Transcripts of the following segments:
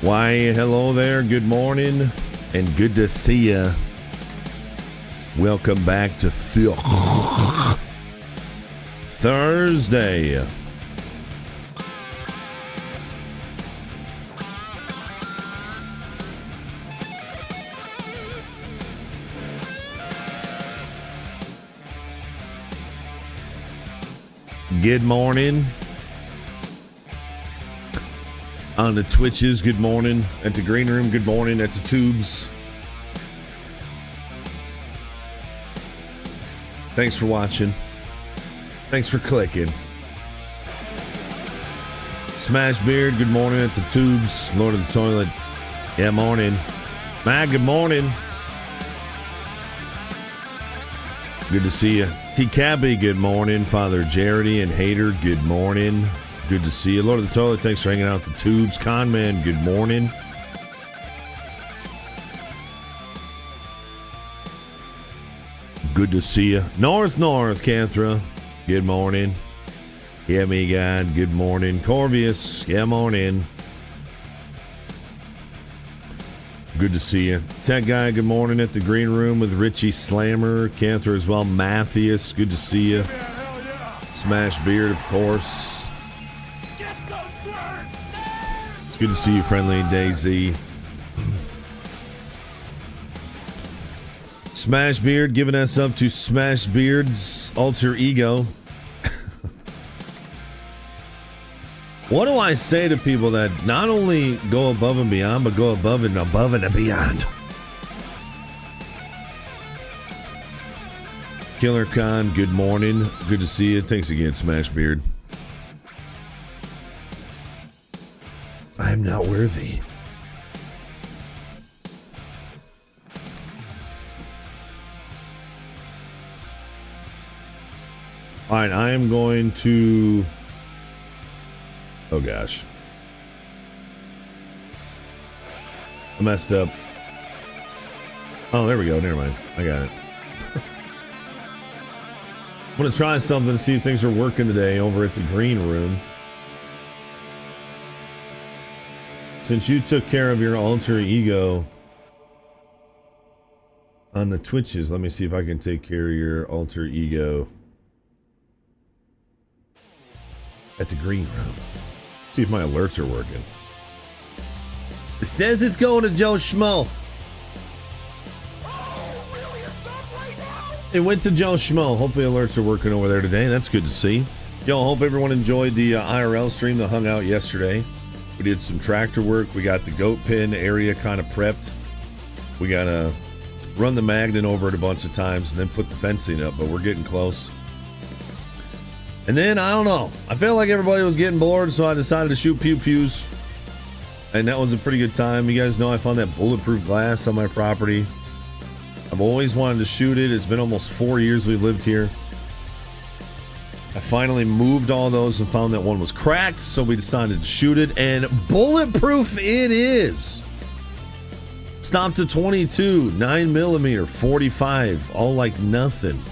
Why, hello there. Good morning and good to see ya. Welcome back to Thursday. Good morning. On the Twitches, good morning. At the Green Room, good morning. At the Tubes. Thanks for watching. Thanks for clicking. Smash Beard, good morning at the Tubes. Lord of the Toilet, yeah, morning. Mag, good morning. Good to see you. T. Cabby, good morning. Father Jarity and Hater, good morning. Good to see you. Lord of the Toilet, thanks for hanging out at the Tubes. Conman, good morning. Good to see you. North, Canthra, good morning. Yeah, me, God, good morning. Corvius, yeah, morning. Good to see you. Tech Guy, good morning at the Green Room with Richie Slammer. Canthra as well. Matthias, good to see you. Smash Beard, of course. It's good to see you, Friendly Daisy. Smash Beard giving us up to Smash Beard's alter ego. What do I say to people that not only go above and beyond, but go above and beyond? Killer Khan, good morning. Good to see you. Thanks again, Smash Beard. I am not worthy. All right, I am going to... Oh, gosh. I messed up. Oh, there we go. Never mind. I got it. I'm going to try something to see if things are working today over at the Green Room. Since you took care of your alter ego on the Twitches, let me see if I can take care of your alter ego at the Green Room. See if my alerts are working. It says it's going to Joe Schmo. Oh, really? It's not right now? It went to Joe Schmo. Hopefully alerts are working over there today. That's good to see. Yo, hope everyone enjoyed the IRL stream that hung out yesterday. We did some tractor work. We got the goat pen area kind of prepped. We got to run the magnet over it a bunch of times and then put the fencing up, but we're getting close. And then, I don't know. I felt like everybody was getting bored, so I decided to shoot pew-pews. And that was a pretty good time. You guys know I found that bulletproof glass on my property. I've always wanted to shoot it. It's been almost 4 years we've lived here. I finally moved all those and found that one was cracked, so we decided to shoot it, and bulletproof it is. Stopped to 22, 9mm, 45, all like nothing.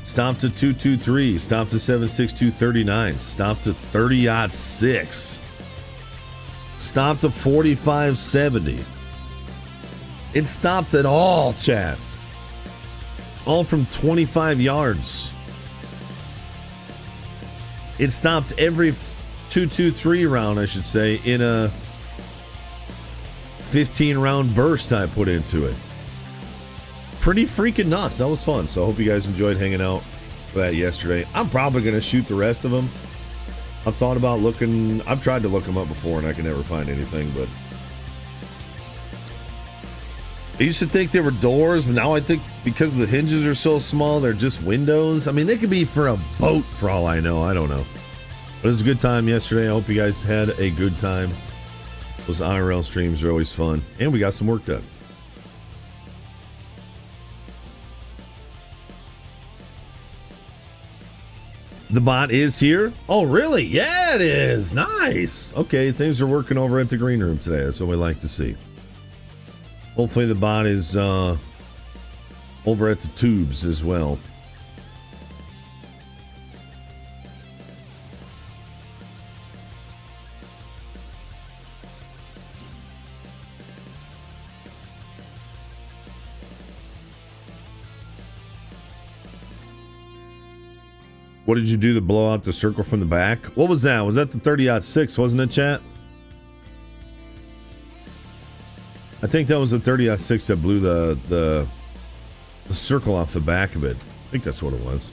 Stopped to 223, stopped to 7.62, 39, stopped to 30-06, stopped to 45.70. It stopped at all, chat. All from 25 yards. It stopped every 223 round, I should say, in a 15-round burst I put into it. Pretty freaking nuts. That was fun. So I hope you guys enjoyed hanging out for that yesterday. I'm probably going to shoot the rest of them. I've thought about looking. I've tried to look them up before and I can never find anything, but I used to think they were doors, but now I think because the hinges are so small, they're just windows. I mean, they could be for a boat for all I know. I don't know. But it was a good time yesterday. I hope you guys had a good time. Those IRL streams are always fun. And we got some work done. The bot is here. Oh, really? Yeah, it is. Nice. Okay, things are working over at the Green Room today. That's what we like to see. Hopefully the bot is over at the Tubes as well. What did you do to blow out the circle from the back? What was that? Was that the 30-06, wasn't it, chat? I think that was the 30-06 that blew the circle off the back of it. I think that's what it was.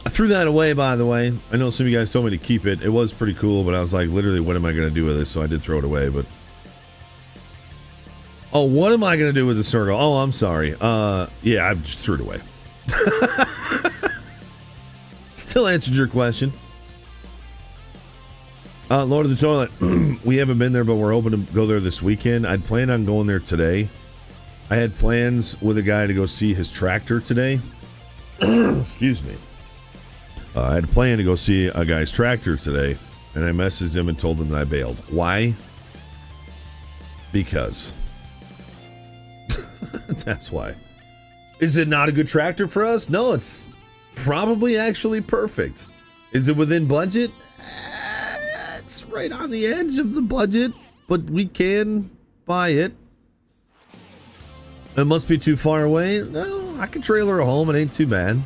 I threw that away, by the way. I know some of you guys told me to keep it. It was pretty cool, but I was like, literally, what am I going to do with this? So I did throw it away, but... Oh, what am I going to do with the circle? Oh, I'm sorry. Yeah, I just threw it away. Still answered your question. Lord of the Toilet. We haven't been there, but we're hoping to go there this weekend. I'd planned on going there today. I had plans with a guy to go see his tractor today. Excuse me. I had planned to go see a guy's tractor today, and I messaged him and told him that I bailed. Why? Because. That's why. Is it not a good tractor for us? No, it's probably actually perfect. Is it within budget? It's right on the edge of the budget, but we can buy it. It must be too far away. No, I can trailer it home. It ain't too bad.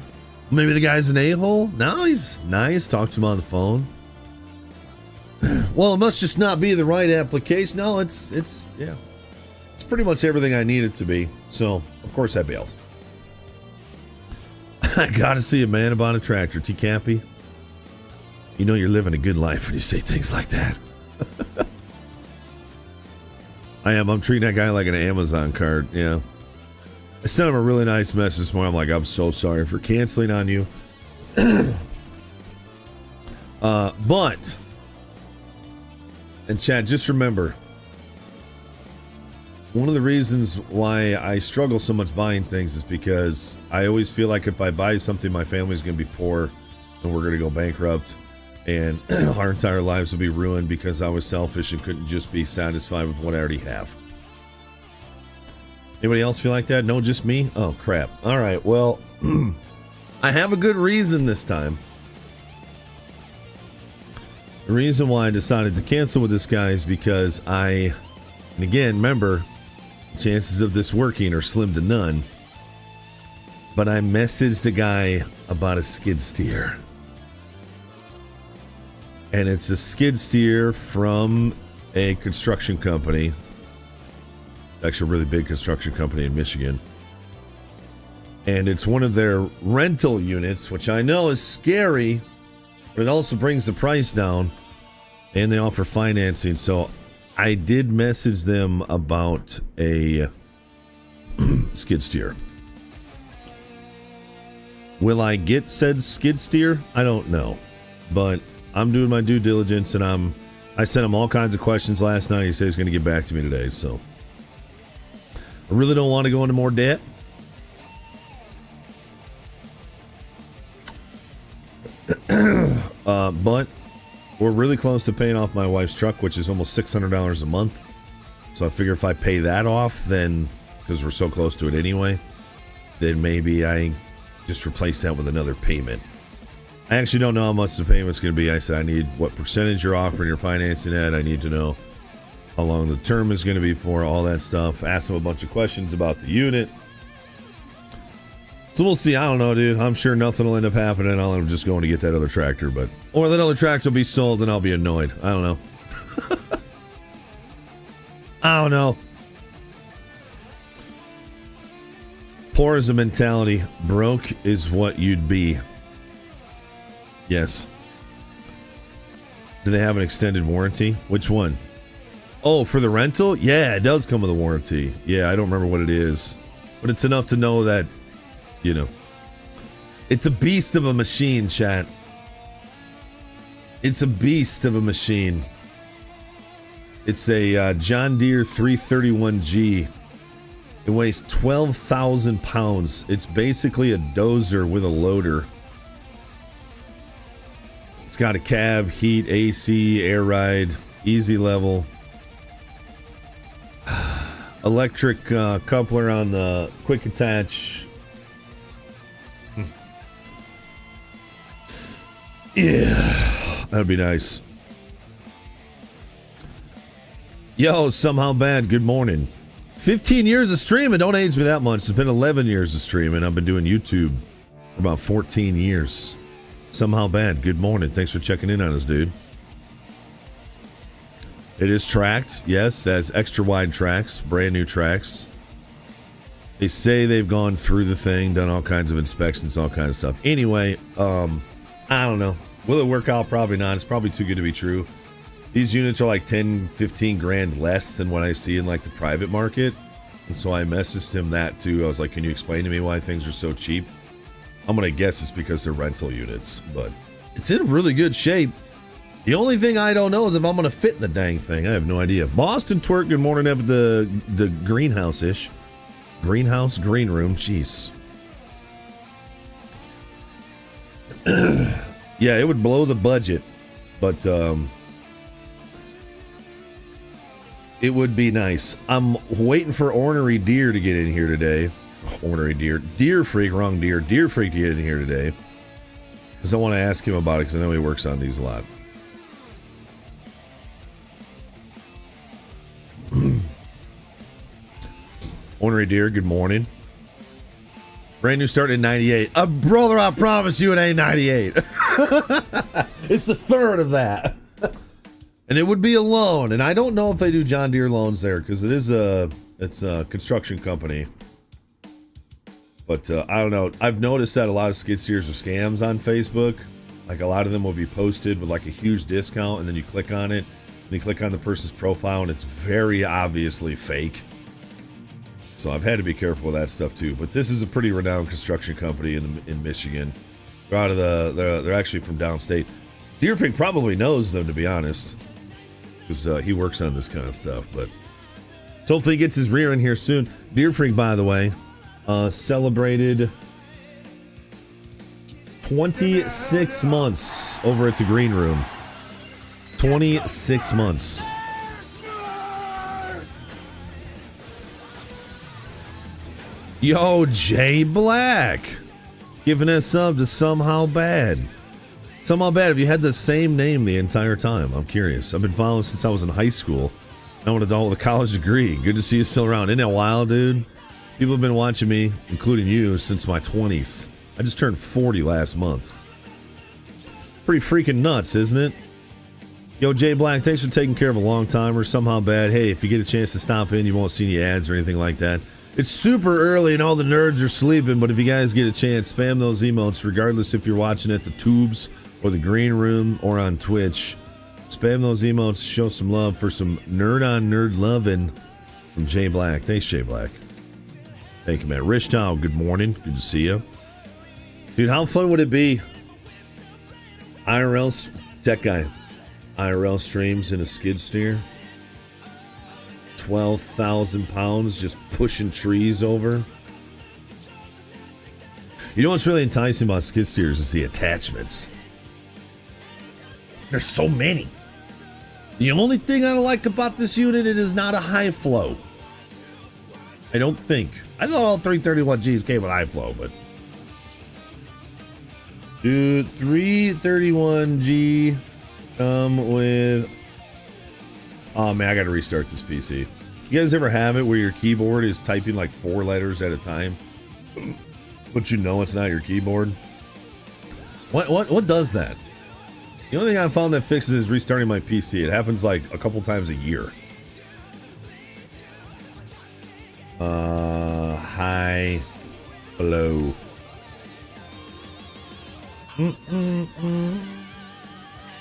Maybe the guy's an a-hole. No, he's nice. Talk to him on the phone. Well, it must just not be the right application. No, it's yeah. It's pretty much everything I need it to be. So, of course, I bailed. I gotta see a man about a tractor. T-Cappy. You know you're living a good life when you say things like that. I am. I'm treating that guy like an Amazon cart. Yeah. I sent him a really nice message this morning. I'm like, I'm so sorry for canceling on you. But, and Chad, just remember, one of the reasons why I struggle so much buying things is because I always feel like if I buy something, my family's going to be poor and we're going to go bankrupt and our entire lives will be ruined because I was selfish and couldn't just be satisfied with what I already have. Anybody else feel like that? No, just me? Oh, crap. All right, well, I have a good reason this time. The reason why I decided to cancel with this guy is because and again, remember, chances of this working are slim to none. But I messaged a guy about a skid steer. And it's a skid steer from a construction company. Actually, a really big construction company in Michigan. And it's one of their rental units, which I know is scary, but it also brings the price down. And they offer financing. So I did message them about a skid steer. Will I get said skid steer? I don't know. But I'm doing my due diligence, and I sent him all kinds of questions last night. He said he's going to get back to me today, so I really don't want to go into more debt. But we're really close to paying off my wife's truck, which is almost $600 a month. So I figure if I pay that off, then, because we're so close to it anyway, then maybe I just replace that with another payment. I actually don't know how much the payment's going to be. I said I need what percentage you're offering your financing at. I need to know how long the term is going to be for, all that stuff. Ask them a bunch of questions about the unit. So we'll see. I don't know, dude. I'm sure nothing will end up happening. I'll end up just going to get that other tractor, or that other tractor will be sold and I'll be annoyed. I don't know. I don't know. Poor is a mentality. Broke is what you'd be. Yes. Do they have an extended warranty? Which one? Oh, for the rental? Yeah, it does come with a warranty. Yeah, I don't remember what it is. But it's enough to know that, you know, it's a beast of a machine, chat. It's a beast of a machine. It's a John Deere 331G. It weighs 12,000 pounds. It's basically a dozer with a loader. It's got a cab, heat, AC, air ride, easy level. Electric coupler on the quick attach. Yeah, that'd be nice. Yo, somehow bad. Good morning. 15 years of streaming. Don't age me that much. It's been 11 years of streaming. I've been doing YouTube for about 14 years. Somehow bad. Good morning. Thanks for checking in on us, dude. It is tracked. Yes, that's extra wide tracks, brand new tracks. They say they've gone through the thing, done all kinds of inspections, all kinds of stuff. Anyway, I don't know. Will it work out? Probably not. It's probably too good to be true. These units are like 10, 15 grand less than what I see in like the private market. And so I messaged him that too. I was like, can you explain to me why things are so cheap? I'm going to guess it's because they're rental units, but it's in really good shape. The only thing I don't know is if I'm going to fit in the dang thing. I have no idea. Boston Twerk, good morning. Have the greenhouse-ish. Greenhouse, green room. Jeez. Yeah, it would blow the budget, but it would be nice. I'm waiting for Ornery Deer to get in here today. Ornery Deer. Deer Freak, wrong Deer. Deer Freak to get in here today. Because I want to ask him about it because I know he works on these a lot. Ornery Deer, good morning. Brand new start in 98. Brother, I promise you it ain't 98. It's the third of that. And it would be a loan. And I don't know if they do John Deere loans there because it's a construction company. But I don't know. I've noticed that a lot of skid steers are scams on Facebook. Like a lot of them will be posted with like a huge discount and then you click on it and you click on the person's profile and it's very obviously fake. So I've had to be careful with that stuff too. But this is a pretty renowned construction company in Michigan. They're out of they're actually from downstate. Deerfink probably knows them, to be honest, because he works on this kind of stuff. But so hopefully he gets his rear in here soon. Deerfink, by the way, celebrated 26 months over at the green room. 26 months. Yo, Jay Black giving us sub to Somehow Bad. Somehow Bad, have you had the same name the entire time? I'm curious. I've been following since I was in high school. Now an adult with a college degree. Good to see you still around. Isn't that wild, dude? People have been watching me, including you, since my 20s. I just turned 40 last month. Pretty freaking nuts, isn't it? Yo, Jay Black, thanks for taking care of a long-timer. Somehow Bad. Hey, if you get a chance to stop in, you won't see any ads or anything like that. It's super early and all the nerds are sleeping, but if you guys get a chance, spam those emotes, regardless if you're watching at the tubes or the green room or on Twitch. Spam those emotes, show some love for some nerd on nerd loving from Jay Black. Thanks, Jay Black. Thank you, man. Rich Town, good morning. Good to see you. Dude, how fun would it be? IRL, tech guy. IRL streams in a skid steer. 12,000 pounds just pushing trees over. You know what's really enticing about skid steers is the attachments. There's so many. The only thing I don't like about this unit, it is not a high flow. I don't think. I thought all 331Gs came with high flow, but dude, 331G come with. Oh man, I gotta restart this PC. You guys ever have it where your keyboard is typing like 4 letters at a time, but you know it's not your keyboard? What does that? The only thing I found that fixes is restarting my PC. It happens like a couple times a year. High flow.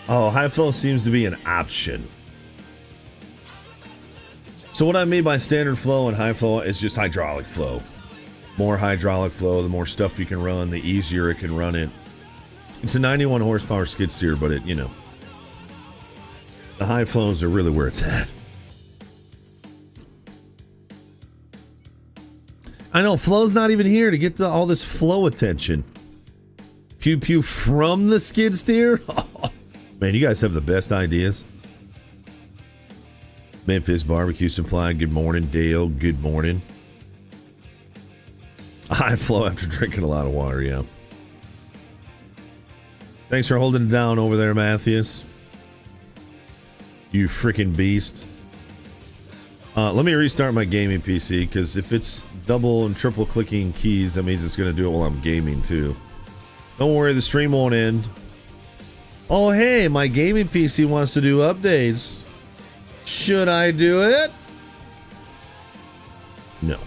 Oh, high flow seems to be an option. So what I mean by standard flow and high flow is just hydraulic flow. More hydraulic flow, the more stuff you can run, the easier it can run it. It's a 91 horsepower skid steer, but it, you know, the high flows are really where it's at. I know, Flo's not even here to get all this flow attention. Pew pew from the skid steer? Man, you guys have the best ideas. Memphis Barbecue Supply, good morning. Dale, good morning. High flow after drinking a lot of water, yeah. Thanks for holding it down over there, Matthias. You freaking beast. Let me restart my gaming PC, because if it's double and triple clicking keys, that means it's going to do it while I'm gaming, too. Don't worry, the stream won't end. Oh, hey, my gaming PC wants to do updates. Should I do it? No,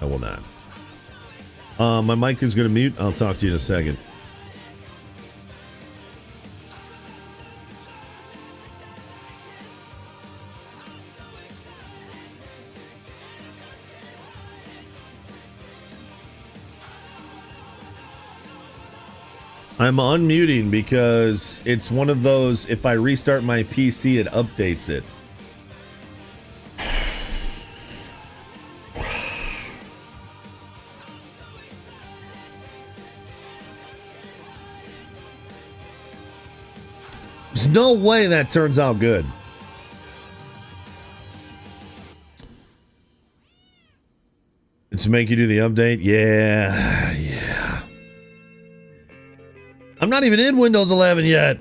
I will not. My mic is going to mute. I'll talk to you in a second. I'm unmuting because it's one of those, if I restart my PC, it updates it. There's no way that turns out good. It's make you do the update? Yeah. I'm not even in Windows 11 yet.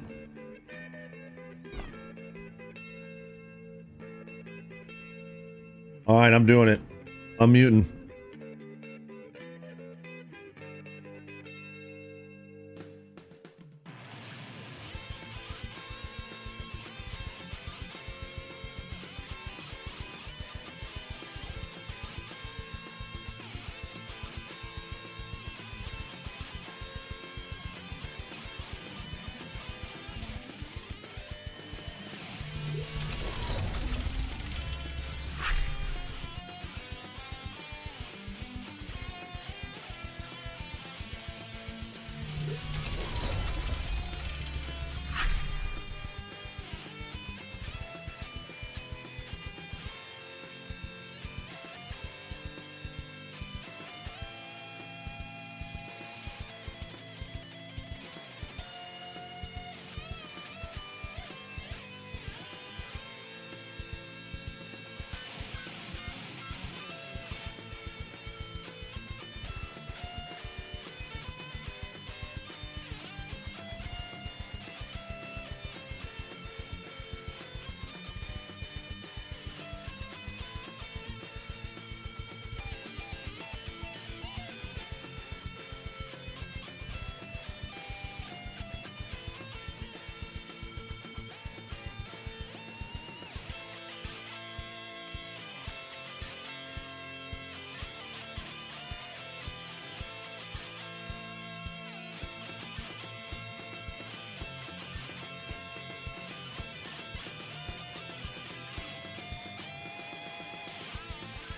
All right, I'm doing it. I'm muting.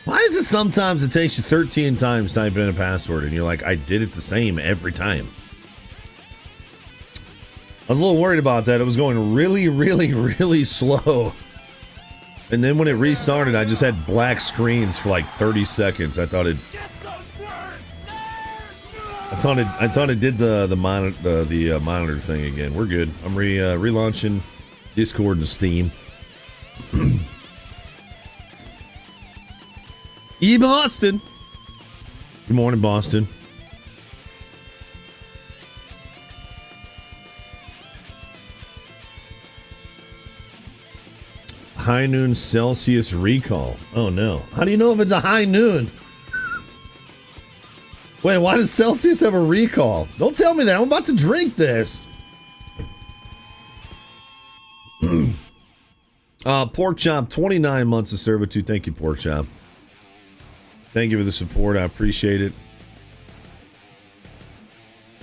Why is it sometimes it takes you 13 times typing in a password and you're like, I did it the same every time? I was a little worried about that. It was going really slow. And then when it restarted, I just had black screens for like 30 seconds. I thought it did the monitor thing again. We're good. I'm relaunching Discord and Steam. Boston. Good morning, Boston. High noon Celsius recall. Oh no. How do you know if it's a high noon? Wait, why does Celsius have a recall? Don't tell me that. I'm about to drink this. Pork Chop, 29 months of servitude. Thank you, Pork Chop. Thank you for the support. I appreciate it.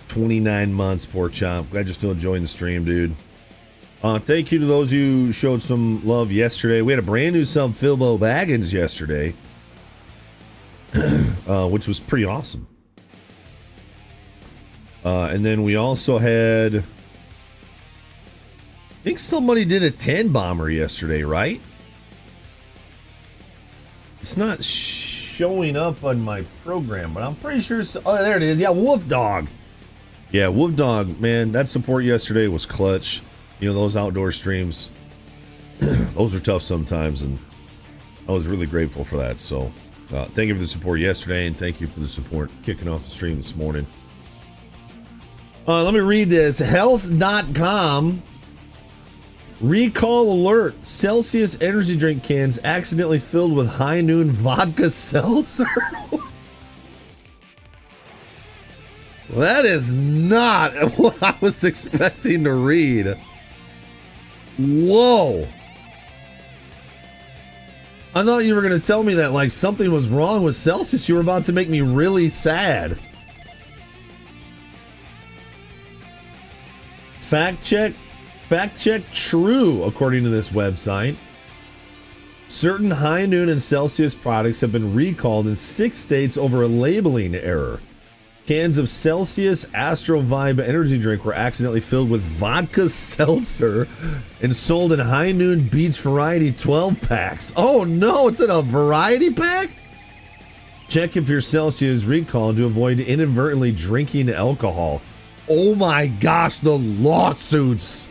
29 months, Pork Chop. Glad you're still enjoying the stream, dude. Thank you to those who showed some love yesterday. We had a brand new sub, Philbo Baggins, yesterday, which was pretty awesome. And then we also had, I think somebody did a 10 bomber yesterday, right? It's not showing up on my program, but I'm pretty sure. Oh, there it is. Yeah, Wolf Dog. Yeah, Wolf Dog, man, that support yesterday was clutch. You know, those outdoor streams, those are tough sometimes, and I was really grateful for that. So thank you for the support yesterday, and thank you for the support kicking off the stream this morning. Let me read this. Health.com. Recall alert. Celsius energy drink cans accidentally filled with high noon vodka seltzer. That is not what I was expecting to read. Whoa. I thought you were going to tell me that like something was wrong with Celsius. You were about to make me really sad. Fact check true, according to this website. Certain High Noon and Celsius products have been recalled in 6 states over a labeling error. Cans of Celsius Astro Vibe energy drink were accidentally filled with vodka seltzer and sold in High Noon Beach Variety 12 packs. Oh no, it's in a variety pack? Check if your Celsius is recalled to avoid inadvertently drinking alcohol. Oh my gosh, the lawsuits.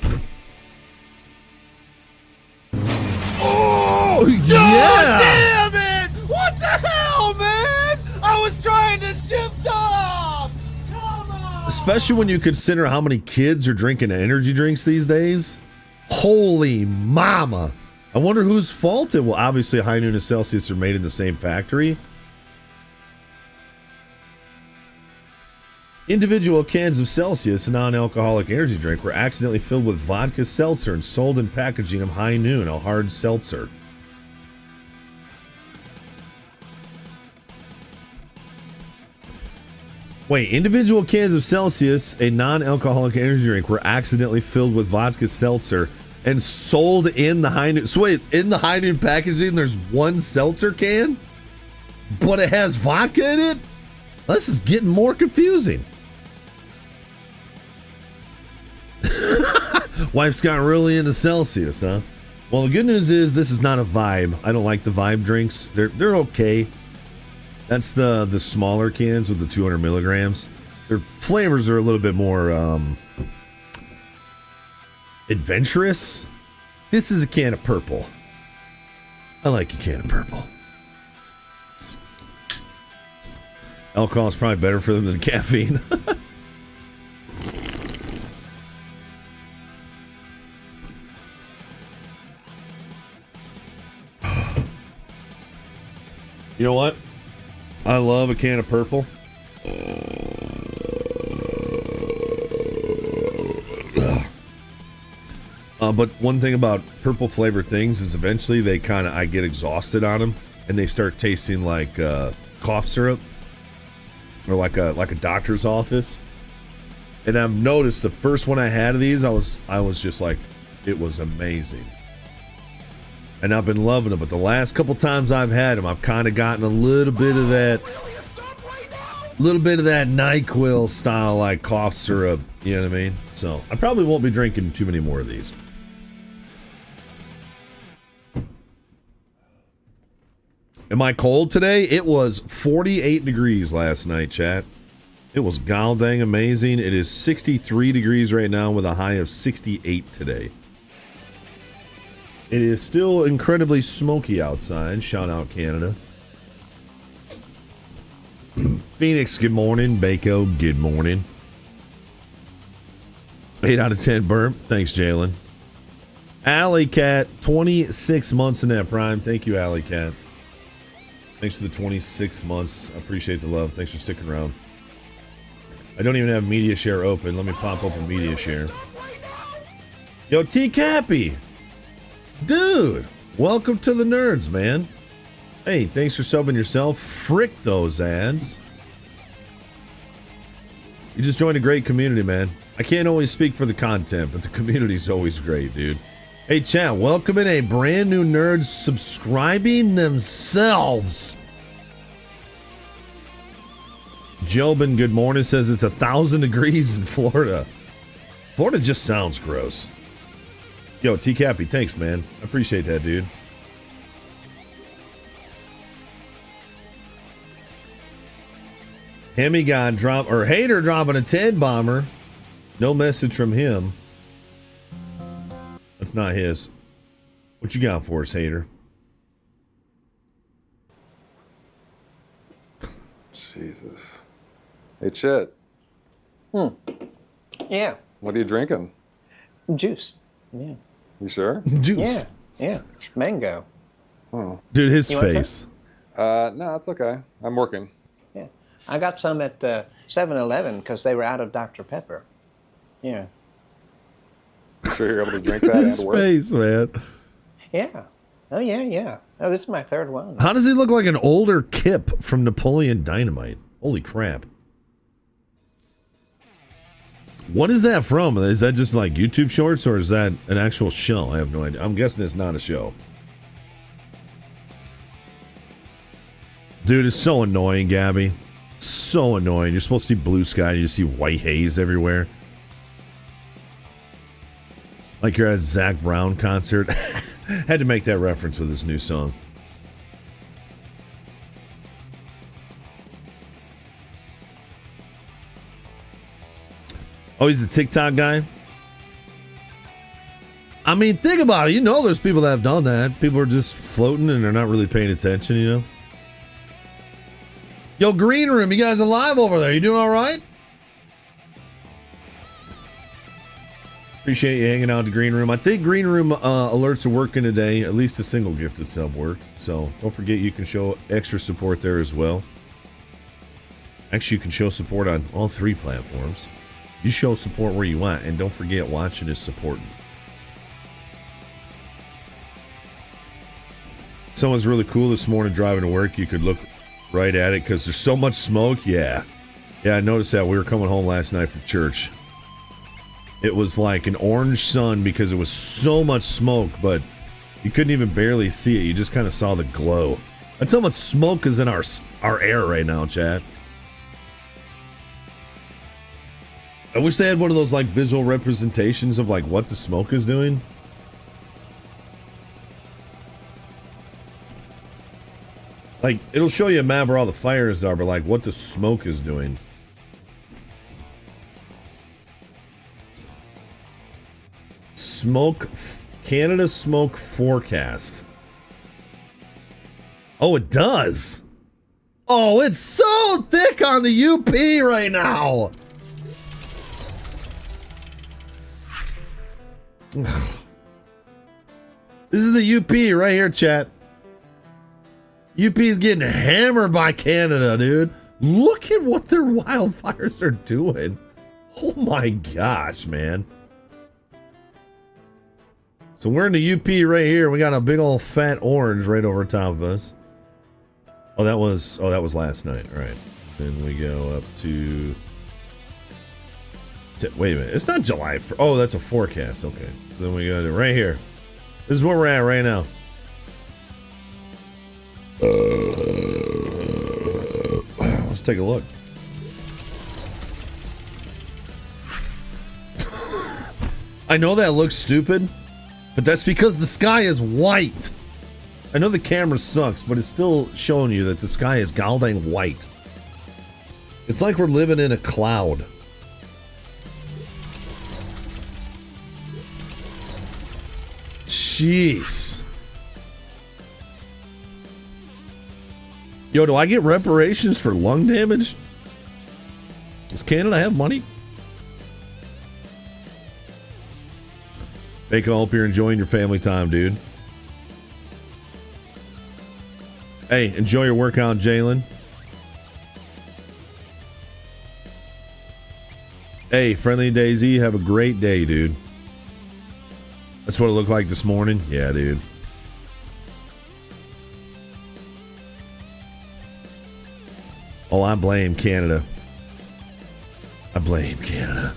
Oh, yeah. God damn it! What the hell, man? I was trying to shift off! Come on! Especially when you consider how many kids are drinking energy drinks these days. Holy mama. I wonder whose fault it will. Obviously, High Noon and Celsius are made in the same factory. Individual cans of Celsius, a non-alcoholic energy drink, were accidentally filled with vodka seltzer and sold in packaging of High Noon, a hard seltzer. Wait, individual cans of Celsius, a non-alcoholic energy drink, were accidentally filled with vodka seltzer and sold in the High Noon. So wait, in the High Noon packaging, there's one seltzer can, but it has vodka in it? This is getting more confusing. Wife's got really into Celsius, huh? Well, the good news is this is not a Vibe. I don't like the Vibe drinks. They're okay. That's the smaller cans with the 200 milligrams. Their flavors are a little bit more adventurous. This is a can of purple. I like a can of purple. Alcohol is probably better for them than caffeine. You know what? I love a can of purple. But one thing about purple flavored things is eventually I get exhausted on them and they start tasting like cough syrup or like a doctor's office. And I've noticed the first one I had of these, I was just like, it was amazing. And I've been loving them, but the last couple times I've had them, I've kind of gotten a little bit of that, NyQuil style, like cough syrup. You know what I mean? So I probably won't be drinking too many more of these. Am I cold today? It was 48 degrees last night, chat. It was god dang amazing. It is 63 degrees right now with a high of 68 today. It is still incredibly smoky outside. Shout out Canada. Phoenix, good morning. Bako, good morning. 8 out of 10 burp. Thanks, Jalen. Alley Cat, 26 months in that prime. Thank you, Alley Cat. Thanks for the 26 months. I appreciate the love. Thanks for sticking around. I don't even have media share open. Let me pop open media share. Yo, T Cappy. Dude, welcome to the nerds, man. Hey, thanks for subbing yourself. Frick those ads. You just joined a great community, man. I can't always speak for the content, but the community's always great, dude. Hey, chat, welcome in a brand new nerd subscribing themselves. Jobin, good morning, says it's 1,000 degrees in Florida. Florida just sounds gross. Yo, T Cappy, thanks, man. I appreciate that, dude. Hemi God Hater dropping a 10 bomber. No message from him. That's not his. What you got for us, Hater? Jesus. Hey, Chet. Yeah. What are you drinking? Juice. Yeah. You sure? Juice. Yeah. Mango. Oh. Dude, his You want face. No, it's okay. I'm working. Yeah. I got some at 7-Eleven because they were out of Dr. Pepper. Yeah. You sure you're able to drink that and work? Space, man. Yeah. Oh, yeah, yeah. Oh, this is my third one. How does he look like an older Kip from Napoleon Dynamite? Holy crap. What is that from? Is that just like YouTube shorts or is that an actual show? I have no idea. I'm guessing it's not a show. Dude, it's so annoying, Gabby. So annoying. You're supposed to see blue sky and you see white haze everywhere. Like you're at a Zach Brown concert. Had to make that reference with his new song. Oh, he's a TikTok guy? I mean, think about it. You know there's people that have done that. People are just floating and they're not really paying attention, you know? Yo, Green Room, you guys alive over there? You doing all right? Appreciate you hanging out at the Green Room. I think Green Room alerts are working today. At least a single gifted sub worked. So don't forget you can show extra support there as well. Actually, you can show support on all 3 platforms. You show support where you want, and don't forget watching is supporting. Someone's really cool this morning driving to work. You could look right at it because there's so much smoke. Yeah, I noticed that. We were coming home last night from church. It was like an orange sun because it was so much smoke, but you couldn't even barely see it. You just kind of saw the glow. That's how much smoke is in our air right now, chat. I wish they had one of those like visual representations of like what the smoke is doing. Like it'll show you a map where all the fires are, but like what the smoke is doing. Canada smoke forecast. Oh, it does. Oh, it's so thick on the UP right now. This is the UP right here, chat. UP is getting hammered by Canada, dude. Look at what their wildfires are doing. Oh my gosh, man. So we're in the UP right here. We got a big old fat orange right over top of us. Oh, that was last night. All right. Then we go up to wait a minute. It's not July. Oh, that's a forecast. Okay. So then we go to right here. This is where we're at right now. Let's take a look. I know that looks stupid, but that's because the sky is white. I know the camera sucks, but it's still showing you that the sky is goddamn white. It's like we're living in a cloud. Jeez. Yo, do I get reparations for lung damage? Does Canada have money? Bacon, I hope you're enjoying your family time, dude. Hey, enjoy your workout, Jalen. Hey, Friendly Daisy, have a great day, dude. That's what it looked like this morning? Yeah, dude. Oh, I blame Canada. I blame Canada.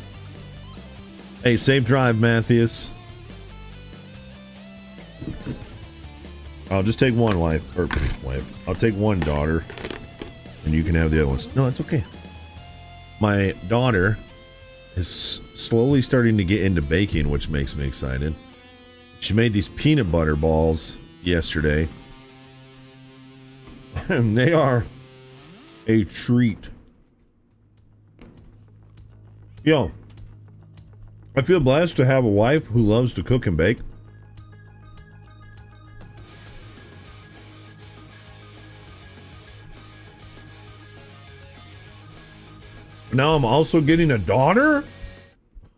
Hey, safe drive, Matthias. I'll just take one wife. I'll take one daughter. And you can have the other ones. No, it's okay. My daughter is slowly starting to get into baking, which makes me excited. She made these peanut butter balls yesterday. And they are a treat. Yo, I feel blessed to have a wife who loves to cook and bake. Now I'm also getting a daughter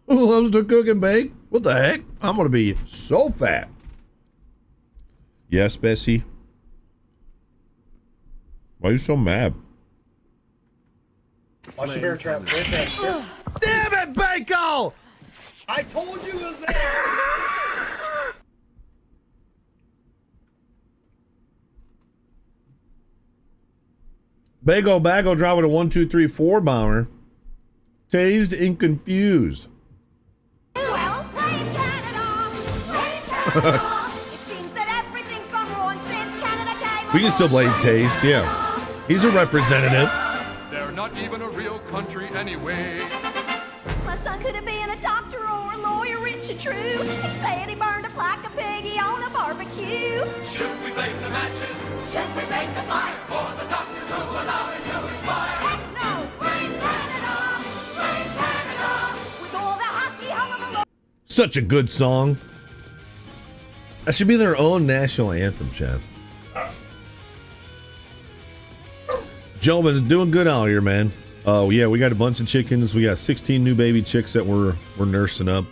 who loves to cook and bake. What the heck? I'm going to be so fat. Yes, Bessie. Why are you so mad? Watch the bear trap. Bear trap. Damn it, Bako! I told you it was there. Bago driving a 1, 2, 3, 4 bomber. Tased and confused. Well played, Canada. Played, Canada. It seems that everything's gone wrong since Canada came. We can still blame Tased, yeah. He's a representative. They're not even a real country anyway. My son could have been a doctor or a lawyer, rich and true. Instead, he burned up like a piggy on a barbecue. Should we blame the matches? Should we blame the fire? Or the doctors who allowed it to expire? Heck no! Blame Canada! Blame Canada! With all the hockey hum of the Such a good song. That should be their own national anthem, Chad. Gentlemen's doing good out here, man. Oh yeah, we got a bunch of chickens. We got 16 new baby chicks that we're nursing up.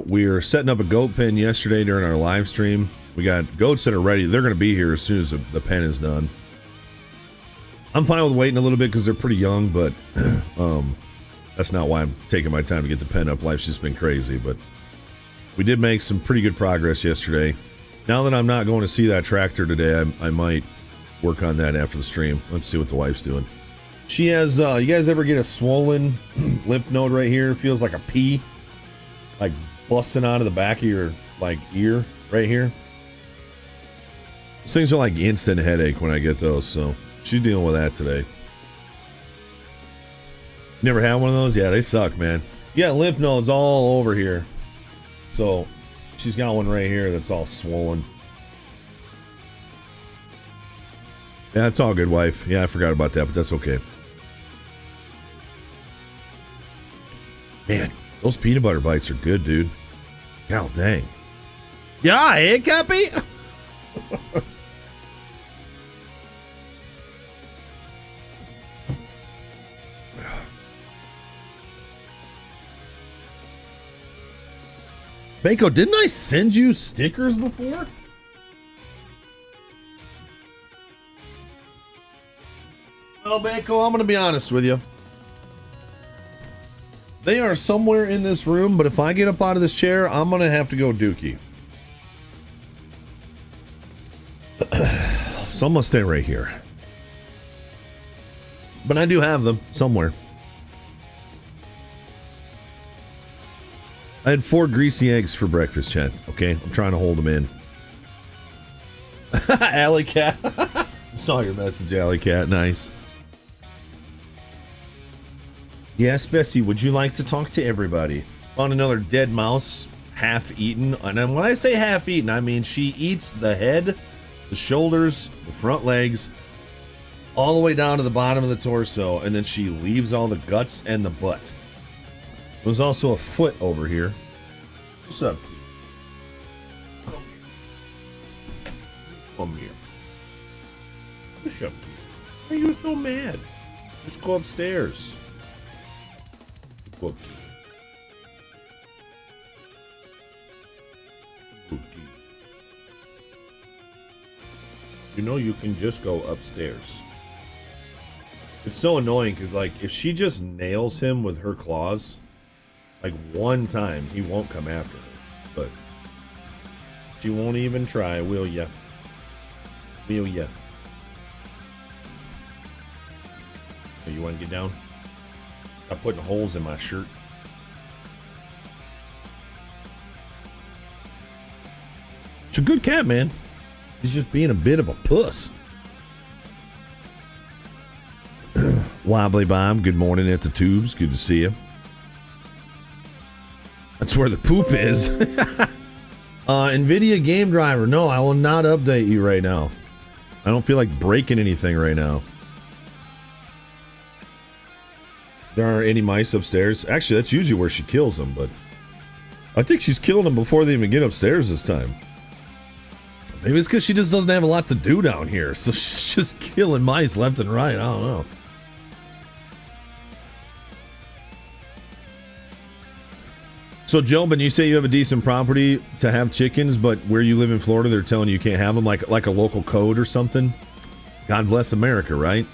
We were setting up a goat pen yesterday during our live stream. We got goats that are ready. They're going to be here as soon as the pen is done. I'm fine with waiting a little bit because they're pretty young, but that's not why I'm taking my time to get the pen up. Life's just been crazy, but we did make some pretty good progress yesterday. Now that I'm not going to see that tractor today, I might work on that after the stream. Let's see what the wife's doing. She has, you guys ever get a swollen lymph node right here? Feels like a pea, like busting out of the back of your ear right here. Those things are like instant headache when I get those, so she's dealing with that today. Never had one of those? Yeah, they suck, man. Yeah, lymph nodes all over here. So she's got one right here that's all swollen. Yeah, it's all good, wife. Yeah, I forgot about that, but that's okay. Man, those peanut butter bites are good, dude. God dang. Yeah, eh, Cappy? Bako, didn't I send you stickers before? Well, Bako, I'm going to be honest with you. They are somewhere in this room, but if I get up out of this chair, I'm going to have to go dookie. So I'm going to stay right here. But I do have them somewhere. I had 4 greasy eggs for breakfast, Chad. Okay, I'm trying to hold them in. Alley Cat. Saw your message, Alley Cat. Nice. Yes, Bessie, would you like to talk to everybody? Found another dead mouse, half eaten. And then when I say half eaten, I mean she eats the head, the shoulders, the front legs, all the way down to the bottom of the torso, and then she leaves all the guts and the butt. There's also a foot over here. What's up? Come here. What's up? Why are you so mad? Just go upstairs. Go up. You know you can just go upstairs. It's so annoying because, like, if she just nails him with her claws, like, one time, he won't come after her. But she won't even try, will ya? Will ya? Oh, you want to get down? I'm putting holes in my shirt. It's a good cat, man. He's just being a bit of a puss. Wobbly Bomb, good morning at the tubes. Good to see you. That's where the poop is. NVIDIA game driver. No, I will not update you right now. I don't feel like breaking anything right now. There aren't any mice upstairs. Actually, that's usually where she kills them, but I think she's killing them before they even get upstairs this time. Maybe it's because she just doesn't have a lot to do down here, so she's just killing mice left and right. I don't know. So, gentlemen, you say you have a decent property to have chickens, but where you live in Florida, they're telling you can't have them, like a local code or something? God bless America, right?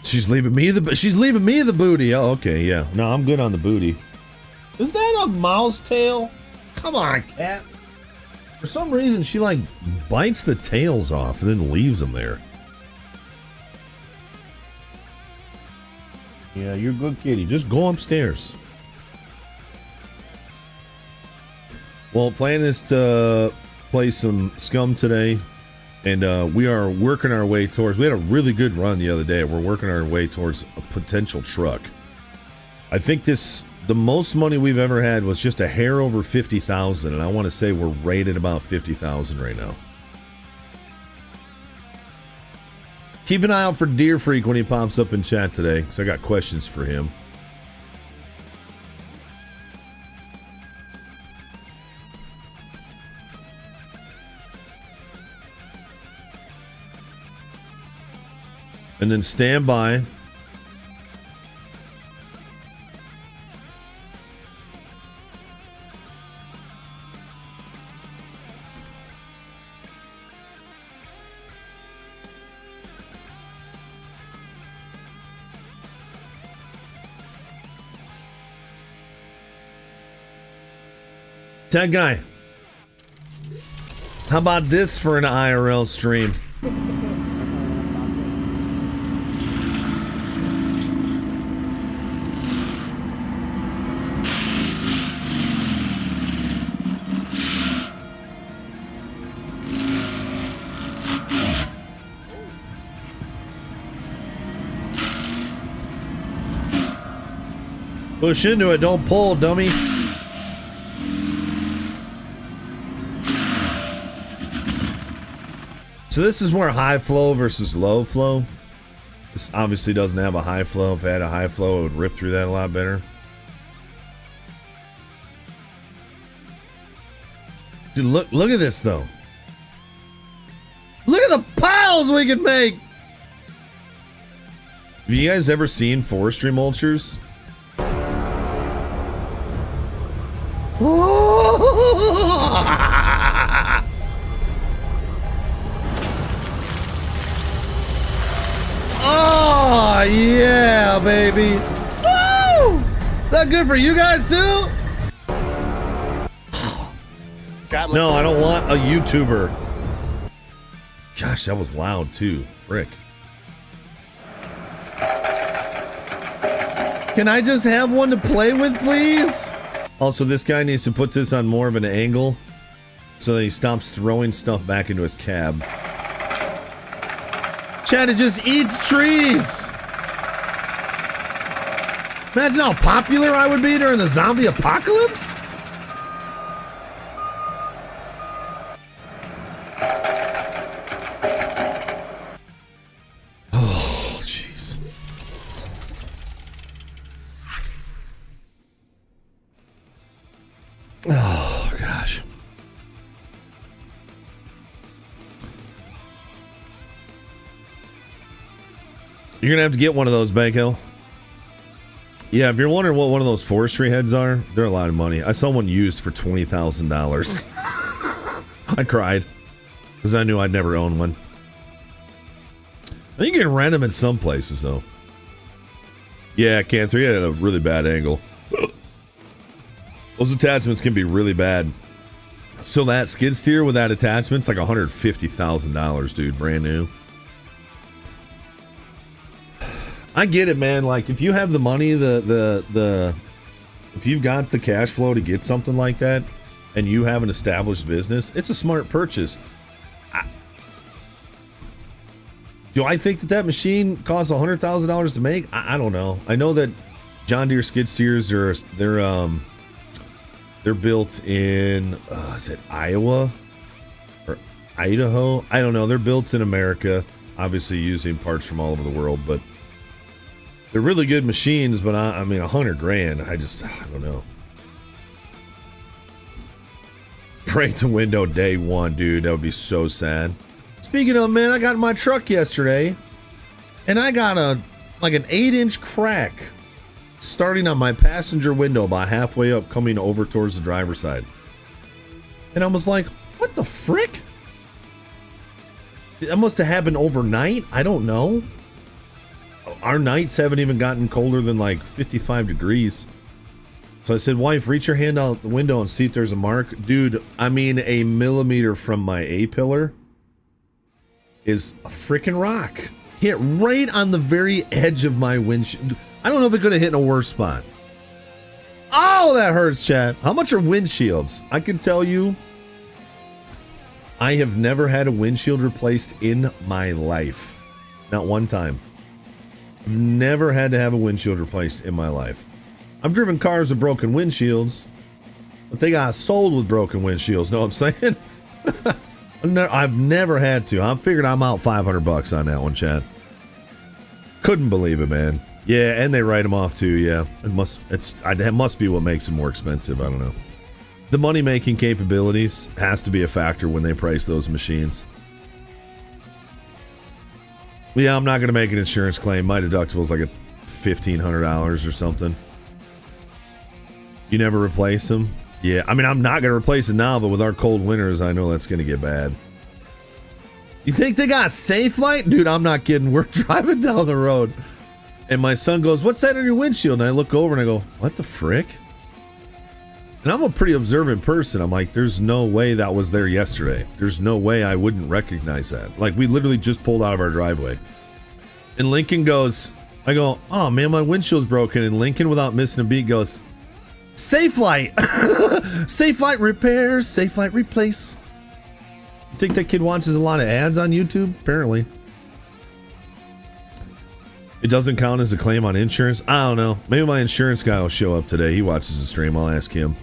She's leaving me the booty. Oh, okay, yeah. No, I'm good on the booty. Is that a mouse tail? Come on, cat. For some reason, she like bites the tails off and then leaves them there. Yeah, you're a good kitty. Just go upstairs. Well, plan is to play some Scum today. And we are working our way towards, we had a really good run the other day. We're working our way towards a potential truck. I think the most money we've ever had was just a hair over 50,000. And I want to say we're rated about 50,000 right now. Keep an eye out for Deer Freak when he pops up in chat today, because I got questions for him. And then stand by. Tag guy, how about this for an IRL stream? Push into it, don't pull, dummy. So this is more high flow versus low flow. This obviously doesn't have a high flow. If it had a high flow, it would rip through that a lot better. Dude, look at this though. Look at the piles we can make. Have you guys ever seen forestry mulchers? Oh, yeah, baby. Woo! That good for you guys, too? No, I don't want a YouTuber. Gosh, that was loud, too. Frick. Can I just have one to play with, please? Also, this guy needs to put this on more of an angle so that he stops throwing stuff back into his cab. Chad, it just eats trees. Imagine how popular I would be during the zombie apocalypse. Oh, jeez. Oh, gosh. You're going to have to get one of those, Banko. Yeah, if you're wondering what one of those forestry heads are, they're a lot of money. I saw one used for $20,000. I cried because I knew I'd never own one. I think you can rent them at some places, though. Yeah, Cantor, you had a really bad angle. Those attachments can be really bad. So that skid steer with that attachment's like $150,000, dude, brand new. I get it, man. Like, if you have the money, if you've got the cash flow to get something like that, and you have an established business, it's a smart purchase. Do I think that machine costs $100,000 to make? I don't know. I know that John Deere skid steers they're built in is it Iowa or Idaho? I don't know. They're built in America, obviously using parts from all over the world, but they're really good machines. But I mean, $100,000. I don't know. Break the window day one, dude. That would be so sad. Speaking of, man, I got in my truck yesterday, and I got an 8-inch crack starting on my passenger window about halfway up, coming over towards the driver's side. And I was like, what the frick? That must have happened overnight. I don't know. our nights haven't even gotten colder than like 55 degrees. So I said, wife, reach your hand out the window and see if there's a mark. Dude, I mean, a millimeter from my A-pillar is a freaking rock. Hit right on the very edge of my windshield. I don't know if it could have hit in a worse spot. Oh, that hurts, chat. How much are windshields? I can tell you, I have never had a windshield replaced in my life. Not one time. I've never had to have a windshield replaced in my life. I've driven cars with broken windshields, but they got sold with broken windshields. Know what I'm saying? I've never had to. I figured I'm out $500 on that one, Chad. Couldn't believe it, man. Yeah, and they write them off too. Yeah, that must be what makes them more expensive. I don't know. The money making capabilities has to be a factor when they price those machines. Yeah, I'm not going to make an insurance claim. My deductible is like $1,500 or something. You never replace them? Yeah, I mean, I'm not going to replace it now, but with our cold winters, I know that's going to get bad. You think they got Safe Light? Dude, I'm not kidding. We're driving down the road, and my son goes, what's that on your windshield? And I look over and I go, what the frick? And I'm a pretty observant person. I'm like, there's no way that was there yesterday. There's no way I wouldn't recognize that. Like, we literally just pulled out of our driveway. And Lincoln goes, I go, oh man, my windshield's broken. And Lincoln, without missing a beat, goes, Safe Light. Safe Light repairs, Safe Light replace. You think that kid watches a lot of ads on YouTube? Apparently. It doesn't count as a claim on insurance? I don't know. Maybe my insurance guy will show up today. He watches the stream. I'll ask him.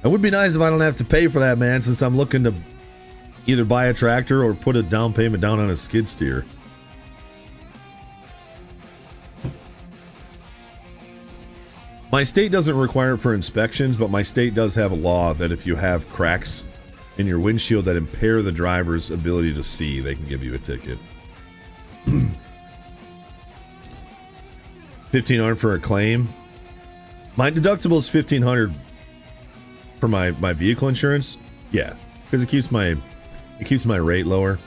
It would be nice if I don't have to pay for that, man, since I'm looking to either buy a tractor or put a down payment down on a skid steer. My state doesn't require it for inspections, but my state does have a law that if you have cracks in your windshield that impair the driver's ability to see, they can give you a ticket. $1,500 for a claim. My deductible is $1,500 for my vehicle insurance. Yeah, because it keeps my rate lower,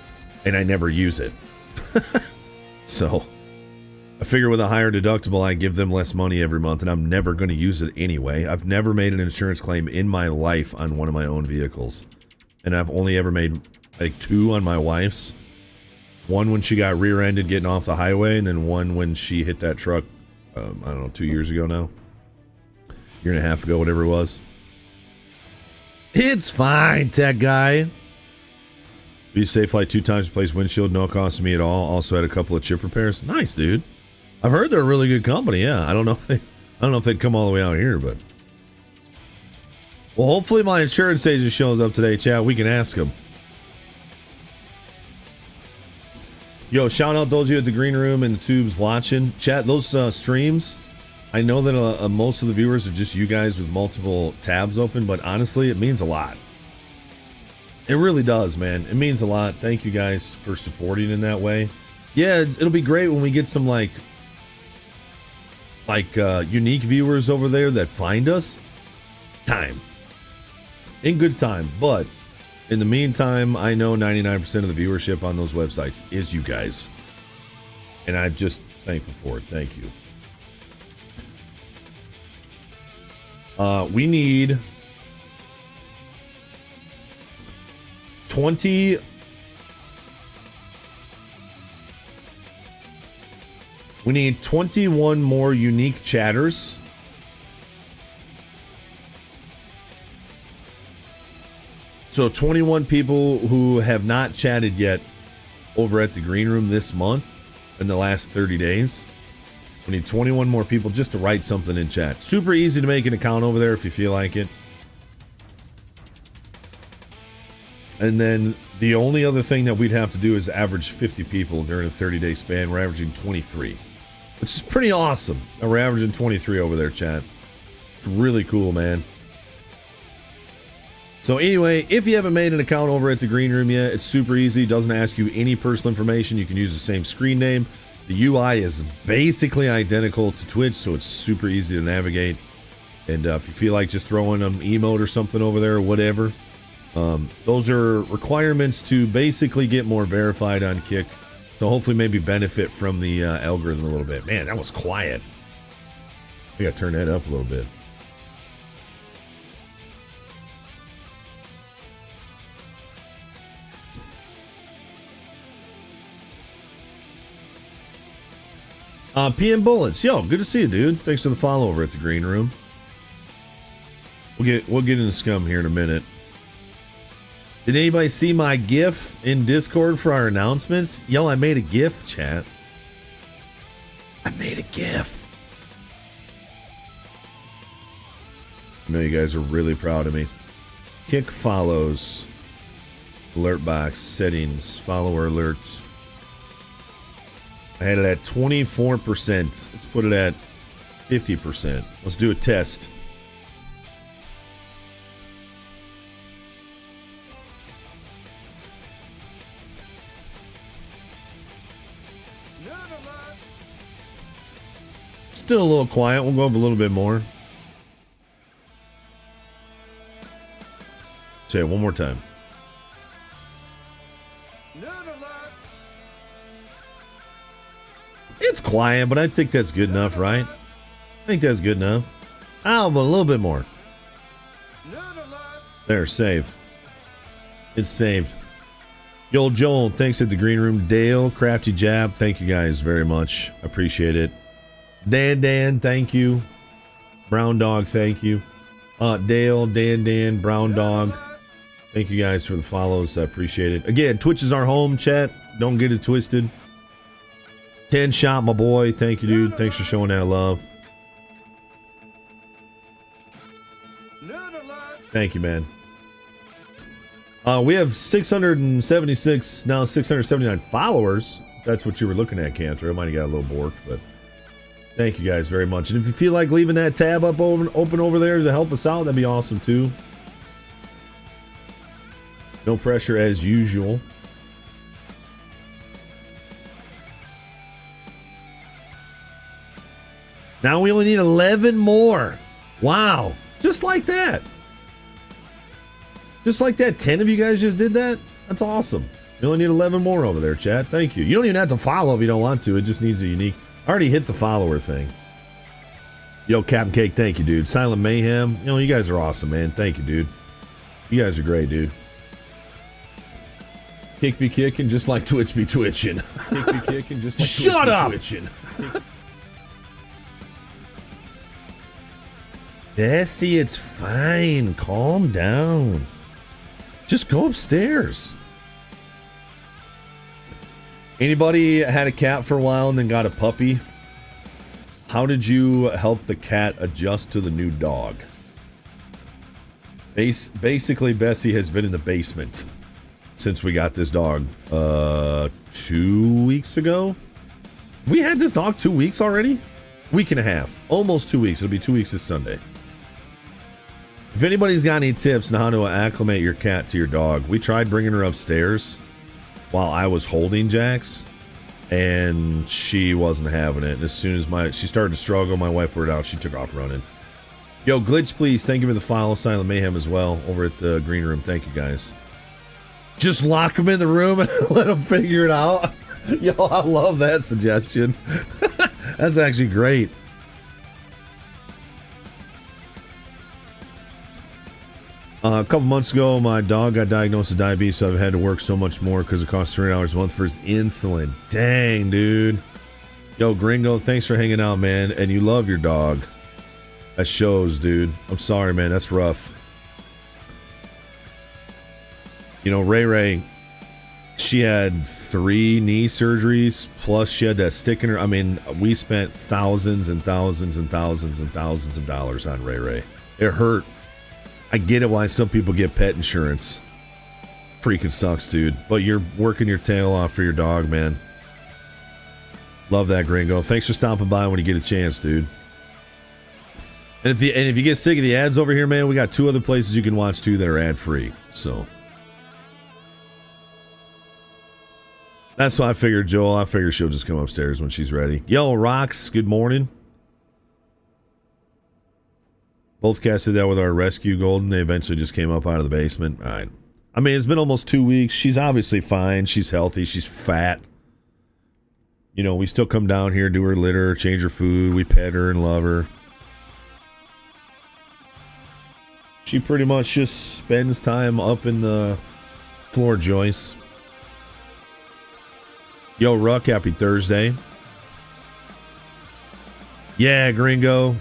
and I never use it. So I figure with a higher deductible, I give them less money every month, and I'm never going to use it anyway. I've never made an insurance claim in my life on one of my own vehicles. And I've only ever made like 2 on my wife's. One when she got rear-ended getting off the highway, and then one when she hit that truck, I don't know, 2 years ago now. Year and a half ago, whatever it was. It's fine, tech guy. We Safe Flight 2 times, replaced windshield, no cost to me at all. Also had a couple of chip repairs. Nice, dude. I've heard they're a really good company. Yeah, I don't know if they'd come all the way out here, but. Well, hopefully my insurance agent shows up today, chat. We can ask him. Yo, shout out those of you at the green room and the tubes watching. Chat, those streams, I know that most of the viewers are just you guys with multiple tabs open, but honestly, it means a lot. It really does, man. It means a lot. Thank you guys for supporting in that way. Yeah, it'll be great when we get some like unique viewers over there that find us. In good time, but in the meantime, I know 99% of the viewership on those websites is you guys, and I'm just thankful for it. Thank you. We need 20. We need 21 more unique chatters. So 21 people who have not chatted yet over at the green room this month in the last 30 days. We need 21 more people just to write something in chat. Super easy to make an account over there if you feel like it. And then the only other thing that we'd have to do is average 50 people during a 30-day span. We're averaging 23, which is pretty awesome. And we're averaging 23 over there, chat. It's really cool, man. So anyway, if you haven't made an account over at the green room yet, it's super easy. It doesn't ask you any personal information. You can use the same screen name. The UI is basically identical to Twitch, so it's super easy to navigate. And if you feel like just throwing an emote or something over there or whatever, Those are requirements to basically get more verified on Kick. So hopefully maybe benefit from the algorithm a little bit. Man, that was quiet. We gotta turn that up a little bit. PM Bullets, yo, good to see you, dude. Thanks for the follow over at the Green Room. We'll get into Scum here in a minute. Did anybody see my GIF in Discord for our announcements? Yo, I made a GIF, chat. I made a GIF. I know you guys are really proud of me. Kick follows. Alert box, settings, follower alerts. I had it at 24%. Let's put it at 50%. Let's do a test. Still a little quiet. We'll go up a little bit more. Say it one more time. It's quiet, but I think that's good enough, right? I think that's good enough. Oh, but a little bit more. There, save. It's saved. Yo, Joel, thanks at the Green Room. Dale, Crafty Jab, thank you guys very much. Appreciate it. Dan, thank you. Brown Dog, thank you. Dale, Dan, Brown Dog. Thank you guys for the follows. I appreciate it. Again, Twitch is our home, chat. Don't get it twisted. 10 Shot, my boy. Thank you, dude. Thanks for showing that love. Thank you, man. We have 676, now 679 followers. That's what you were looking at, Cantor. I might have got a little bored, but thank you guys very much. And if you feel like leaving that tab up open over there to help us out, that'd be awesome too. No pressure as usual. Now we only need 11 more. Wow. Just like that. Just like that. 10 of you guys just did that? That's awesome. You only need 11 more over there, chat. Thank you. You don't even have to follow if you don't want to. It just needs a unique. I already hit the follower thing. Yo, Captain Cake, thank you, dude. Silent Mayhem. You know, you guys are awesome, man. Thank you, dude. You guys are great, dude. Kick be kicking just like Twitch be twitching. Kick be kicking just like Shut Twitch up! be twitching. Bessie, it's fine. Calm down. Just go upstairs. Anybody had a cat for a while and then got a puppy? How did you help the cat adjust to the new dog? Basically, Bessie has been in the basement since we got this dog 2 weeks ago. We had this dog 2 weeks already? Week and a half. Almost 2 weeks. It'll be 2 weeks this Sunday. If anybody's got any tips on how to acclimate your cat to your dog, we tried bringing her upstairs while I was holding Jax, and she wasn't having it. And as soon as she started to struggle, my wife put it out, she took off running. Yo, Glitch, please, thank you for the follow. Silent Mayhem as well over at the Green Room. Thank you, guys. Just lock them in the room and let them figure it out. Yo, I love that suggestion. That's actually great. A couple months ago, my dog got diagnosed with diabetes, so I've had to work so much more because it costs $300 a month for his insulin. Dang, dude. Yo, Gringo, thanks for hanging out, man. And you love your dog. That shows, dude. I'm sorry, man. That's rough. You know, Ray, she had 3 knee surgeries, plus she had that stick in her. I mean, we spent thousands and thousands and thousands and thousands of dollars on Ray. It hurt. I get it why some people get pet insurance. Freaking sucks, dude. But you're working your tail off for your dog, man. Love that, Gringo. Thanks for stopping by when you get a chance, dude. And if you get sick of the ads over here, man, we got 2 other places you can watch too that are ad free. So that's why I figured, Joel. I figured she'll just come upstairs when she's ready. Yo, Rocks, good morning. Both cats did that with our rescue golden. They eventually just came up out of the basement. All right. I mean, it's been almost 2 weeks. She's obviously fine. She's healthy. She's fat. You know, we still come down here, do her litter, change her food. We pet her and love her. She pretty much just spends time up in the floor joists. Yo, Ruck, happy Thursday. Yeah, Gringo.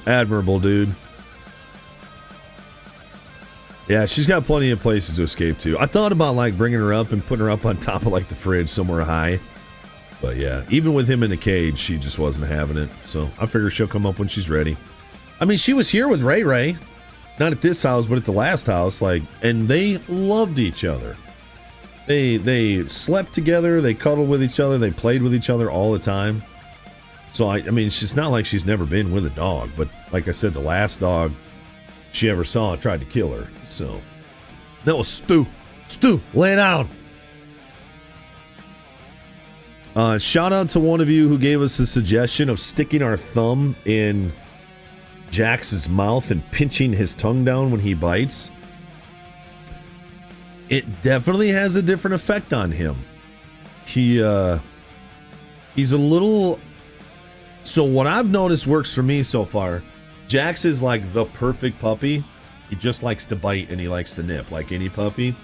Admirable, dude. Yeah, she's got plenty of places to escape to. I thought about like bringing her up and putting her up on top of like the fridge somewhere high. But yeah, even with him in the cage, she just wasn't having it. So I figure she'll come up when she's ready. I mean, she was here with Ray Ray. Not at this house, but at the last house. Like, and they loved each other. They slept together. They cuddled with each other. They played with each other all the time. So, I mean, it's not like she's never been with a dog. But like I said, the last dog she ever saw tried to kill her. So, that was Stu. Stu, lay down. Shout out to one of you who gave us a suggestion of sticking our thumb in Jax's mouth and pinching his tongue down when he bites. It definitely has a different effect on him. He's a little... So what I've noticed works for me so far, Jax is like the perfect puppy. He just likes to bite and he likes to nip like any puppy.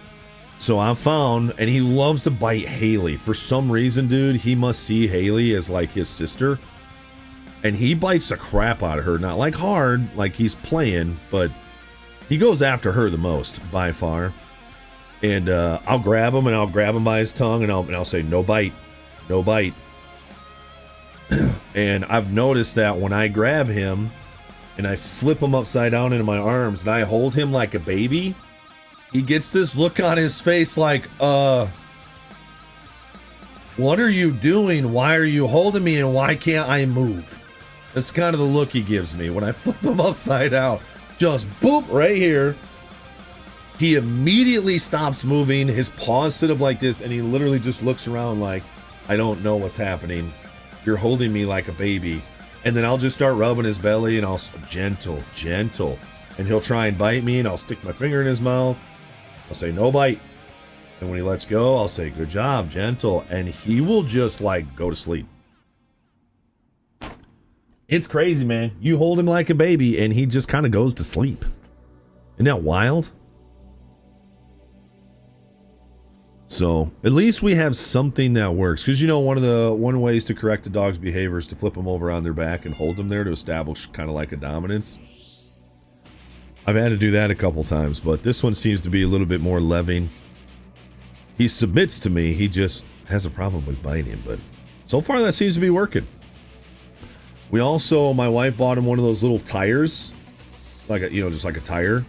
So I've found, and he loves to bite Haley. For some reason, dude, he must see Haley as like his sister. And he bites the crap out of her. Not like hard, like he's playing, but he goes after her the most, by far. And I'll grab him, and I'll grab him by his tongue, and I'll say, no bite, no bite. And I've noticed that when I grab him, and I flip him upside down into my arms, and I hold him like a baby, he gets this look on his face like, what are you doing? Why are you holding me, and why can't I move? That's kind of the look he gives me when I flip him upside down. Just boop, right here. He immediately stops moving. His paws sit up like this, and he literally just looks around like, I don't know what's happening. You're holding me like a baby. And then I'll just start rubbing his belly, and I'll gentle. And he'll try and bite me, and I'll stick my finger in his mouth. I'll say, no bite. And when he lets go, I'll say, good job, gentle. And he will just like go to sleep. It's crazy, man. You hold him like a baby, and he just kind of goes to sleep. Isn't that wild? So at least we have something that works, because you know one ways to correct a dog's behavior is to flip them over on their back and hold them there to establish kind of like a dominance. I've had to do that a couple times, but this one seems to be a little bit more loving. He submits to me. He just has a problem with biting, but so far that seems to be working. We also, my wife bought him one of those little tires, like a, just like a tire,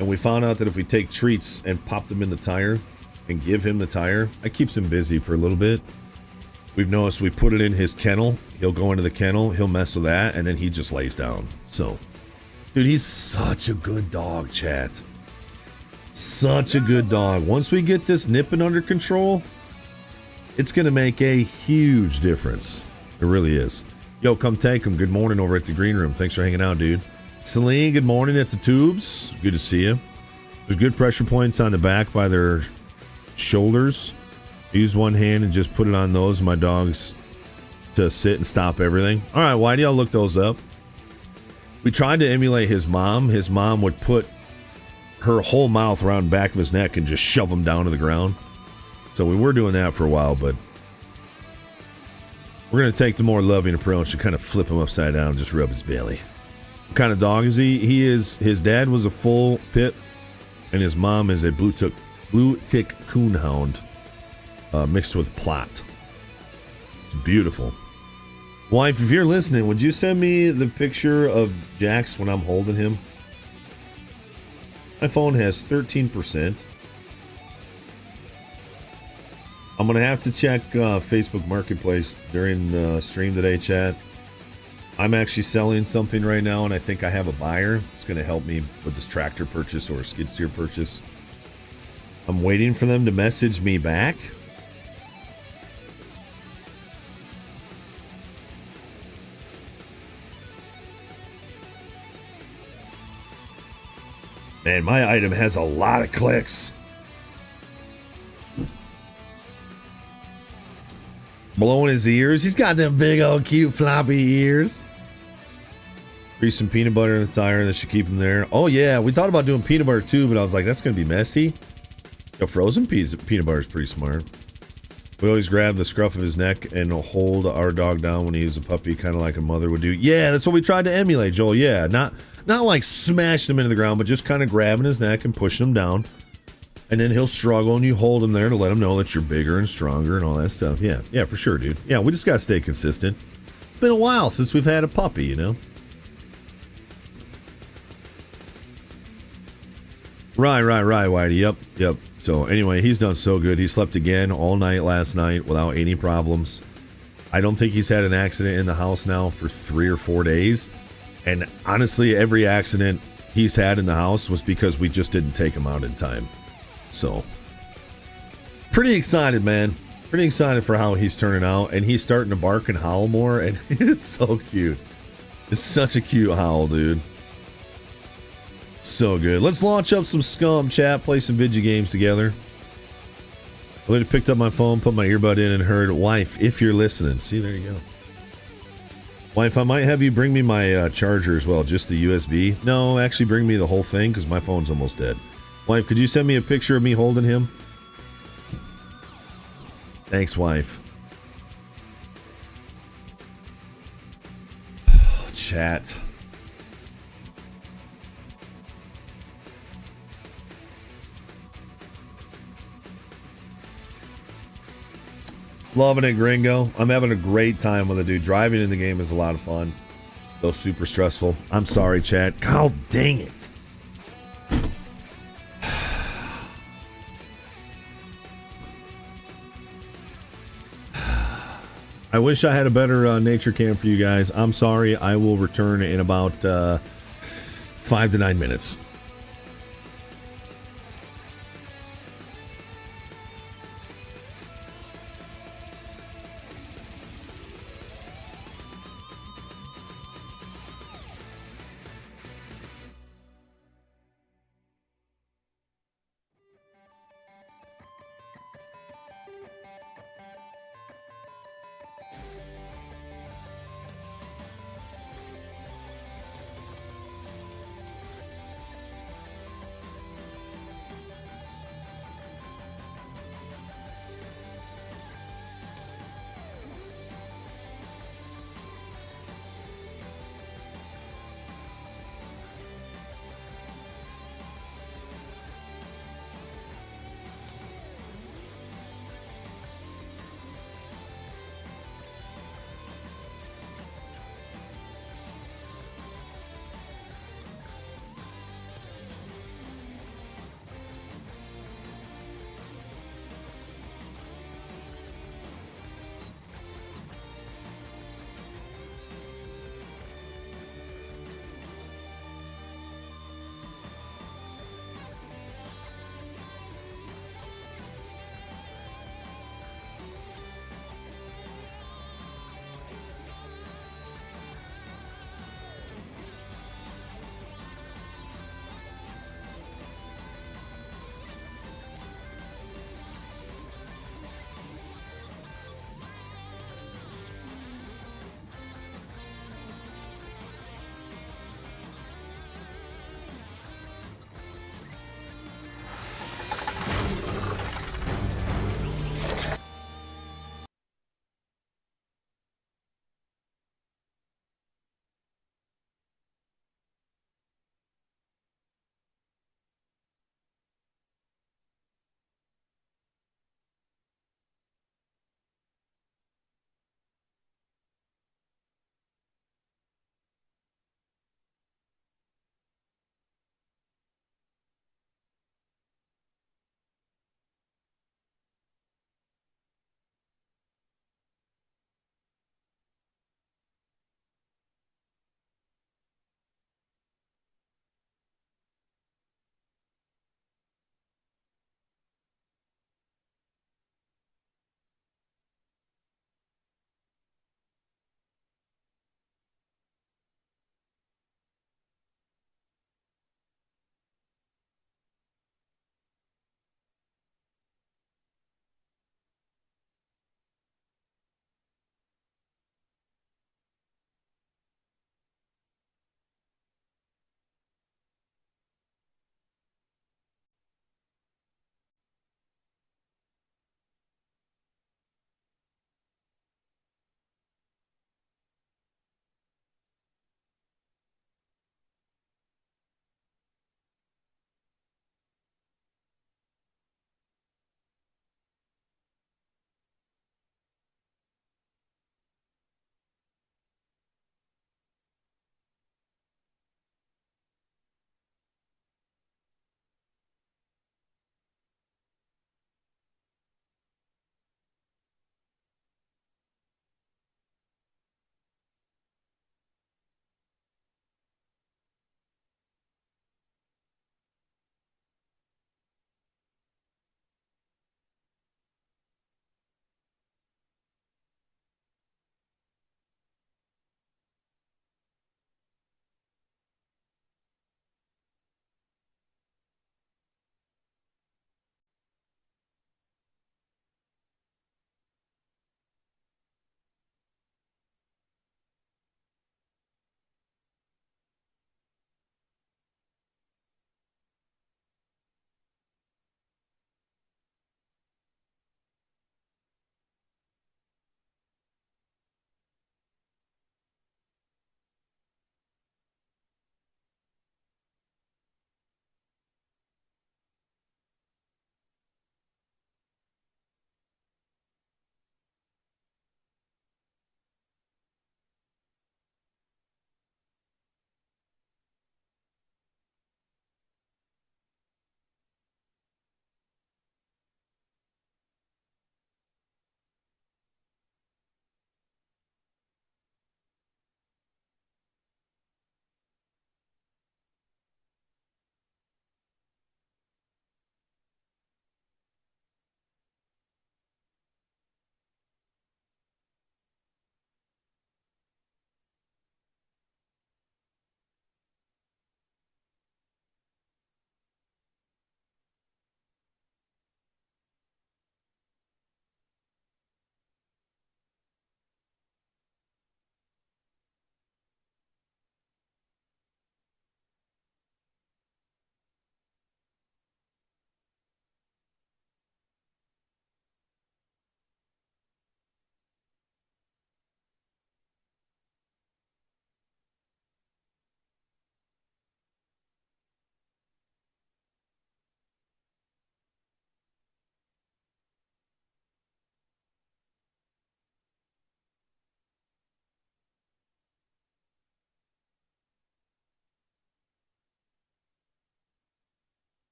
and we found out that if we take treats and pop them in the tire and give him the tire, that keeps him busy for a little bit. We've noticed we put it in his kennel. He'll go into the kennel, he'll mess with that, and then he just lays down. So, dude, he's such a good dog, chat. Such a good dog. Once we get this nipping under control, it's going to make a huge difference. It really is. Yo, come take him. Good morning over at the green room. Thanks for hanging out, dude. Celine, good morning at the tubes. Good to see you. There's good pressure points on the back by their shoulders. Use one hand and just put it on those, my dogs, to sit and stop everything. All right, why do y'all look those up? We tried to emulate his mom. His mom would put her whole mouth around the back of his neck and just shove him down to the ground. So we were doing that for a while, but we're going to take the more loving approach to kind of flip him upside down and just rub his belly. What kind of dog is he? His dad was a full pit, and his mom is a blue tick coonhound mixed with plot. It's beautiful. Wife, if you're listening, would you send me the picture of Jax when I'm holding him? My phone has 13%. I'm going to have to check Facebook Marketplace during the stream today, chat. I'm actually selling something right now, and I think I have a buyer. It's going to help me with this tractor purchase or skid steer purchase. I'm waiting for them to message me back. Man, my item has a lot of clicks. Blowing his ears. He's got them big old cute floppy ears. Grease some peanut butter in the tire. That should keep him there. Oh, yeah. We thought about doing peanut butter, too, but I was like, that's going to be messy. The frozen peanut butter is pretty smart. We always grab the scruff of his neck and hold our dog down when he was a puppy, kind of like a mother would do. Yeah, that's what we tried to emulate, Joel. Yeah, not like smashing him into the ground, but just kind of grabbing his neck and pushing him down. And then he'll struggle, and you hold him there to let him know that you're bigger and stronger and all that stuff. Yeah, for sure, dude. Yeah, we just got to stay consistent. It's been a while since we've had a puppy, you know? Right, Whitey. Yep. So anyway, he's done so good. He slept again all night last night without any problems. I don't think he's had an accident in the house now for 3 or 4 days. And honestly, every accident he's had in the house was because we just didn't take him out in time. So pretty excited, man. Pretty excited for how he's turning out. And he's starting to bark and howl more. And it's so cute. It's such a cute howl, dude. So good. Let's launch up some Scum, chat. Play some video games together. I literally picked up my phone, put my earbud in, and heard, "Wife, if you're listening." See, there you go. Wife, I might have you bring me my charger as well, just the USB. No, actually bring me the whole thing because my phone's almost dead. Wife, could you send me a picture of me holding him? Thanks, wife. Oh, chat. Loving it, Gringo. I'm having a great time with it, dude. Driving in the game is a lot of fun. Though super stressful. I'm sorry, chat. God dang it. I wish I had a better nature cam for you guys. I'm sorry. I will return in about 5 to 9 minutes.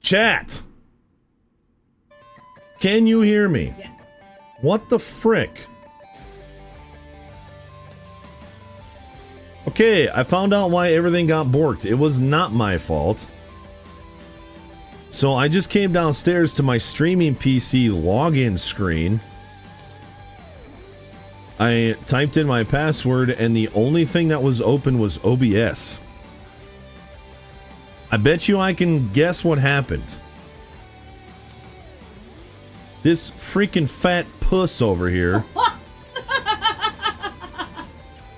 Chat. Can you hear me? Yes. What the frick? Okay, I found out why everything got borked. It was not my fault. So I just came downstairs to my streaming PC login screen. I typed in my password and the only thing that was open was OBS. I bet you I can guess what happened. This freaking fat puss over here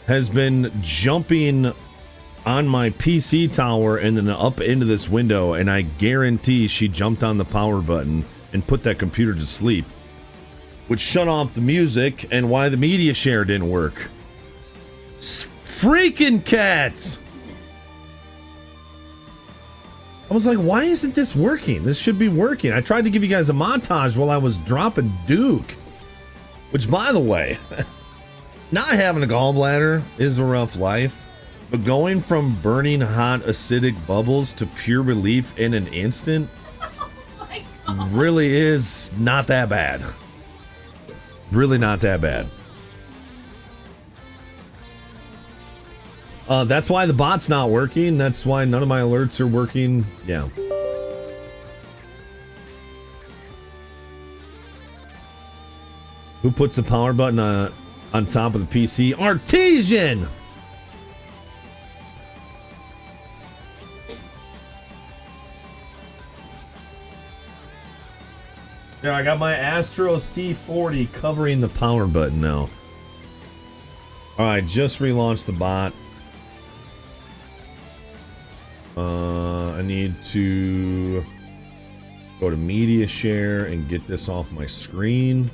has been jumping on my PC tower and then up into this window, and I guarantee she jumped on the power button and put that computer to sleep, which shut off the music and why the media share didn't work. Freaking cats! I was like, why isn't this working? This should be working. I tried to give you guys a montage while I was dropping Duke, which, by the way, not having a gallbladder is a rough life, but going from burning hot acidic bubbles to pure relief in an instant really is not that bad. Really not that bad. That's why the bot's not working. That's why none of my alerts are working. Yeah. Who puts the power button on top of the PC? Artesian! There, I got my Astro C40 covering the power button now. Alright, just relaunched the bot. I need to go to media share and get this off my screen.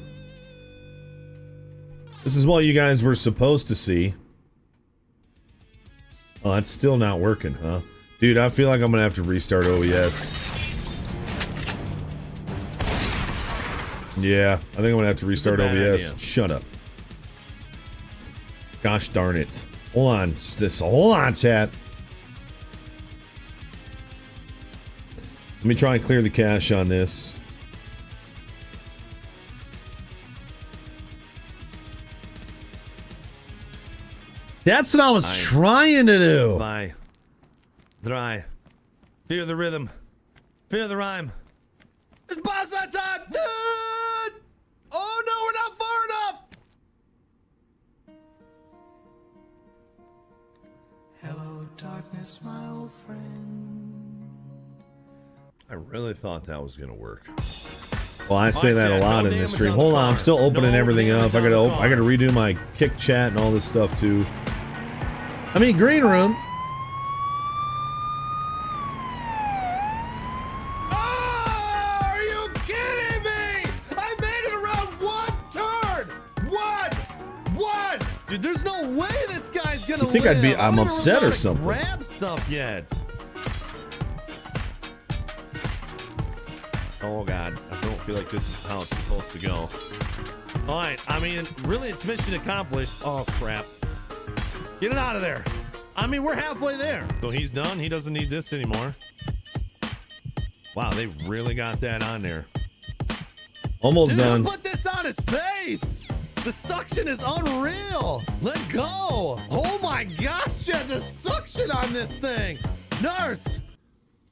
This is what you guys were supposed to see. Oh, that's still not working, huh? Dude, I feel like I'm gonna have to restart OES. Yeah, I think I'm gonna have to restart OBS. Idea. Shut up. Gosh darn it. Hold on. Hold on, chat. Let me try and clear the cache on this. That's what I was trying to do. Dry. Fear the rhythm. Fear the rhyme. It's bombs on time, dude! Oh no, we're not far enough! Hello, darkness, my old friend. I really thought that was gonna work. Well, I say that a lot in this stream. Hold on, I'm still opening everything up. I gotta redo my kick chat and all this stuff too. I mean, green room. There's no way this guy's gonna live. I think I'm upset or something. Grab stuff yet. Oh god, I don't feel like this is how it's supposed to go. Alright, I mean, really it's mission accomplished. Oh crap. Get it out of there. I mean, we're halfway there. So he's done, he doesn't need this anymore. Wow, they really got that on there. Almost done. Put this on his face! The suction is unreal. Let go. Oh my gosh, Jen, the suction on this thing. Nurse.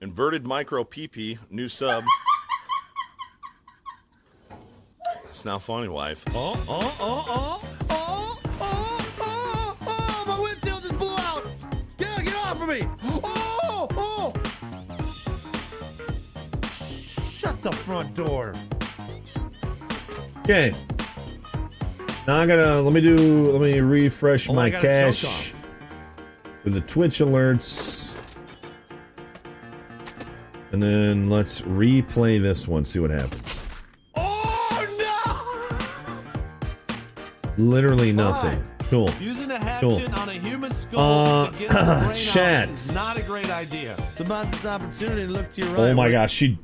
Inverted micro PP, new sub. It's now funny, wife. Oh, my windshield just blew out. Yeah, get off of me. Oh. Shut the front door. Okay. Now I gotta let me refresh my cache with the Twitch alerts, and then let's replay this one, see what happens. Oh no! Literally nothing. Cool. Using a hatchet on a human skull to get the brain out is not a great idea. It's about this opportunity to look to your right. Oh my gosh, did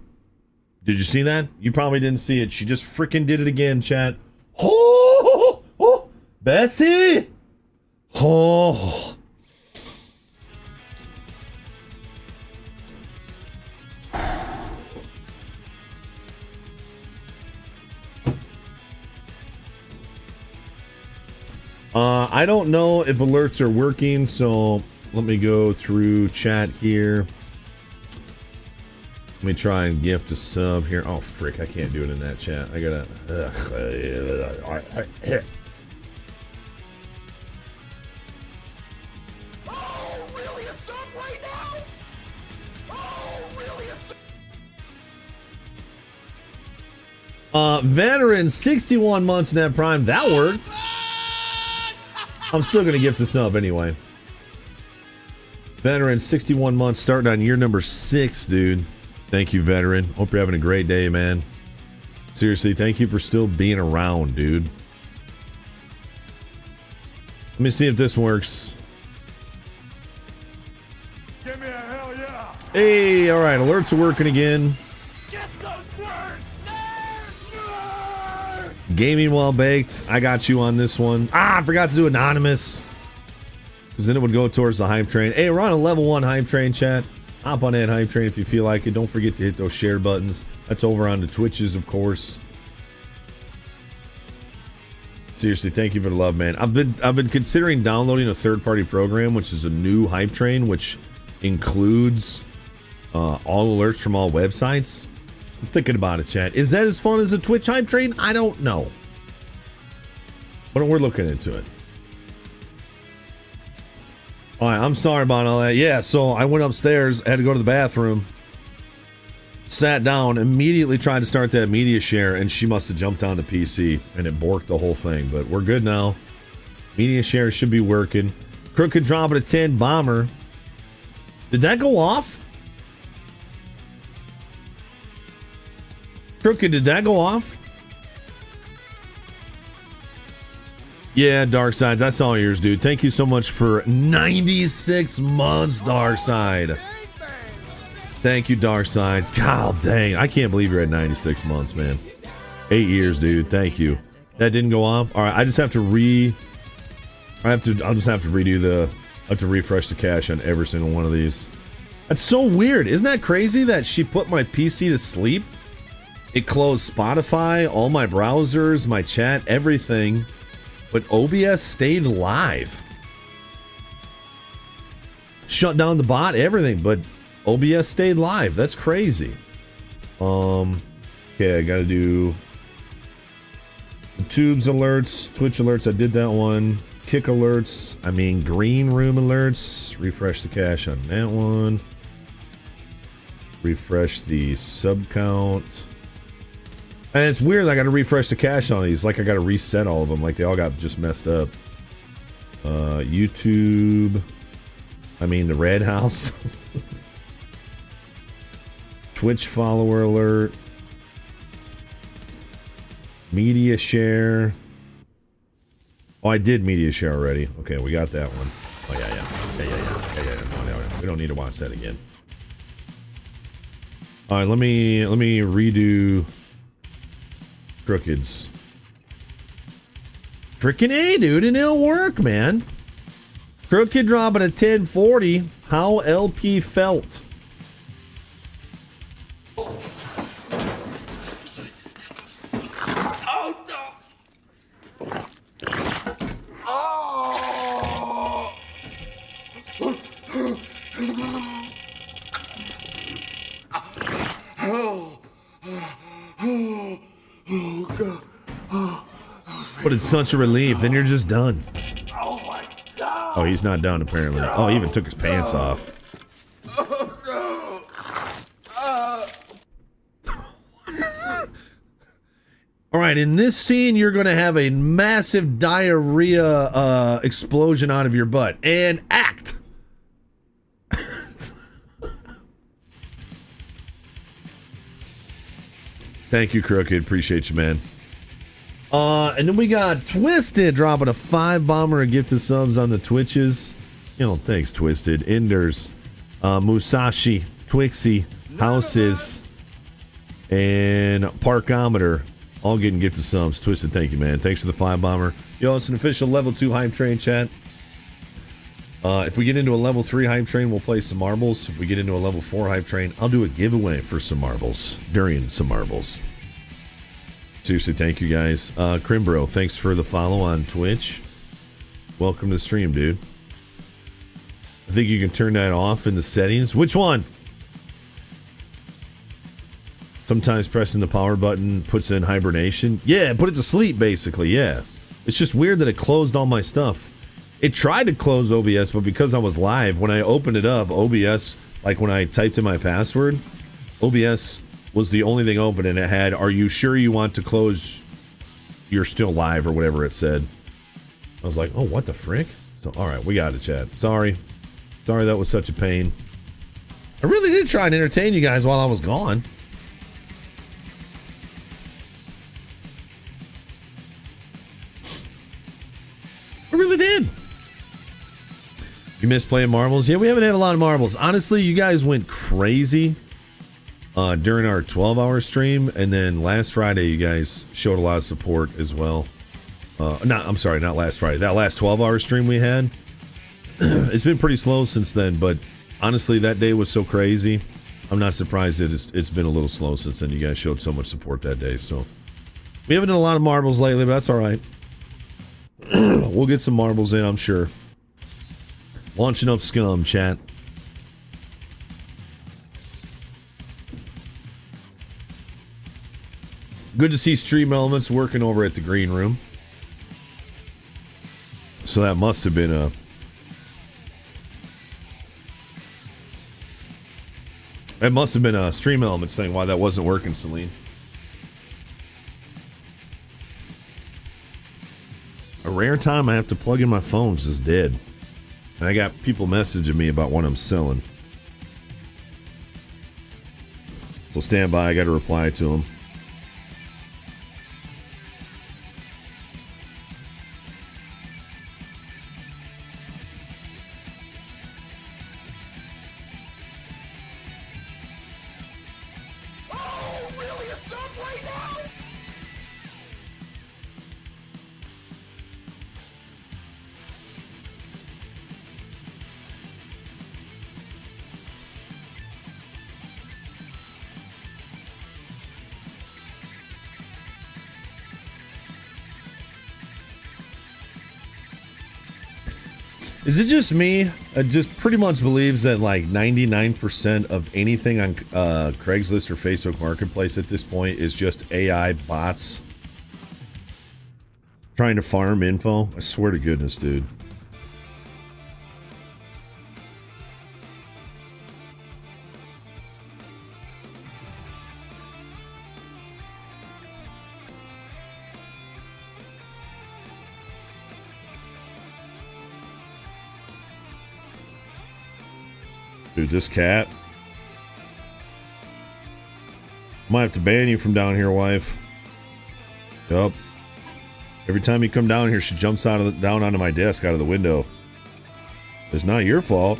you see that? You probably didn't see it. She just freaking did it again, chat. Oh, Bessie! Oh. I don't know if alerts are working, so let me go through chat here. Let me try and gift a sub here. Oh, frick, I can't do it in that chat. I gotta... Oh, really? A sub right now? Oh, really? A sub? Veteran, 61 months net prime. That worked. I'm still gonna gift a sub anyway. Veteran, 61 months, starting on year number 6, dude. Thank you, veteran. Hope you're having a great day, man. Seriously, thank you for still being around, dude. Let me see if this works. Give me a hell yeah. Hey, all right, alerts are working again. Get those birds. Gaming well baked. I got you on this one. I forgot to do anonymous. Because then it would go towards the hype train. Hey, we're on a level 1 hype train, chat. Hop on that hype train if you feel like it. Don't forget to hit those share buttons. That's over on the Twitches, of course. Seriously, thank you for the love, man. I've been considering downloading a third-party program, which is a new hype train, which includes all alerts from all websites. I'm thinking about it, chat. Is that as fun as a Twitch hype train? I don't know. But we're looking into it. All right, I'm sorry about all that. Yeah, so I went upstairs, had to go to the bathroom, sat down, immediately tried to start that media share, and she must have jumped on the PC, and it borked the whole thing. But we're good now. Media share should be working. Crooked drop at a 10 bomber. Did that go off? Crooked, did that go off? Yeah, Dark Sides, I saw yours, dude. Thank you so much for 96 months, Dark Side. Thank you, Dark Side. God dang, I can't believe you're at 96 months, man. 8 years, dude. Thank you. That didn't go off. All right, I just have to I'll just have to redo I have to refresh the cache on every single one of these. That's so weird. Isn't that crazy that she put my PC to sleep? It closed Spotify, all my browsers, my chat, everything. But OBS stayed live. Shut down the bot, everything, but OBS stayed live. That's crazy. Okay, I gotta do the tubes alerts, Twitch alerts. I did that one. Kick alerts. Green room alerts. Refresh the cache on that one. Refresh the sub count. And it's weird, I gotta refresh the cache on these. Like I gotta reset all of them. Like they all got just messed up. YouTube. The Red House. Twitch follower alert. Media share. Oh, I did media share already. Okay, we got that one. Oh, yeah. No. We don't need to watch that again. All right, let me redo Crooked's. Frickin' A, dude, and it'll work, man. Crooked dropping a 1040. How LP felt. But it's such a relief. Then you're just done. Oh my god. Oh, he's not done apparently. Oh, he even took his pants off. All right, in this scene, you're going to have a massive diarrhea explosion out of your butt. And act. Thank you, Crooked. Appreciate you, man. And then we got Twisted dropping a 5 bomber and gifted subs on the Twitches. Thanks, Twisted. Enders, Musashi, Twixie, Houses, and Parkometer. All getting gifted subs. Twisted, thank you, man. Thanks for the 5 bomber. Yo, it's an official level 2 hype train, chat. If we get into a level 3 hype train, we'll play some marbles. If we get into a level 4 hype train, I'll do a giveaway for some marbles during some marbles. Seriously, thank you guys. Crimbro, thanks for the follow on Twitch. Welcome to the stream, dude. I think you can turn that off in the settings. Which one? Sometimes pressing the power button puts it in hibernation. Yeah, put it to sleep, basically, yeah. It's just weird that it closed all my stuff. It tried to close OBS, but because I was live, when I opened it up, OBS, like when I typed in my password, OBS was the only thing open, and it had, "Are you sure you want to close? You're still live," or whatever it said. I was like, oh, what the frick? So, all right, we got it, chat. Sorry that was such a pain. I really did try and entertain you guys while I was gone. I really did. You miss playing marbles? Yeah, we haven't had a lot of marbles. Honestly, you guys went crazy during our 12-hour stream, and then last Friday you guys showed a lot of support as well. Not last Friday. That last 12-hour stream we had. It's been pretty slow since then, but honestly, that day was so crazy. I'm not surprised that it's been a little slow since then. You guys showed so much support that day, so we haven't done a lot of marbles lately, but that's all right. We'll get some marbles in, I'm sure. Launching up Scum, chat. Good to see Stream Elements working over at the green room. So that must have been a... That must have been a Stream Elements thing, why that wasn't working, Celine. A rare time I have to plug in my phone because it's dead. And I got people messaging me about what I'm selling. So stand by, I got to reply to them. Is it just me? I just pretty much believes that like 99% of anything on Craigslist or Facebook Marketplace at this point is just AI bots trying to farm info. I swear to goodness, dude. Dude, this cat. Might have to ban you from down here, wife. Yup. Every time you come down here, she jumps down onto my desk out of the window. It's not your fault.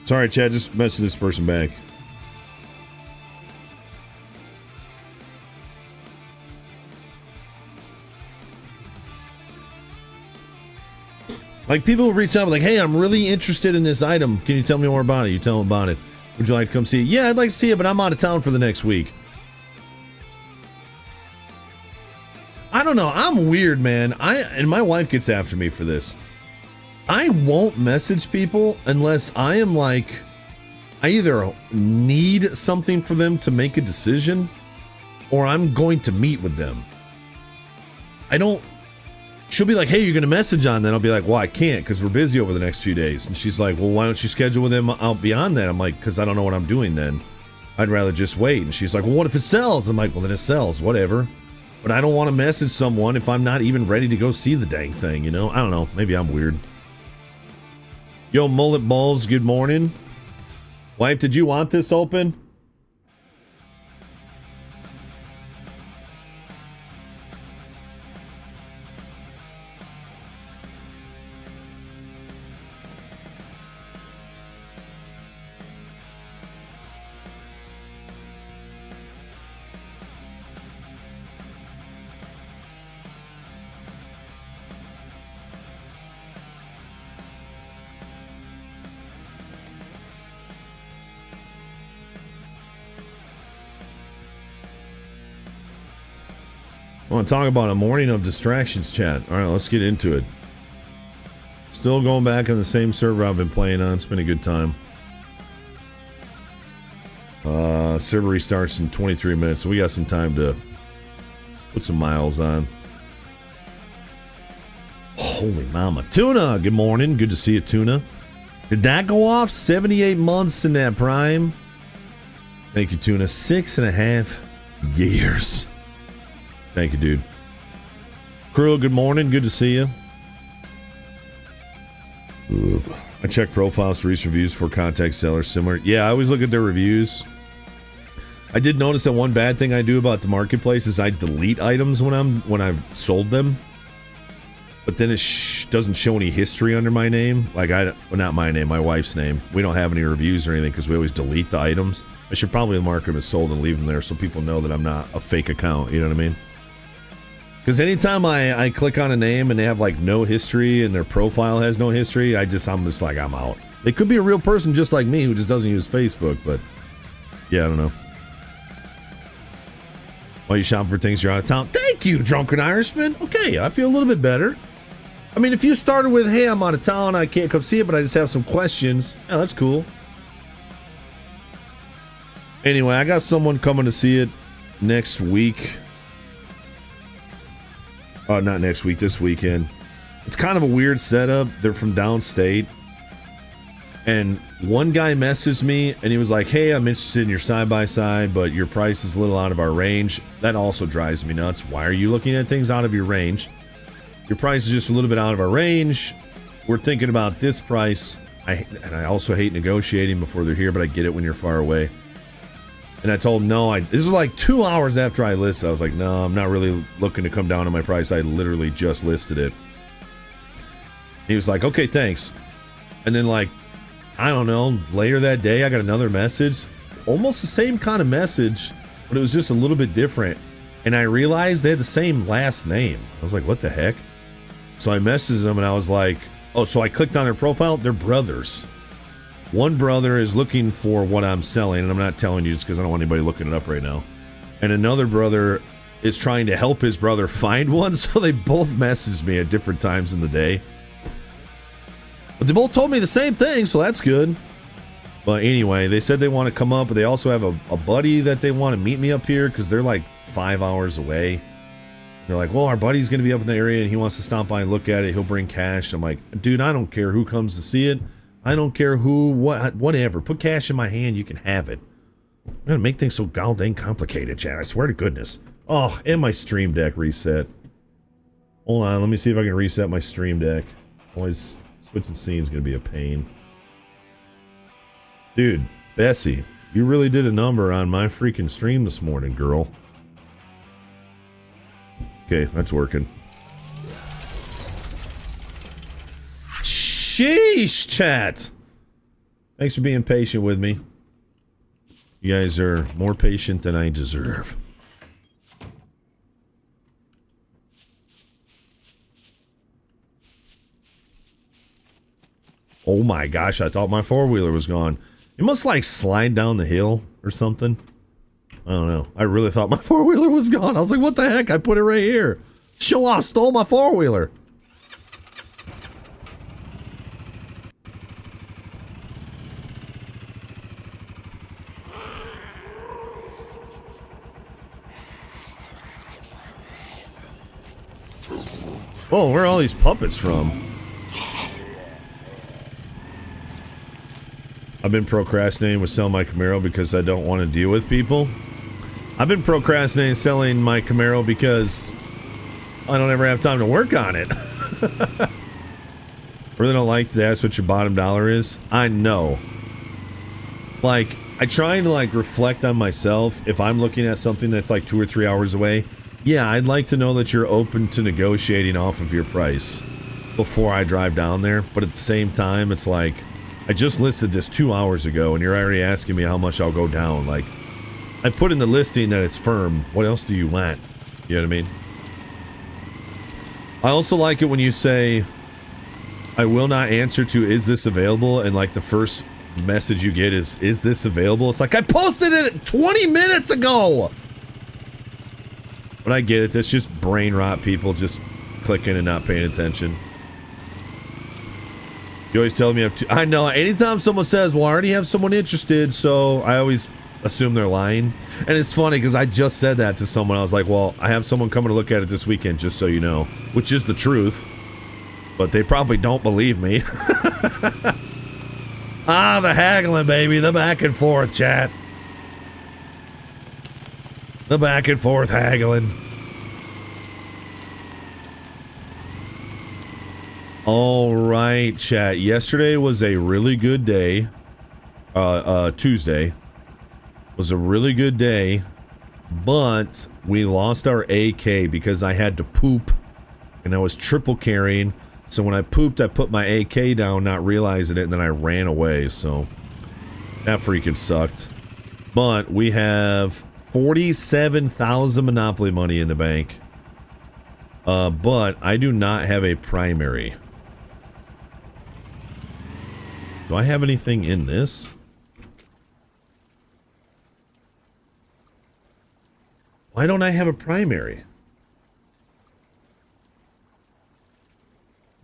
Sorry, Chad, just messaged this person back. Like, people reach out like, hey, I'm really interested in this item. Can you tell me more about it? You tell them about it. Would you like to come see it? Yeah, I'd like to see it, but I'm out of town for the next week. I don't know. I'm weird, man. And my wife gets after me for this. I won't message people unless I am like, I either need something for them to make a decision or I'm going to meet with them. She'll be like, hey, you're going to message on that. I'll be like, well, I can't because we're busy over the next few days. And she's like, well, why don't you schedule with them out beyond that? I'm like, because I don't know what I'm doing then. I'd rather just wait. And she's like, well, what if it sells? I'm like, well, then it sells, whatever. But I don't want to message someone if I'm not even ready to go see the dang thing, you know? I don't know. Maybe I'm weird. Yo, Mullet Balls, good morning. Wife, did you want this open? want to talk about a morning of distractions, chat. All right, let's get into it. Still going back on the same server I've been playing on. It's been a good time. Server restarts in 23 minutes, so we got some time to put some miles on. Holy mama. Tuna, good morning. Good to see you, Tuna. Did that go off? 78 months in that prime. Thank you, Tuna. 6.5 years. Thank you, dude. Crew, good morning. Good to see you. I check profiles for each reviews for contact sellers similar. Yeah, I always look at their reviews. I did notice that one bad thing I do about the marketplace is I delete items when I've sold them. But then it doesn't show any history under my name. Like, well, not my name, my wife's name. We don't have any reviews or anything because we always delete the items. I should probably mark them as sold and leave them there so people know that I'm not a fake account. You know what I mean? Because anytime I click on a name and they have like no history and their profile has no history, I'm just like, I'm out. They could be a real person just like me who just doesn't use Facebook, but yeah, I don't know. Why you shopping for things you're out of town? Thank you, Drunken Irishman. Okay, I feel a little bit better. I mean, if you started with, hey, I'm out of town, I can't come see it, but I just have some questions. Yeah, that's cool. Anyway, I got someone coming to see it next week. Oh, not next week, this weekend. It's kind of a weird setup. They're from downstate. And one guy messaged me and he was like, hey, I'm interested in your side-by-side, but your price is a little out of our range. That also drives me nuts. Why are you looking at things out of your range? Your price is just a little bit out of our range. We're thinking about this price. And I also hate negotiating before they're here, but I get it when you're far away. And I told him, no, this was like 2 hours after I listed. I was like, no, I'm not really looking to come down on my price. I literally just listed it. He was like, okay, thanks. And then like, I don't know, later that day, I got another message. Almost the same kind of message, but it was just a little bit different. And I realized they had the same last name. I was like, what the heck? So I messaged them and I was like, oh, so I clicked on their profile. They're brothers. One brother is looking for what I'm selling, and I'm not telling you just because I don't want anybody looking it up right now. And another brother is trying to help his brother find one, so they both messaged me at different times in the day. But they both told me the same thing, so that's good. But anyway, they said they want to come up, but they also have a buddy that they want to meet me up here because they're like 5 hours away. They're like, well, our buddy's going to be up in the area and he wants to stop by and look at it. He'll bring cash. I'm like, dude, I don't care who comes to see it. I don't care who, whatever. Put cash in my hand, you can have it. I'm going to make things so goddamn complicated, Chad. I swear to goodness. Oh, and my Stream Deck reset. Hold on, let me see if I can reset my Stream Deck. Always switching scenes is going to be a pain. Dude, Bessie, you really did a number on my freaking stream this morning, girl. Okay, that's working. Sheesh, chat. Thanks for being patient with me. You guys are more patient than I deserve. Oh my gosh, I thought my four-wheeler was gone. It must like slide down the hill or something. I don't know. I really thought my four-wheeler was gone. I was like, what the heck? I put it right here. Show off, stole my four-wheeler. Oh, where are all these puppets from? I've been procrastinating with selling my Camaro because I don't want to deal with people. I've been procrastinating selling my Camaro because I don't ever have time to work on it. Really don't like that. That's what your bottom dollar is. I know. Like, I try to like reflect on myself. If I'm looking at something that's like 2 or 3 hours away, yeah, I'd like to know that you're open to negotiating off of your price before I drive down there. But at the same time, it's like, I just listed this 2 hours ago and you're already asking me how much I'll go down. Like, I put in the listing that it's firm. What else do you want? You know what I mean? I also like it when you say, I will not answer to, is this available? And like the first message you get is this available? It's like, I posted it 20 minutes ago! But I get it. That's just brain rot, people just clicking and not paying attention. You always tell me you have two. I know. Anytime someone says, well, I already have someone interested, so I always assume they're lying. And it's funny because I just said that to someone. I was like, well, I have someone coming to look at it this weekend, just so you know, which is the truth. But they probably don't believe me. Ah, the haggling, baby. The back and forth, chat. The back and forth haggling. All right, chat. Yesterday was a really good day. Tuesday was a really good day, but we lost our AK because I had to poop and I was triple carrying. So when I pooped, I put my AK down, not realizing it, and then I ran away. So that freaking sucked. But we have 47,000 Monopoly money in the bank. But I do not have a primary. Do I have anything in this? Why don't I have a primary?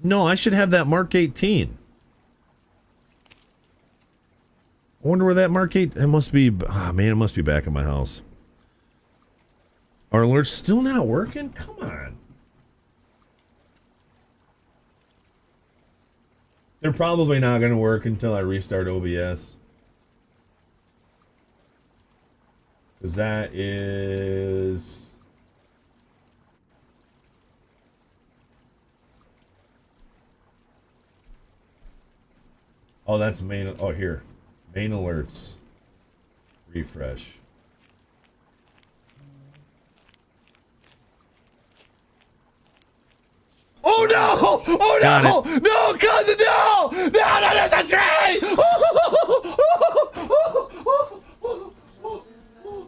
No, I should have that Mark 18. I wonder where that Mark 8... It must be... Oh, man, it must be back in my house. Are alerts still not working? Come on. They're probably not going to work until I restart OBS. Because that is... Oh, that's main... Oh, here. Main alerts. Refresh. Oh no! Oh Got no! No, cousin, no! No, there's a tree!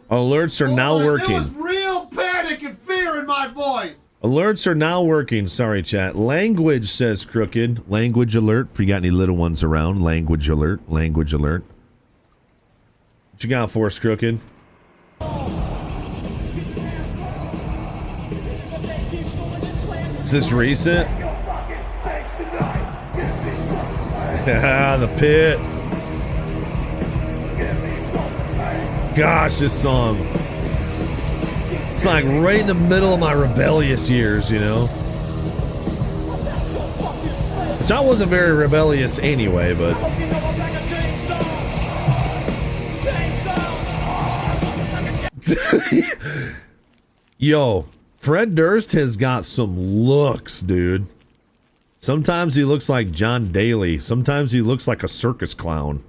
Alerts are now There working. was real panic and fear in my voice. Alerts are now working. Sorry, chat. Language says crooked. Language alert. If you got any little ones around, language alert. Language alert. What you got for us, crooked? Is this recent? Yeah, the pit. Gosh, this song. It's like right in the middle of my rebellious years, you know? Which I wasn't very rebellious anyway, but... Yo, Fred Durst has got some looks, dude. Sometimes he looks like John Daly. Sometimes he looks like a circus clown.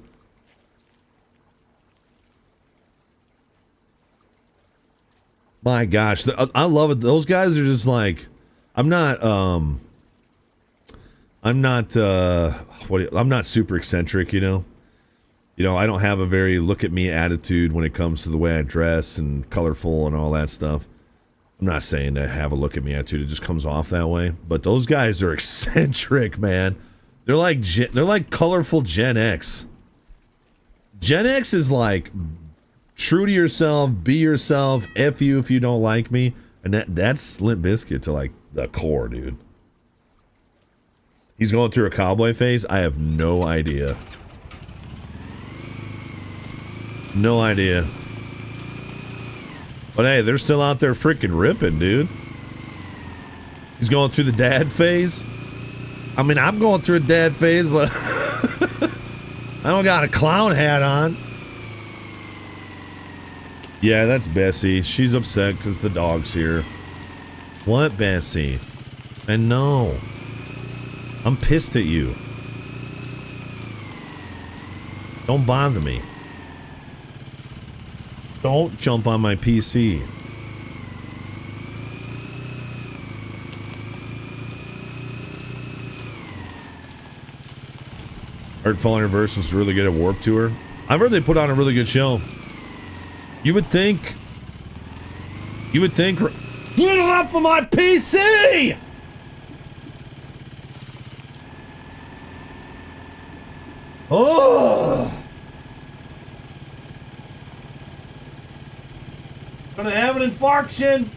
My gosh, I love it. Those guys are just like, I'm not super eccentric, you know? You know, I don't have a very look at me attitude when it comes to the way I dress and colorful and all that stuff. I'm not saying to have a look at me attitude. It just comes off that way. But those guys are eccentric, man. They're like colorful Gen X. Gen X is like true to yourself, be yourself, F you if you don't like me. And that's Limp Bizkit to like the core, dude. He's going through a cowboy phase. I have no idea. No idea. But hey, they're still out there freaking ripping, dude. He's going through the dad phase. I mean, I'm going through a dad phase, but I don't got a clown hat on. Yeah, that's Bessie. She's upset because the dog's here. What, Bessie? And no. I'm pissed at you. Don't bother me. Don't jump on my PC. Heard Falling Reverse was really good at Warped Tour. I've heard they put on a really good show. You would think. Get off of my PC! Oh! Gonna have an infarction.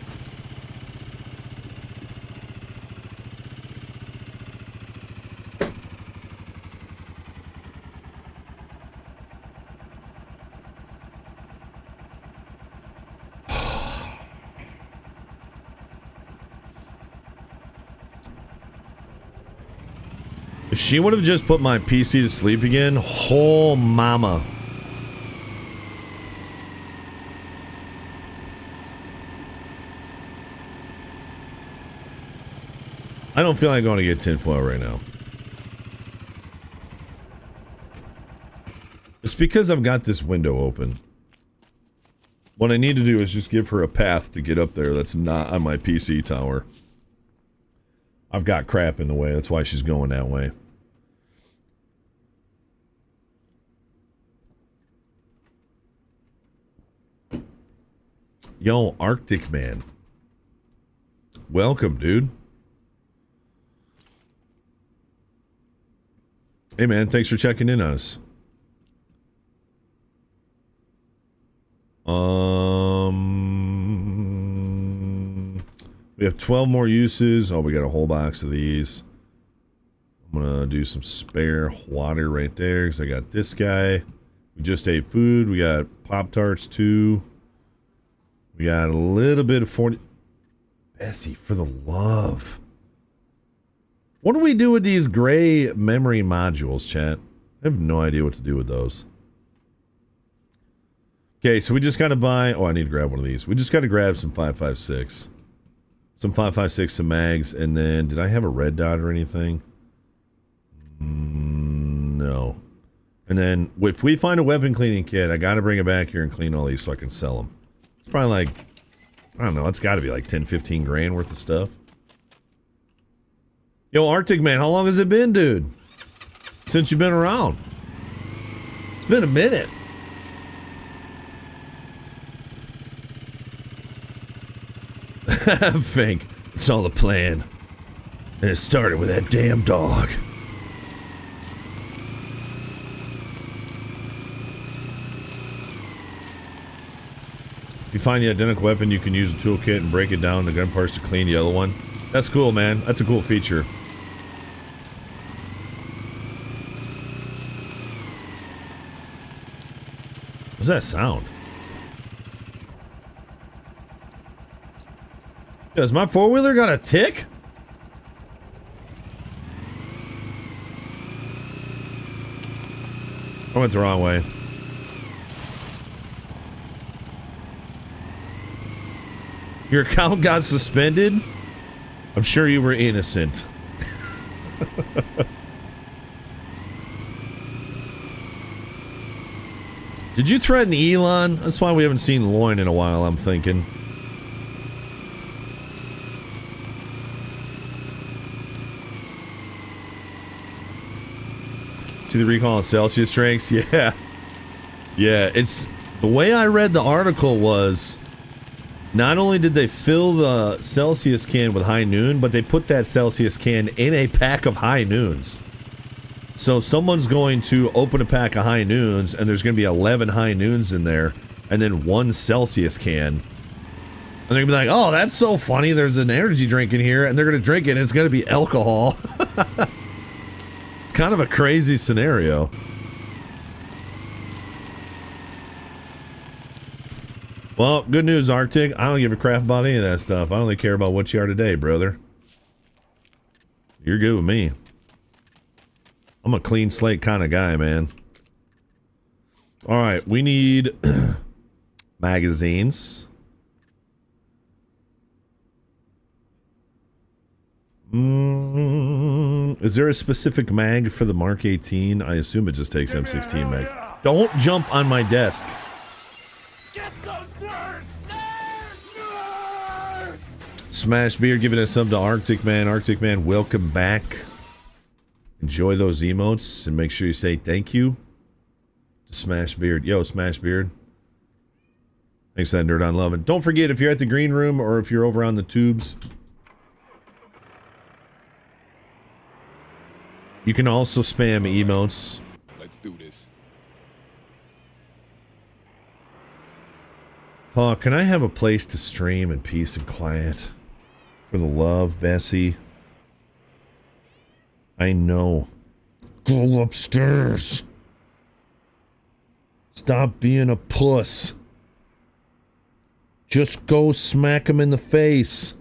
If she would have just put my PC to sleep again, oh mama. I don't feel like going to get tinfoil right now. It's because I've got this window open. What I need to do is just give her a path to get up there that's not on my PC tower. I've got crap in the way, that's why she's going that way. Yo, Arctic Man. Welcome, dude. Hey, man, thanks for checking in on us. We have 12 more uses. Oh, we got a whole box of these. I'm gonna do some spare water right there because I got this guy. We just ate food. We got Pop-Tarts too. We got a little bit of 40. Bessie, for the love. What do we do with these gray memory modules, chat? I have no idea what to do with those. Okay, so we just got to buy... Oh, I need to grab one of these. We just got to grab some 5.56. Some 5.56, some mags, and then... Did I have a red dot or anything? No. And then, if we find a weapon cleaning kit, I got to bring it back here and clean all these so I can sell them. It's probably like... I don't know, it's got to be like 10, 15 grand worth of stuff. Yo, Arctic Man, how long has it been, dude? Since you've been around? It's been a minute. Fink, it's all a plan. And it started with that damn dog. If you find the identical weapon, you can use the toolkit and break it down to gun parts to clean the other one. That's cool, man. That's a cool feature. What's that sound? Does my four-wheeler got a tick? I went the wrong way. Your account got suspended? I'm sure you were innocent. Did you threaten Elon? That's why we haven't seen Loin in a while, I'm thinking. See the recall on Celsius drinks? Yeah. Yeah, it's... The way I read the article was... Not only did they fill the Celsius can with High Noon, but they put that Celsius can in a pack of High Noons. So someone's going to open a pack of High Noons, and there's going to be 11 High Noons in there, and then one Celsius can. And they're going to be like, oh, that's so funny, there's an energy drink in here, and they're going to drink it, and it's going to be alcohol. It's kind of a crazy scenario. Well, good news, Arctic. I don't give a crap about any of that stuff. I only care about what you are today, brother. You're good with me. I'm a clean slate kind of guy, man. All right, we need magazines. Is there a specific mag for the Mark 18? I assume it just takes M16 mags. Don't jump on my desk. Get those nerds! Nerds! Smash Beer giving a sub to Arctic Man. Arctic Man, welcome back. Enjoy those emotes and make sure you say thank you to Smash Beard. Yo, Smash Beard. Thanks for that nerd on love. And don't forget, if you're at the green room or if you're over on the tubes, you can also spam emotes. Let's do this. Oh, can I have a place to stream in peace and quiet? For the love, Bessie. I know. Go upstairs. Stop being a puss. Just go smack him in the face.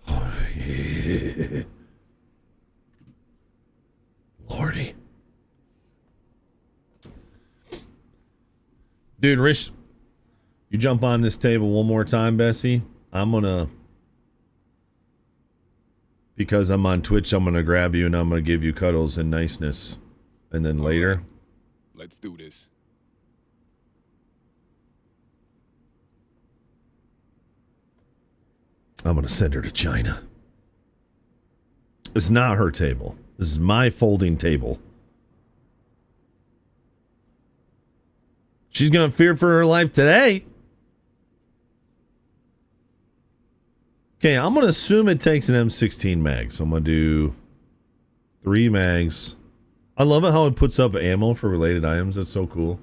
Oh, yeah. Dude, Rich, you jump on this table one more time, Bessie. I'm gonna, because I'm on Twitch, I'm gonna grab you and I'm gonna give you cuddles and niceness. And then later. Right. Let's do this. I'm gonna send her to China. It's not her table. This is my folding table. She's gonna fear for her life today. Okay, I'm gonna assume it takes an M16 mag. So I'm gonna do 3 mags. I love it how it puts up ammo for related items. That's so cool.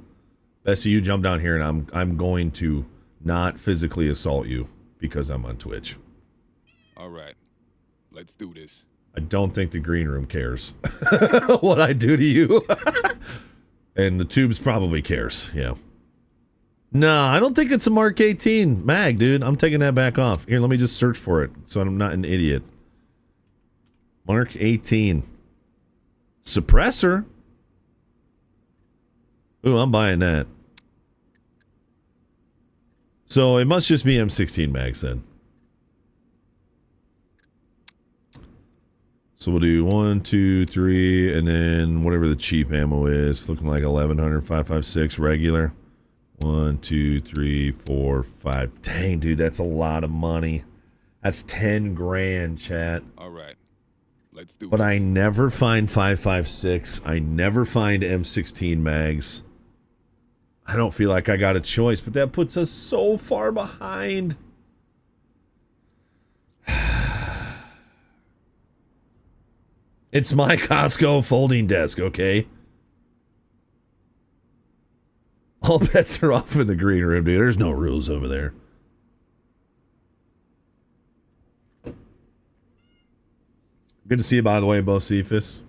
Bessie, you jump down here and I'm going to not physically assault you because I'm on Twitch. All right. Let's do this. I don't think the green room cares what I do to you. And the tubes probably cares, yeah. No, I don't think it's a Mark 18 mag, dude. I'm taking that back off. Here, let me just search for it so I'm not an idiot. Mark 18. Suppressor? Ooh, I'm buying that. So it must just be M16 mags then. So we'll do 1, 2, 3, and then whatever the cheap ammo is. Looking like 1100, 5.56 regular. 1, 2, 3, 4, 5. Dang, dude, that's a lot of money. That's 10 grand, chat. All right. Let's do But this. I never find 5.56. I never find M16 mags. I don't feel like I got a choice, but that puts us so far behind. It's my Costco folding desk, okay? All bets are off in the green room, dude. There's no rules over there. Good to see you, by the way, Bo Cephas.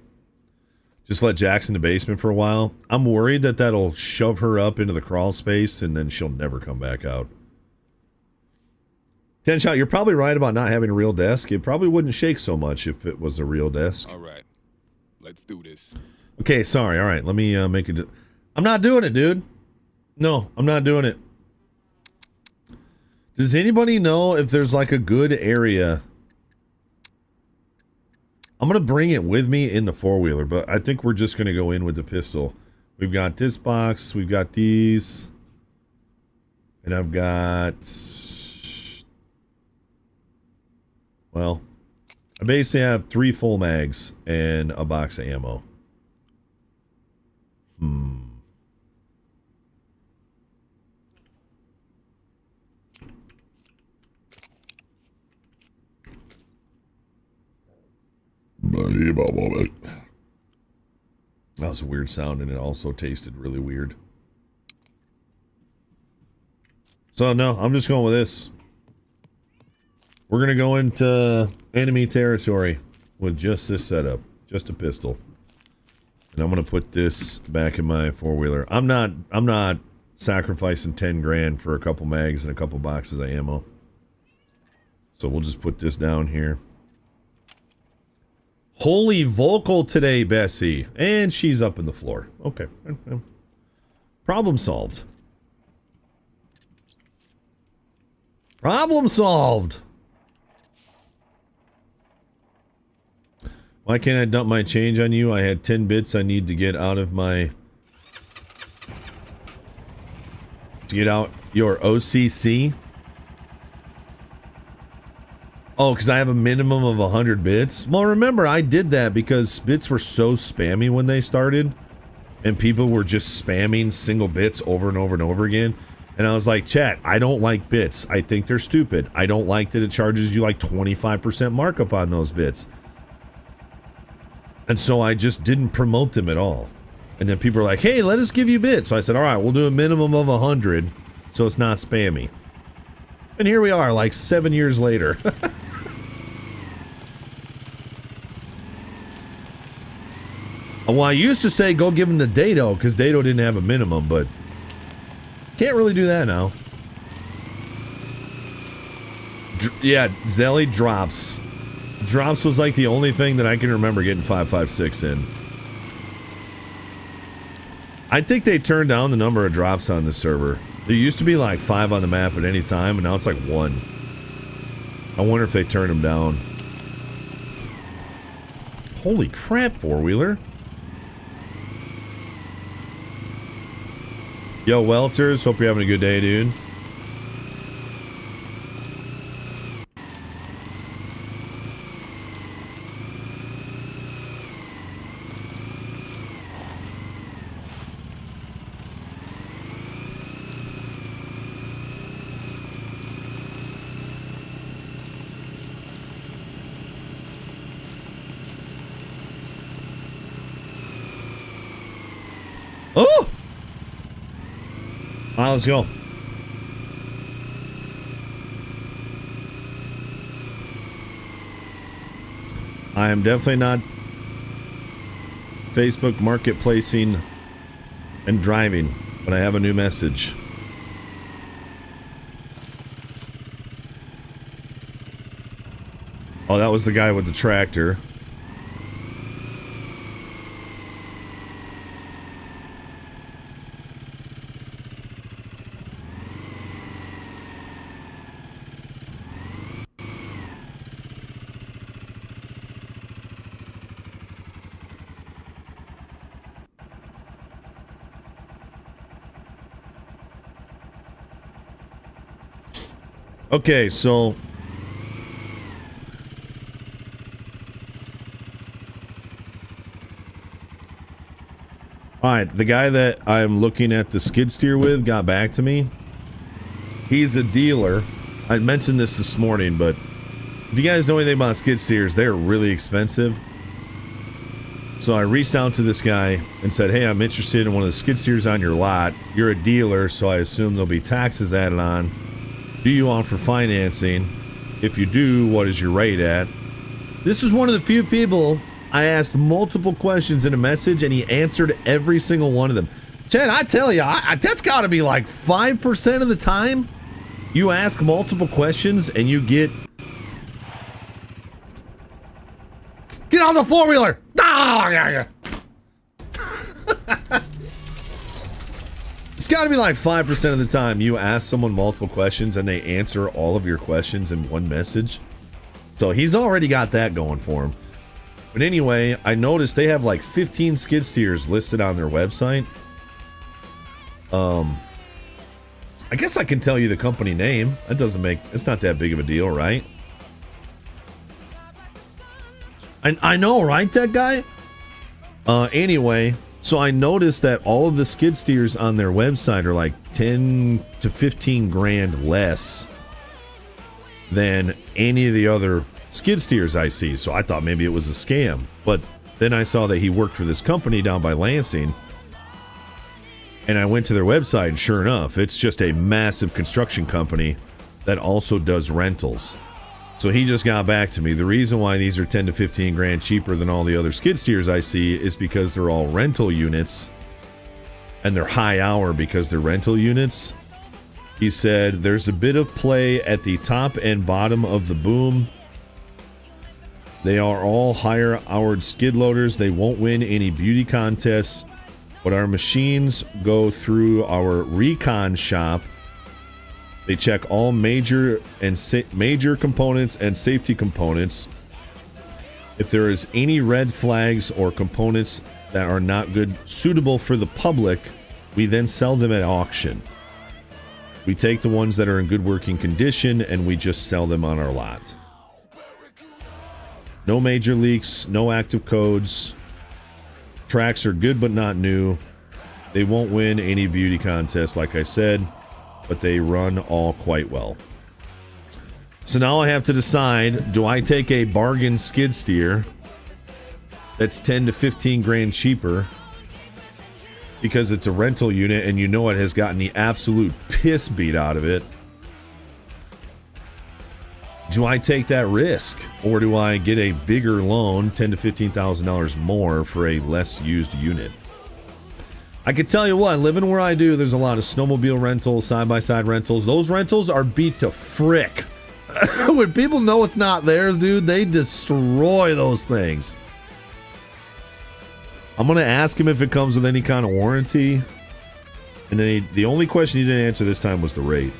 Just let Jax in the basement for a while. I'm worried that that'll shove her up into the crawl space and then she'll never come back out. 10 shot, you're probably right about not having a real desk. It probably wouldn't shake so much if it was a real desk. All right. Let's do this. Okay, sorry. All right, let me make it. I'm not doing it, dude. No, I'm not doing it. Does anybody know if there's like a good area? I'm going to bring it with me in the four-wheeler, but I think we're just going to go in with the pistol. We've got this box. We've got these. And I've got... Well, I basically have 3 full mags and a box of ammo. That was a weird sound, and it also tasted really weird. So, no, I'm just going with this. We're going to go into enemy territory with just this setup. Just a pistol. And I'm going to put this back in my four-wheeler. I'm not sacrificing 10 grand for a couple mags and a couple boxes of ammo. So we'll just put this down here. Holy vocal today, Bessie. And she's up in the floor. Okay. Problem solved. Problem solved. Why can't I dump my change on you? I had 10 bits I need to get out of my... To get out your OCC? Oh, because I have a minimum of 100 bits? Well, remember, I did that because bits were so spammy when they started. And people were just spamming single bits over and over and over again. And I was like, chat, I don't like bits. I think they're stupid. I don't like that it charges you like 25% markup on those bits. And so I just didn't promote them at all. And then people are like, hey, let us give you bits. So I said, all right, we'll do a minimum of 100 so it's not spammy. And here we are, like 7 years later. Well, I used to say go give them the Dado because Dado didn't have a minimum, but can't really do that now. Yeah, Zelly drops. Drops was like the only thing that I can remember getting 5.56 in. I think they turned down the number of drops on the server. There used to be like 5 on the map at any time, and now it's like 1. I wonder if they turned them down. Holy crap, four-wheeler. Yo, Welters, hope you're having a good day, dude. Oh! All right, let's go. I am definitely not Facebook marketplacing and driving, but I have a new message. Oh, that was the guy with the tractor. Okay, so all right, the guy that I'm looking at the skid steer with got back to me. He's a dealer. I mentioned this morning, but if you guys know anything about skid steers, they're really expensive. So I reached out to this guy and said, hey, I'm interested in one of the skid steers on your lot. You're a dealer, so I assume there'll be taxes added on. Do you offer financing? If you do, what is your rate at? This is one of the few people I asked multiple questions in a message, and he answered every single one of them. Chad, I tell you, that's got to be like 5% of the time you ask multiple questions and you get on the four-wheeler. It's got to be like 5% of the time you ask someone multiple questions and they answer all of your questions in one message. So he's already got that going for him. But anyway, I noticed they have like 15 skid steers listed on their website. I guess I can tell you the company name. That doesn't make, it's not that big of a deal, right? I know, right, that guy? Anyway, so I noticed that all of the skid steers on their website are like 10 to 15 grand less than any of the other skid steers I see. So I thought maybe it was a scam. But then I saw that he worked for this company down by Lansing. And I went to their website, and sure enough, it's just a massive construction company that also does rentals. So he just got back to me. The reason why these are 10 to 15 grand cheaper than all the other skid steers I see is because they're all rental units, and they're high hour because they're rental units. He said there's a bit of play at the top and bottom of the boom. They are all higher houred skid loaders. They won't win any beauty contests, but our machines go through our recon shop. They check all major components and safety components. If there is any red flags or components that are not good, suitable for the public, we then sell them at auction. We take the ones that are in good working condition and we just sell them on our lot. No major leaks, no active codes. Tracks are good but not new. They won't win any beauty contests, like I said, but they run all quite well. So now I have to decide, do I take a bargain skid steer that's 10 to 15 grand cheaper because it's a rental unit and you know it has gotten the absolute piss beat out of it? Do I take that risk, or do I get a bigger loan, $10,000 to $15,000 more for a less used unit? I can tell you what, living where I do, there's a lot of snowmobile rentals, side-by-side rentals. Those rentals are beat to frick. When people know it's not theirs, dude, they destroy those things. I'm gonna ask him if it comes with any kind of warranty, and then the only question he didn't answer this time was the rate.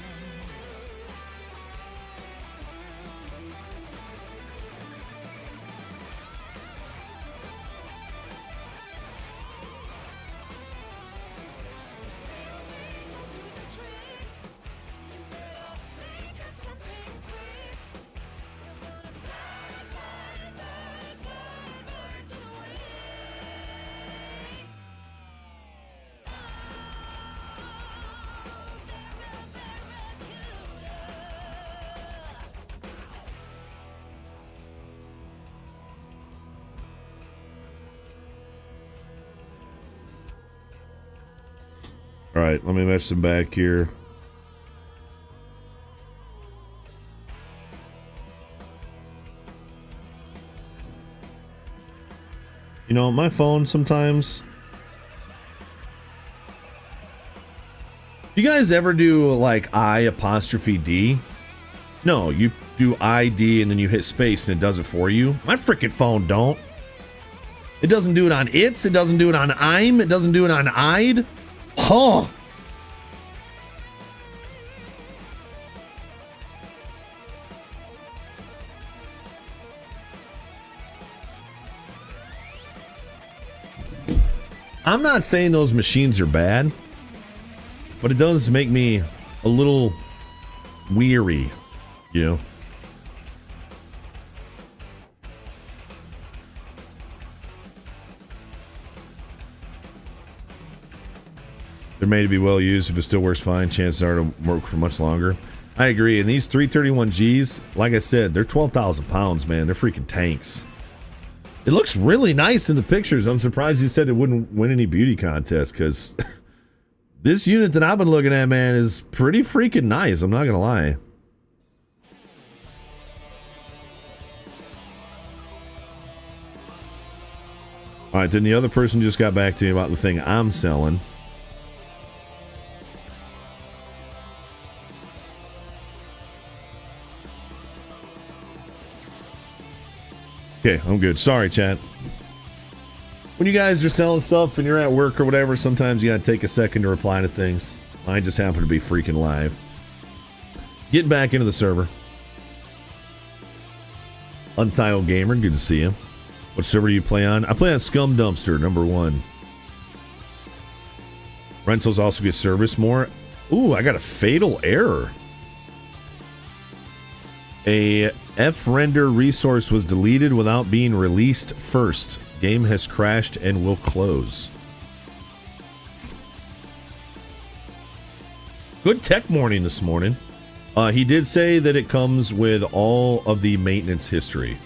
All right, let me mess him back here. You know, my phone sometimes. You guys ever do like I''D? No, you do ID and then you hit space and it does it for you. My freaking phone don't. It doesn't do it on its. It doesn't do it on I'm. It doesn't do it on I'd. Huh. I'm not saying those machines are bad, but it does make me a little weary, you know? They're made to be well used. If it still works fine, chances are to work for much longer. I agree. And these 331Gs, like I said, they're 12,000 pounds, man. They're freaking tanks. It looks really nice in the pictures. I'm surprised he said it wouldn't win any beauty contest, because this unit that I've been looking at, man, is pretty freaking nice. I'm not going to lie. All right, then the other person just got back to me about the thing I'm selling. Okay, I'm good. Sorry, chat. When you guys are selling stuff and you're at work or whatever, sometimes you gotta take a second to reply to things. Mine just happened to be freaking live. Getting back into the server. Untitled Gamer, good to see you. What server do you play on? I play on Scum Dumpster, #1. Rentals also get serviced more. Ooh, I got a fatal error. A F-render resource was deleted without being released first. Game has crashed and will close. Good tech morning this morning. He did say that it comes with all of the maintenance history,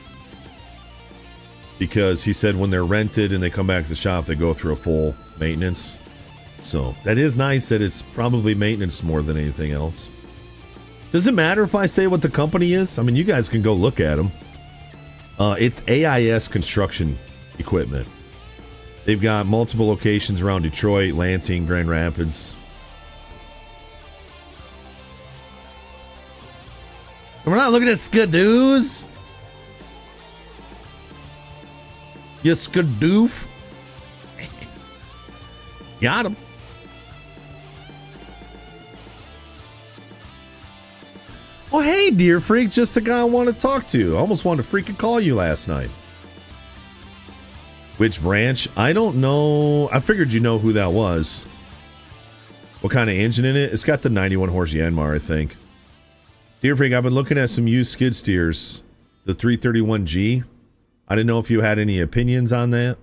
because he said when they're rented and they come back to the shop, they go through a full maintenance. So that is nice that it's probably maintenance more than anything else. Does it matter if I say what the company is? I mean, you guys can go look at them. It's AIS Construction Equipment. They've got multiple locations around Detroit, Lansing, Grand Rapids. And we're not looking at skidoos. You skidoof. Got him. Oh, hey, Deer Freak, just the guy I want to talk to. I almost wanted to freaking call you last night. Which branch? I don't know. I figured you know who that was. What kind of engine in it? It's got the 91 horse Yanmar, I think. Deer Freak, I've been looking at some used skid steers. The 331G. I didn't know if you had any opinions on that.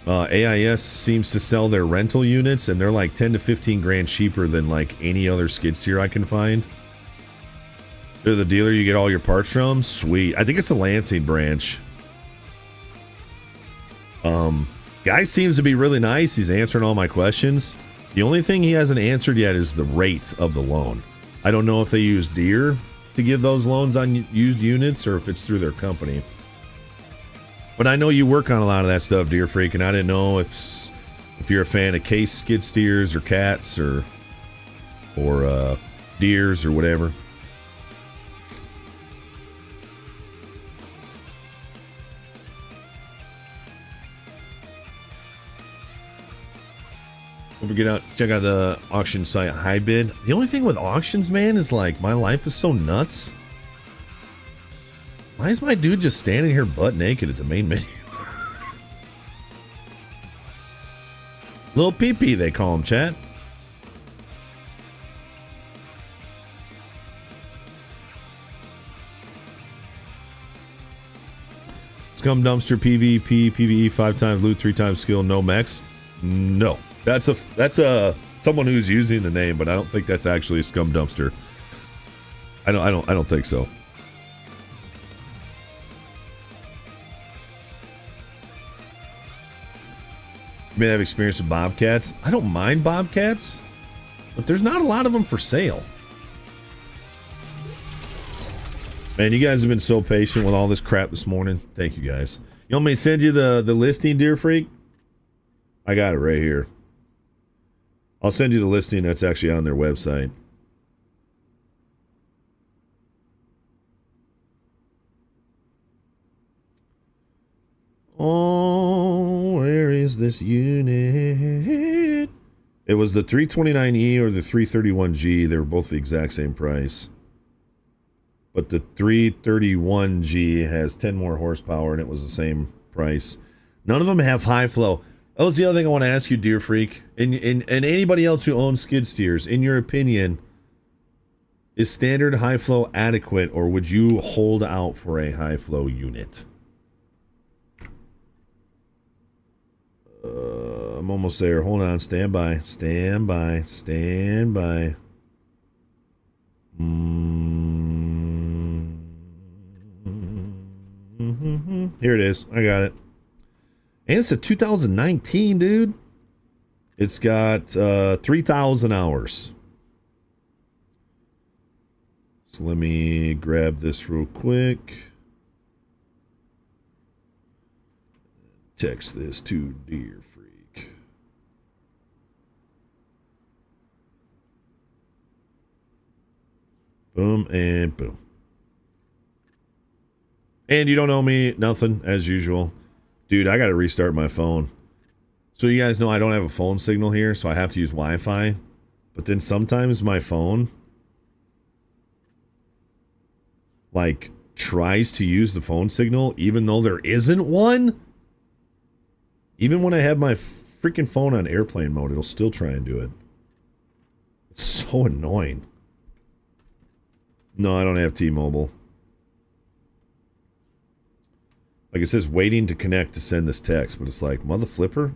AIS seems to sell their rental units, and they're like 10 to 15 grand cheaper than like any other skid steer I can find. They're the dealer you get all your parts from. Sweet. I think it's the Lansing branch. Guy seems to be really nice. He's answering all my questions. The only thing he hasn't answered yet is the rate of the loan. I don't know if they use Deere to give those loans on used units or if it's through their company. But I know you work on a lot of that stuff, Deer Freak, and I didn't know if you're a fan of case skid steers or cats or deers or whatever. Don't forget out, check out the auction site HiBid. The only thing with auctions, man, is like my life is so nuts. Why is my dude just standing here butt naked at the main menu? Little PP, they call him, chat. Scum dumpster PvP PvE 5 times loot 3 times skill no max. No, that's a someone who's using the name, but I don't think that's actually a scum dumpster. I don't think so. You may have experience with bobcats. I don't mind bobcats, but there's not a lot of them for sale. Man, you guys have been so patient with all this crap this morning. Thank you guys. You want me to send you the listing, Deer Freak? I got it right here. I'll send you the listing that's actually on their website. Oh, where is this unit? It was the 329E or the 331G. They were both the exact same price. But the 331G has 10 more horsepower and it was the same price. None of them have high flow. That was the other thing I want to ask you, Deer Freak. And anybody else who owns skid steers, in your opinion, is standard high flow adequate, or would you hold out for a high flow unit? I'm almost there. Hold on. Stand by. Stand by. Stand by. Here it is. I got it. And it's a 2019, dude. It's got 3,000 hours. So let me grab this real quick. Text this to Deer Freak. Boom and boom. And you don't owe me nothing, as usual. Dude, I got to restart my phone. So you guys know I don't have a phone signal here, so I have to use Wi-Fi. But then sometimes my phone, like, tries to use the phone signal, even though there isn't one. Even when I have my freaking phone on airplane mode, it'll still try and do it. It's so annoying. No, I don't have T-Mobile. Like it says, waiting to connect to send this text, but it's like, mother flipper.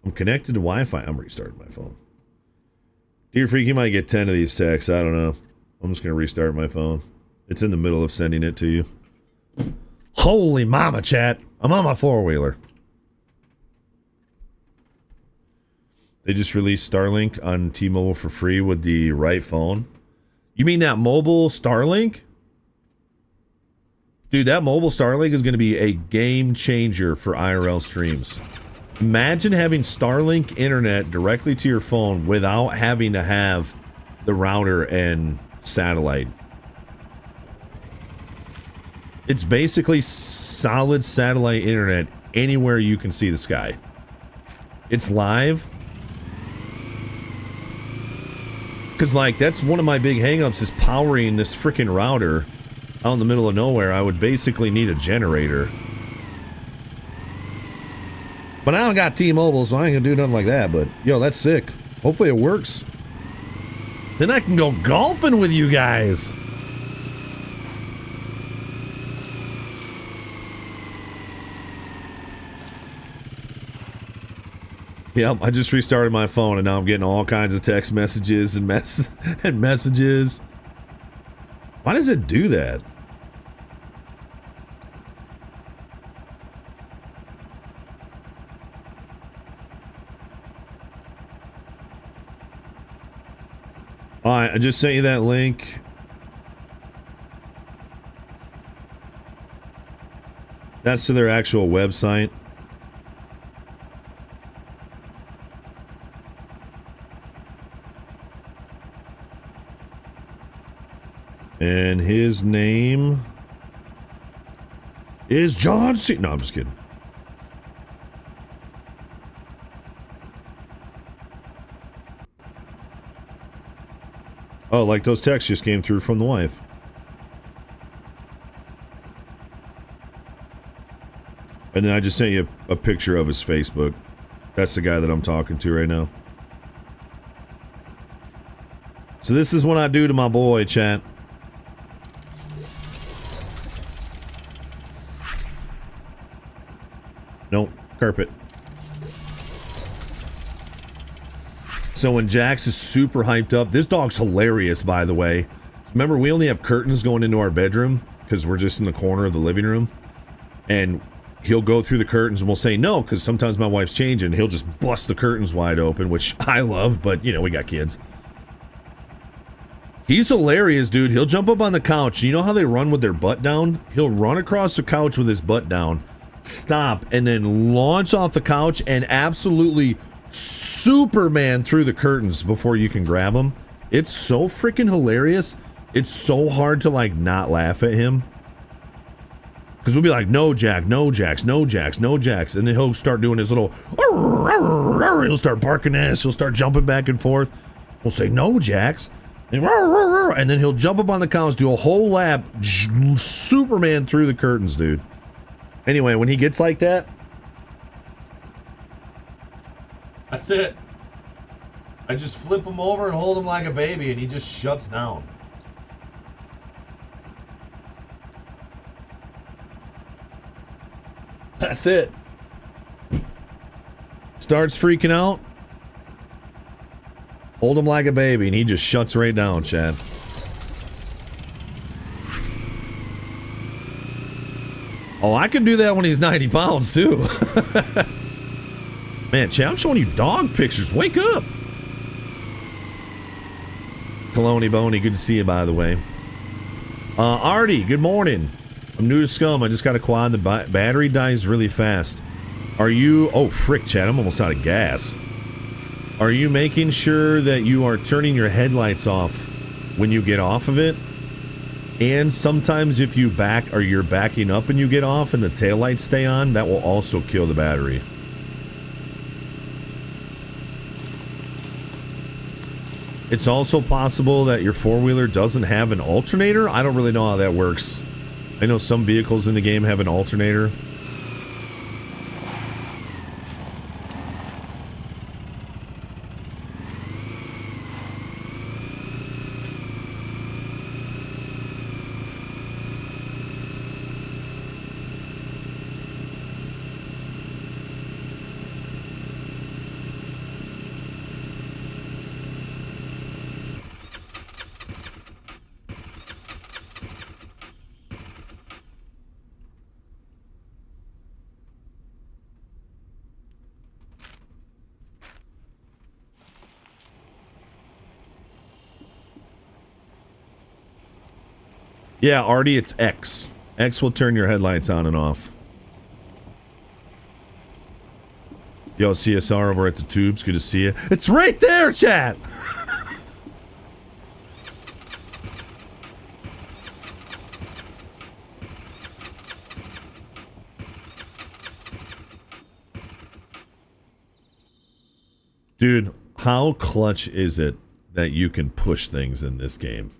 I'm connected to Wi-Fi. I'm restarting my phone. Deer Freak, you might get 10 of these texts. I don't know. I'm just going to restart my phone. It's in the middle of sending it to you. Holy mama, chat. I'm on my four-wheeler. They just released Starlink on T-Mobile for free with the right phone. You mean that mobile Starlink? Dude, that mobile Starlink is going to be a game changer for IRL streams. Imagine having Starlink internet directly to your phone without having to have the router and satellite. It's basically solid satellite internet anywhere you can see the sky. It's live. Because, like, that's one of my big hangups is powering this freaking router out in the middle of nowhere. I would basically need a generator. But I don't got T-Mobile, so I ain't gonna do nothing like that. But, yo, that's sick. Hopefully it works. Then I can go golfing with you guys. Yep, I just restarted my phone and now I'm getting all kinds of text messages and messages. Why does it do that? Alright, I just sent you that link. That's to their actual website. And his name is John C. No, I'm just kidding. Oh, like those texts just came through from the wife. And then I just sent you a picture of his Facebook. That's the guy that I'm talking to right now. So this is what I do to my boy, chat. Nope, carpet. So when Jax is super hyped up, this dog's hilarious, by the way. Remember, we only have curtains going into our bedroom because we're just in the corner of the living room. And he'll go through the curtains and we'll say no, because sometimes my wife's changing. He'll just bust the curtains wide open, which I love, but you know, we got kids. He's hilarious, dude. He'll jump up on the couch. You know how they run with their butt down? He'll run across the couch with his butt down, stop, and then launch off the couch and absolutely Superman through the curtains before you can grab him. It's so freaking hilarious. It's so hard to like not laugh at him. Because we'll be like, no, Jack, no, Jax, no, Jax, no, Jax. And then he'll start doing his little, he'll start barking at us. He'll start jumping back and forth. We'll say, no, Jax. And then he'll jump up on the couch, do a whole lap, Superman through the curtains, dude. Anyway, when he gets like that, that's it. I just flip him over and hold him like a baby, and he just shuts down. That's it. Starts freaking out. Hold him like a baby, and he just shuts right down, Chad. Oh, I could do that when he's 90 pounds, too. Man, Chad, I'm showing you dog pictures. Wake up. Colony Boney, good to see you, by the way. Artie, good morning. I'm new to Scum. I just got a quad. The battery dies really fast. Are you... Oh, frick, Chad. I'm almost out of gas. Are you making sure that you are turning your headlights off when you get off of it? And sometimes if you back or you're backing up and you get off and the taillights stay on, that will also kill the battery. It's also possible that your four-wheeler doesn't have an alternator. I don't really know how that works. I know some vehicles in the game have an alternator. Yeah, Artie, it's X. X will turn your headlights on and off. Yo, CSR over at the tubes. Good to see you. It's right there, chat! Dude, how clutch is it that you can push things in this game?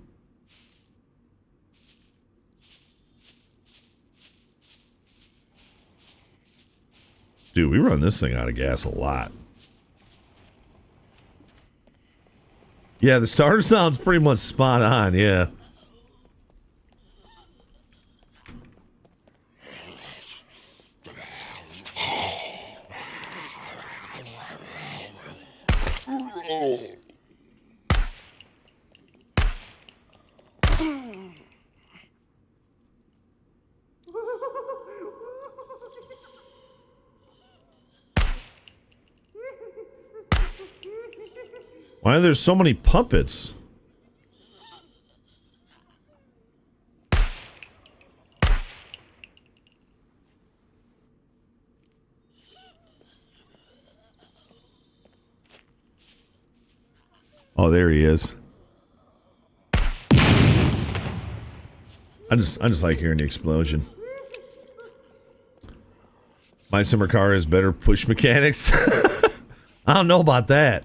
Dude, we run this thing out of gas a lot. Yeah, the starter sounds pretty much spot on, yeah. Why are there so many puppets? Oh, there he is. I just like hearing the explosion. My summer car has better push mechanics. I don't know about that.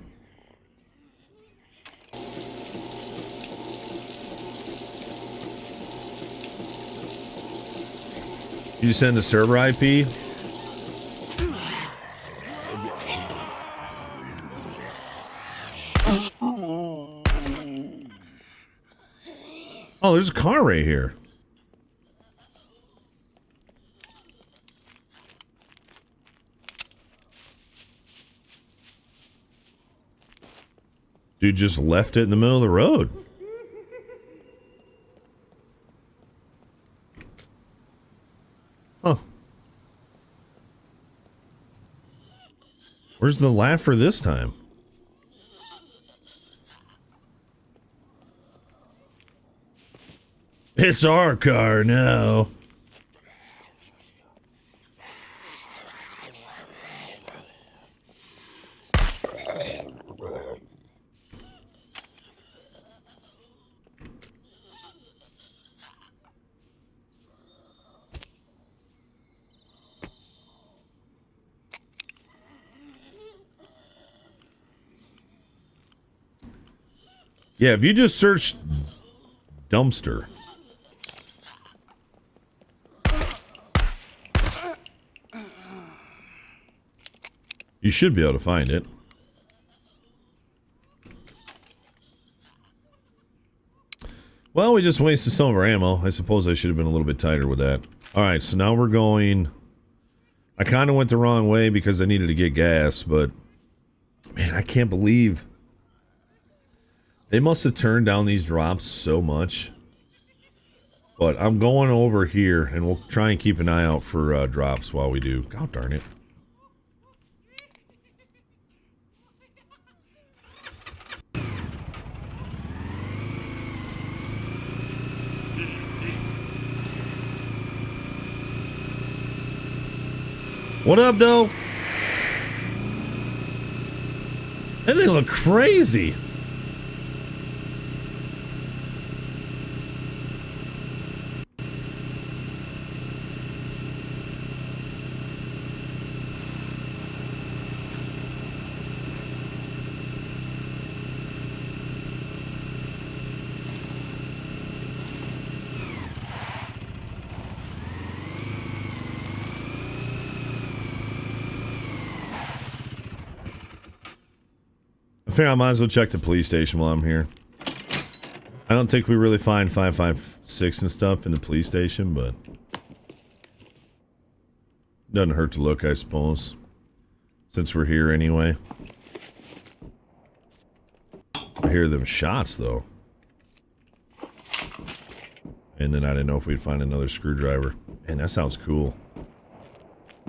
You send the server IP? Oh, there's a car right here. Dude just left it in the middle of the road. Huh. Where's the laugher this time? It's our car now. Yeah, if you just search dumpster. You should be able to find it. Well, we just wasted some of our ammo. I suppose I should have been a little bit tighter with that. Alright, so now we're going... I kind of went the wrong way because I needed to get gas, but... Man, I can't believe... They must have turned down these drops so much. But I'm going over here, and we'll try and keep an eye out for drops while we do. God darn it. What up, Doe? That thing look crazy. I figure I might as well check the police station while I'm here. I don't think we really find 556 and stuff in the police station, but... Doesn't hurt to look, I suppose. Since we're here anyway. I hear them shots, though. And then I didn't know if we'd find another screwdriver. Man, that sounds cool.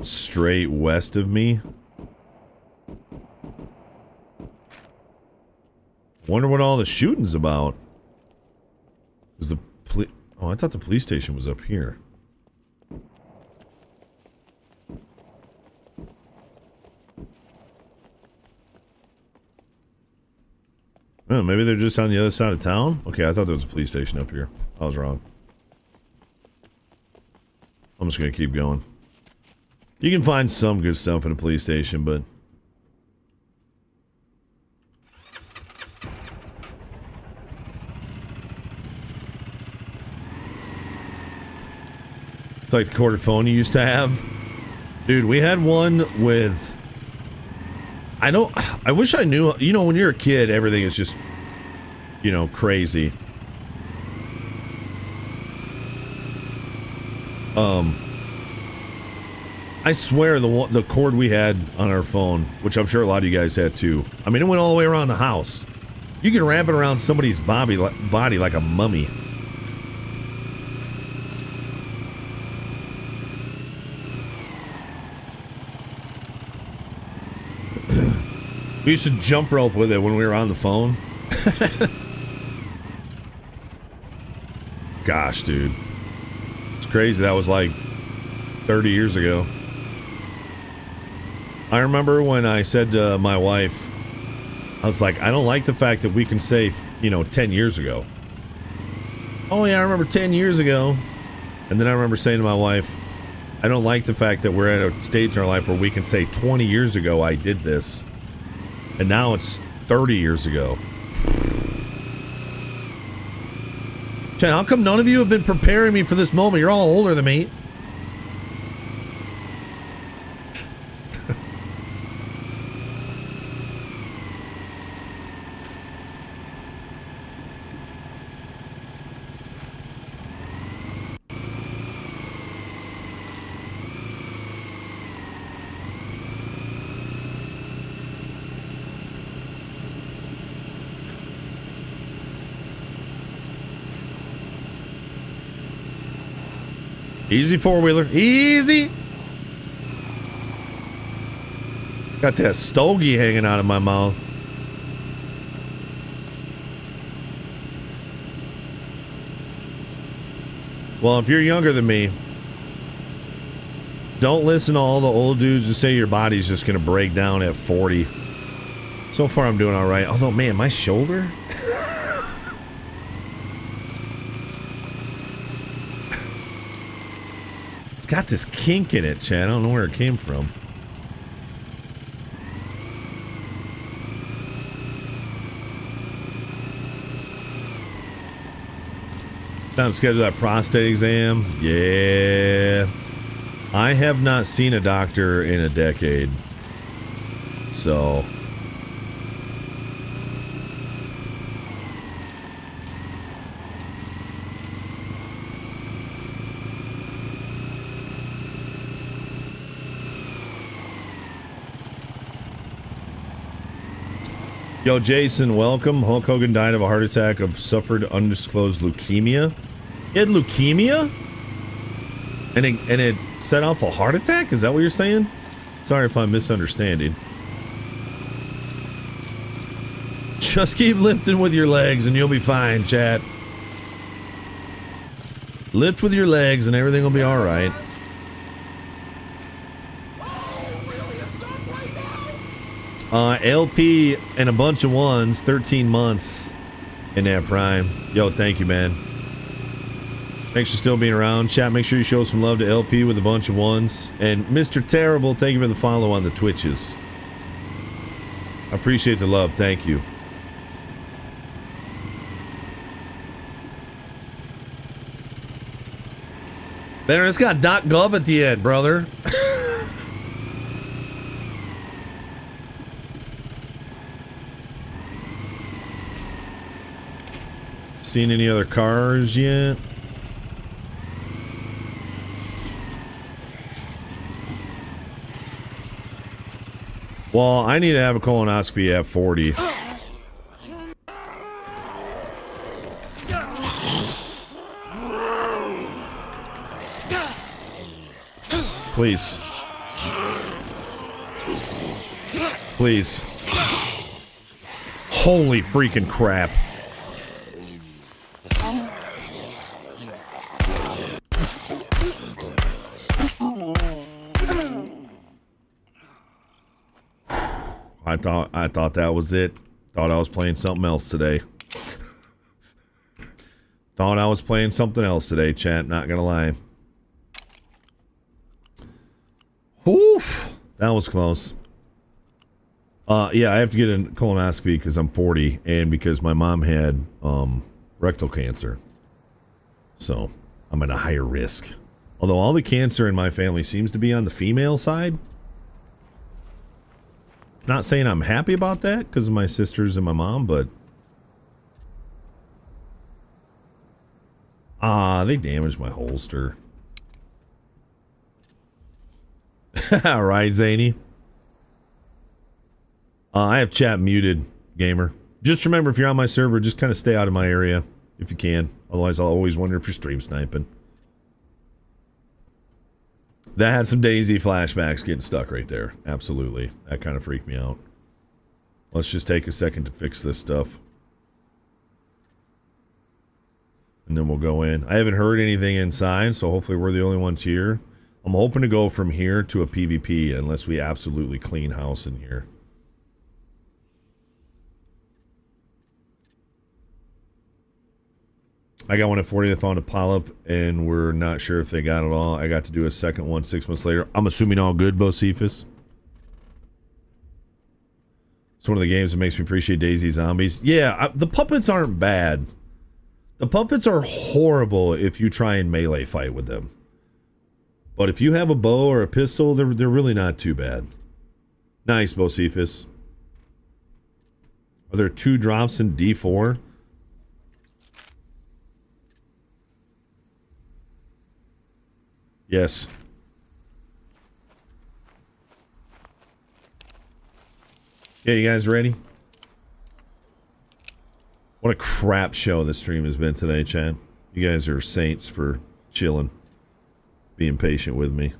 Straight west of me. Wonder what all the shooting's about. Is the oh, I thought the police station was up here. Oh, maybe they're just on the other side of town? Okay, I thought there was a police station up here. I was wrong. I'm just gonna keep going. You can find some good stuff in a police station, but... It's like the quarter phone you used to have. Dude, we had one with... I wish I knew... You know, when you're a kid, everything is just... You know, crazy. I swear the cord we had on our phone, which I'm sure a lot of you guys had too. I mean, it went all the way around the house. You can wrap it around somebody's body like a mummy. We used to jump rope with it when we were on the phone. Gosh, dude. It's crazy. That was like 30 years ago. I remember when I said to my wife, I was like, I don't like the fact that we can say, you know, 10 years ago. Oh, yeah, I remember 10 years ago. And then I remember saying to my wife, I don't like the fact that we're at a stage in our life where we can say 20 years ago I did this. And now it's 30 years ago. Chad, how come none of you have been preparing me for this moment? You're all older than me. Easy four-wheeler. Easy. Got that stogie hanging out of my mouth. Well, if you're younger than me, don't listen to all the old dudes who say your body's just going to break down at 40. So far, I'm doing all right. Although, man, my shoulder... it's got this kink in it, Chad. I don't know where it came from. Time to schedule that prostate exam. Yeah. I have not seen a doctor in a decade. So. Yo, Jason, welcome. Hulk Hogan died of a heart attack suffered undisclosed leukemia. He had leukemia? And it set off a heart attack? Is that what you're saying? Sorry if I'm misunderstanding. Just keep lifting with your legs and you'll be fine, chat. Lift with your legs and everything will be all right. LP and a bunch of ones, 13 months in that prime. Yo, thank you, man. Thanks for still being around. Chat, make sure you show some love to LP with a bunch of ones. And Mr. Terrible, thank you for the follow on the Twitches. I appreciate the love. Thank you. Banner, it's got .gov at the end, brother. Seen any other cars yet? Well, I need to have a colonoscopy at 40. Please. Please. Holy freaking crap. I thought that was it. Thought I was playing something else today. Thought I was playing something else today, chat. Not gonna lie. Oof. That was close. Yeah, I have to get a colonoscopy because I'm 40 and because my mom had rectal cancer. So I'm at a higher risk. Although all the cancer in my family seems to be on the female side. Not saying I'm happy about that because of my sisters and my mom, but they damaged my holster. All right, Zany. I have chat muted, gamer. Just remember, if you're on my server, just kind of stay out of my area if you can. Otherwise, I'll always wonder if you're stream sniping. That had some Daisy flashbacks getting stuck right there. Absolutely. That kind of freaked me out. Let's just take a second to fix this stuff. And then we'll go in. I haven't heard anything inside, so hopefully we're the only ones here. I'm hoping to go from here to a PvP unless we absolutely clean house in here. I got one at 40 that found a polyp, and we're not sure if they got it all. I got to do a second one 6 months later. I'm assuming all good, Bocephus. It's one of the games that makes me appreciate Daisy Zombies. Yeah, the puppets aren't bad. The puppets are horrible if you try and melee fight with them. But if you have a bow or a pistol, they're really not too bad. Nice, Bocephus. Are there 2 drops in D4? Yes. Yeah, you guys ready? What a crap show this stream has been today, Chad. You guys are saints for chilling. being patient with me.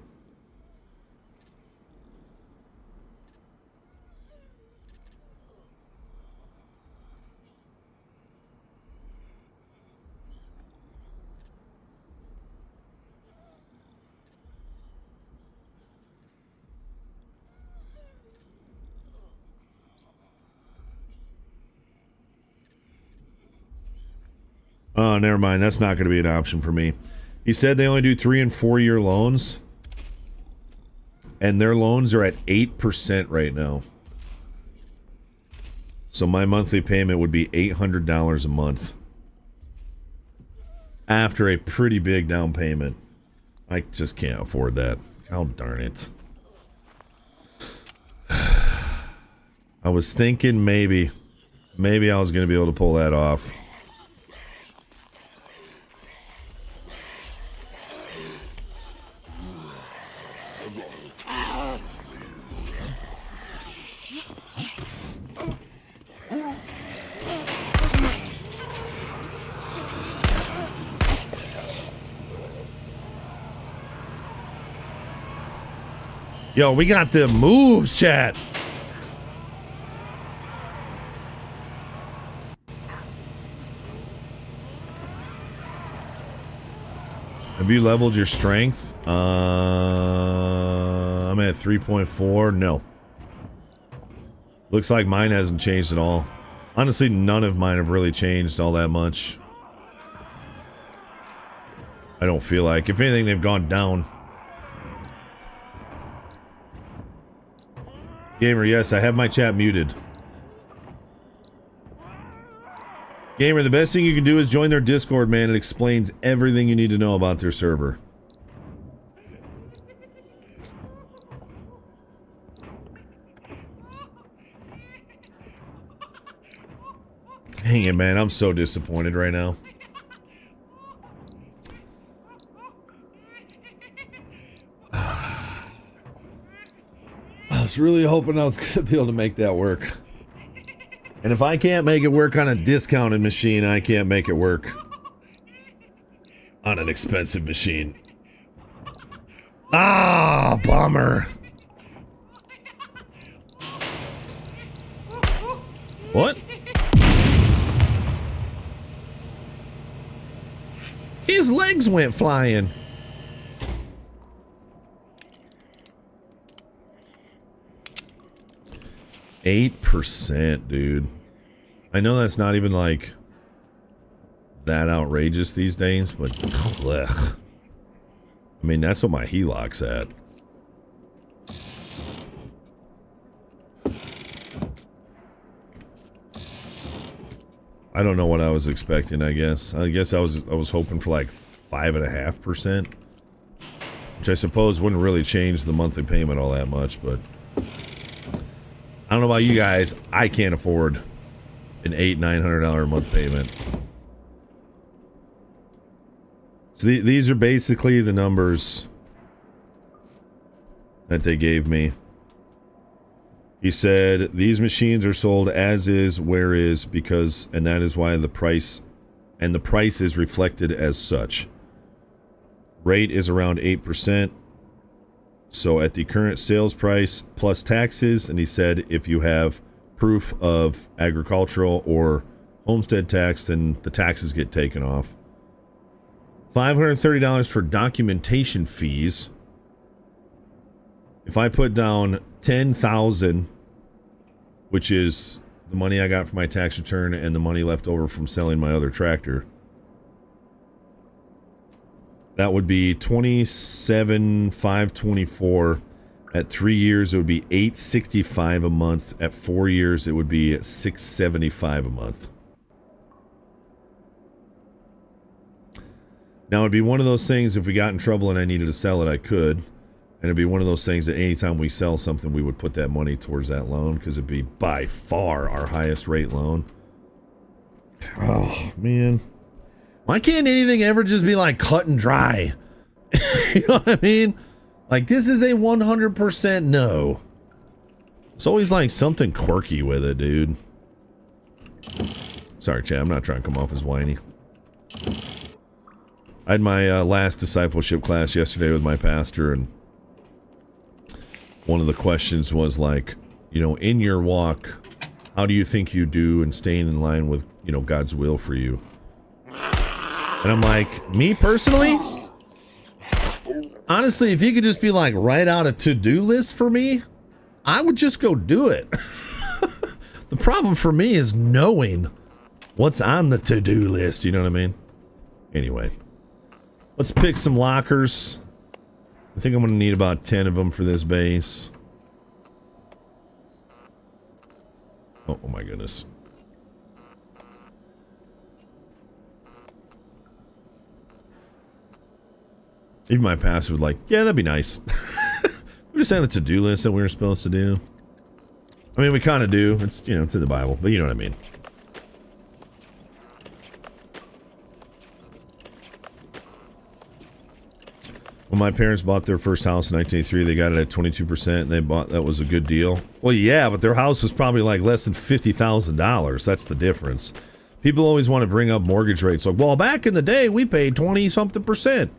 Oh, never mind. That's not going to be an option for me. He said they only do 3 and 4 year loans. And their loans are at 8% right now. So my monthly payment would be $800 a month. After a pretty big down payment. I just can't afford that. How darn it. I was thinking maybe I was going to be able to pull that off. Yo, we got the moves, chat. Have you leveled your strength? I'm at 3.4. No. Looks like mine hasn't changed at all. Honestly, none of mine have really changed all that much. I don't feel like. If anything, they've gone down. Gamer, yes, I have my chat muted. Gamer, the best thing you can do is join their Discord, man. It explains everything you need to know about their server. Dang it, man. I'm so disappointed right now. I was really hoping I was going to be able to make that work. And if I can't make it work on a discounted machine, I can't make it work on an expensive machine. Ah, bummer. What? His legs went flying. %, dude. I know that's not even like that outrageous these days, but ugh. I mean, that's what my HELOC's at. I don't know what I was expecting, I guess. I was hoping for like 5.5%, which I suppose wouldn't really change the monthly payment all that much, but I don't know about you guys. I can't afford an $800-900 a month payment. So these are basically the numbers that they gave me. He said these machines are sold as is, where is, because, and that is why the price is reflected as such. Rate is around 8%. So at the current sales price plus taxes, and he said if you have proof of agricultural or homestead tax, then the taxes get taken off. $530 for documentation fees. If I put down $10,000, which is the money I got for my tax return and the money left over from selling my other tractor, that would be $27,524. At 3 years, it would be $865 a month. At 4 years, it would be $675 a month. Now, it'd be one of those things, if we got in trouble and I needed to sell it, I could. And it'd be one of those things that anytime we sell something, we would put that money towards that loan, because it'd be by far our highest rate loan. Oh, man. Why can't anything ever just be like cut and dry? You know what I mean? Like, this is a 100% no. It's always like something quirky with it, dude. Sorry, Chad, I'm not trying to come off as whiny. I had my last discipleship class yesterday with my pastor, and one of the questions was like, you know, in your walk, how do you think you do in staying in line with, you know, God's will for you? And I'm like, me personally, honestly, if you could just be like, write out a to-do list for me, I would just go do it. The problem for me is knowing what's on the to-do list, you know what I mean? Anyway, let's pick some lockers. I think I'm going to need about 10 of them for this base. Oh my goodness. Even my pastor was like, yeah, that'd be nice. We just had a to-do list that we were supposed to do. I mean, we kind of do. It's, you know, it's in the Bible, but you know what I mean. When my parents bought their first house in 1983, they got it at 22%, and they bought, that was a good deal. Well, yeah, but their house was probably like less than $50,000. That's the difference. People always want to bring up mortgage rates. Like, well, back in the day, we paid 20-something%.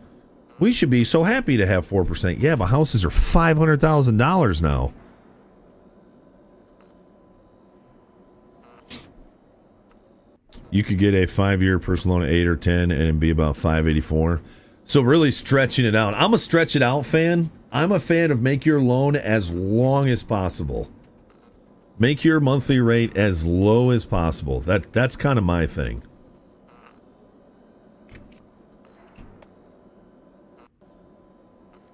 We should be so happy to have 4%. Yeah, but houses are $500,000 now. You could get a 5-year personal loan at 8 or 10 and it'd be about 584. So really stretching it out. I'm a stretch it out fan. I'm a fan of make your loan as long as possible. Make your monthly rate as low as possible. That's kind of my thing.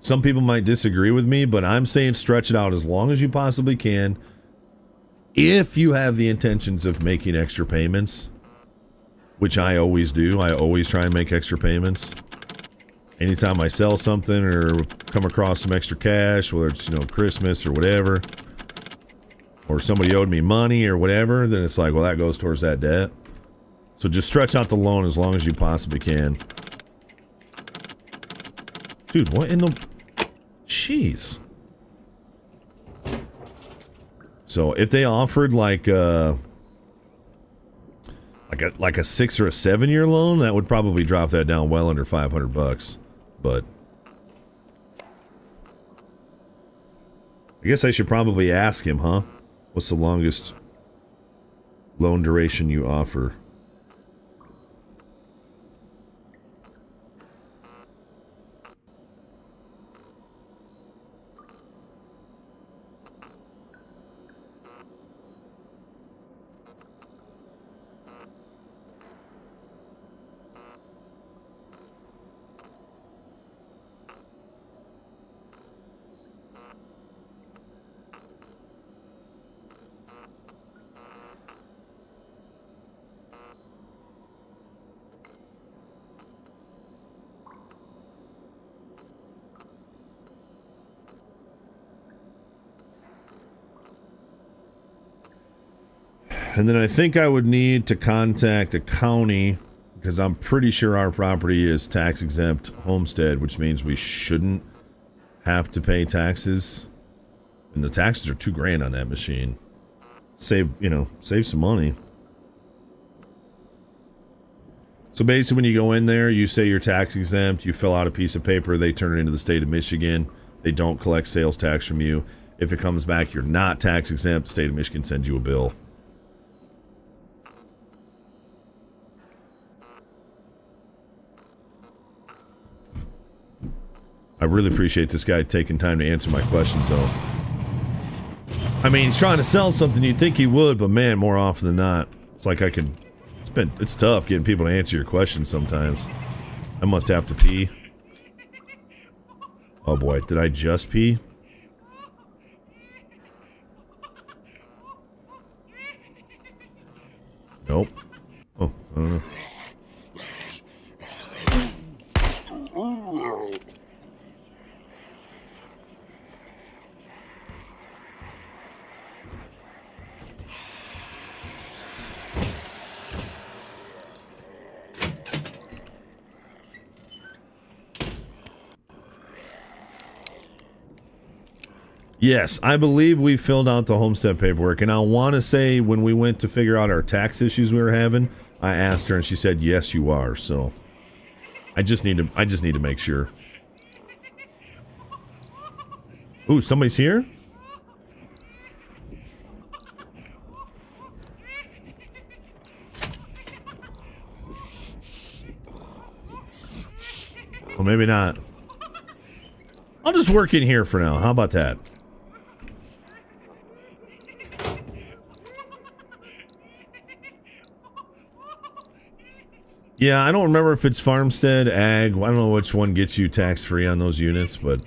Some people might disagree with me, but I'm saying stretch it out as long as you possibly can. If you have the intentions of making extra payments, which I always do. I always try and make extra payments. Anytime I sell something or come across some extra cash, whether it's, you know, Christmas or whatever, or somebody owed me money or whatever, then it's like, well, that goes towards that debt. So just stretch out the loan as long as you possibly can. Dude, what in the... Jeez. So if they offered like a 6 or a 7 year loan, that would probably drop that down well under $500. But I guess I should probably ask him, huh? What's the longest loan duration you offer? And then I think I would need to contact the county because I'm pretty sure our property is tax exempt homestead, which means we shouldn't have to pay taxes. And the taxes are $2,000 on that machine. Save some money. So basically when you go in there, you say you're tax exempt, you fill out a piece of paper, they turn it into the state of Michigan. They don't collect sales tax from you. If it comes back you're not tax exempt, the state of Michigan sends you a bill. I really appreciate this guy taking time to answer my questions, though. I mean, he's trying to sell something, you'd think he would, but man, more often than not, it's like it's tough getting people to answer your questions sometimes. I must have to pee. Oh boy, did I just pee? Nope. Oh, I don't know. Yes, I believe we filled out the homestead paperwork, and I want to say when we went to figure out our tax issues we were having, I asked her, and she said, yes, you are, so. I just need to make sure. Ooh, somebody's here? Well, maybe not. I'll just work in here for now. How about that? Yeah, I don't remember if it's farmstead, ag. I don't know which one gets you tax-free on those units, but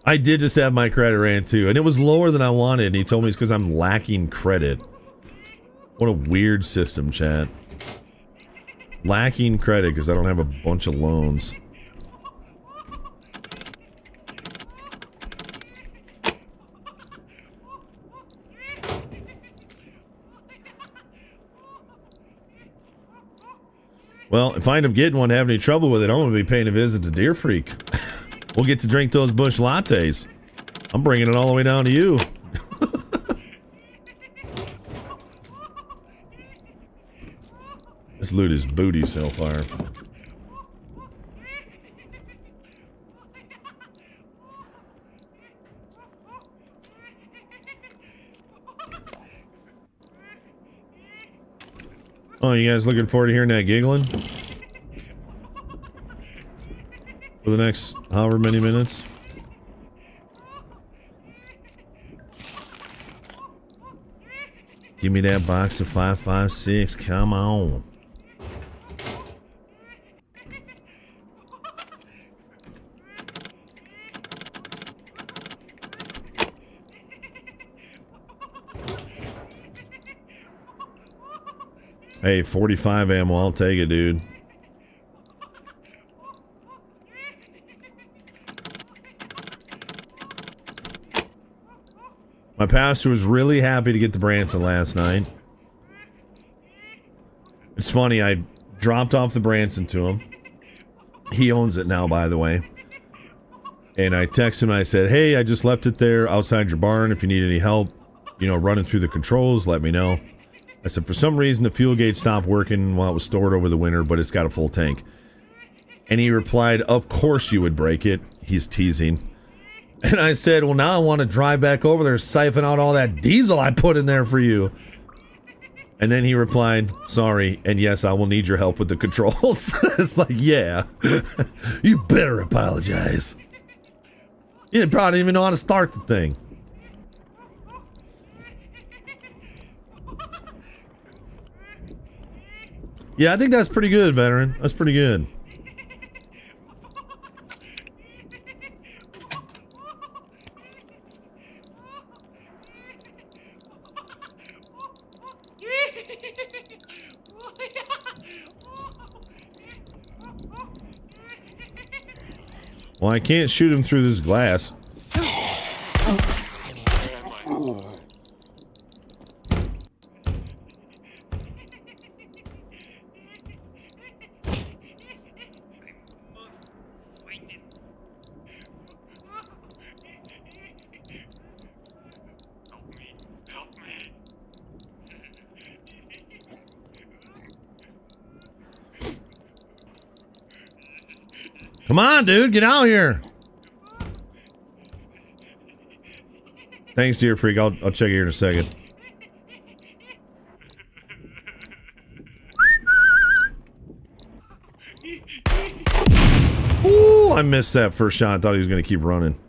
I did just have my credit ran too, and it was lower than I wanted, and he told me it's because I'm lacking credit. What a weird system, chat. Lacking credit because I don't have a bunch of loans. Well, if I end up getting one and have any trouble with it, I'm going to be paying a visit to Deer Freak. We'll get to drink those bush lattes. I'm bringing it all the way down to you. This loot is booty so far. Oh, you guys looking forward to hearing that giggling? For the next however many minutes? Give me that box of 556. Come on. Hey, 45 ammo, I'll take it, dude. My pastor was really happy to get the Branson last night. It's funny, I dropped off the Branson to him. He owns it now, by the way. And I texted him and I said, hey, I just left it there outside your barn. If you need any help, you know, running through the controls, let me know. I said, for some reason, the fuel gauge stopped working while it was stored over the winter, but it's got a full tank. And he replied, of course you would break it. He's teasing. And I said, well, now I want to drive back over there, siphon out all that diesel I put in there for you. And then he replied, sorry, and yes, I will need your help with the controls. It's like, yeah, you better apologize. You probably didn't even know how to start the thing. Yeah, I think that's pretty good, veteran. That's pretty good. Well, I can't shoot him through this glass. Come on, dude, get out here. Thanks, Deer Freak. I'll check it here in a second. Ooh, I missed that first shot. I thought he was going to keep running.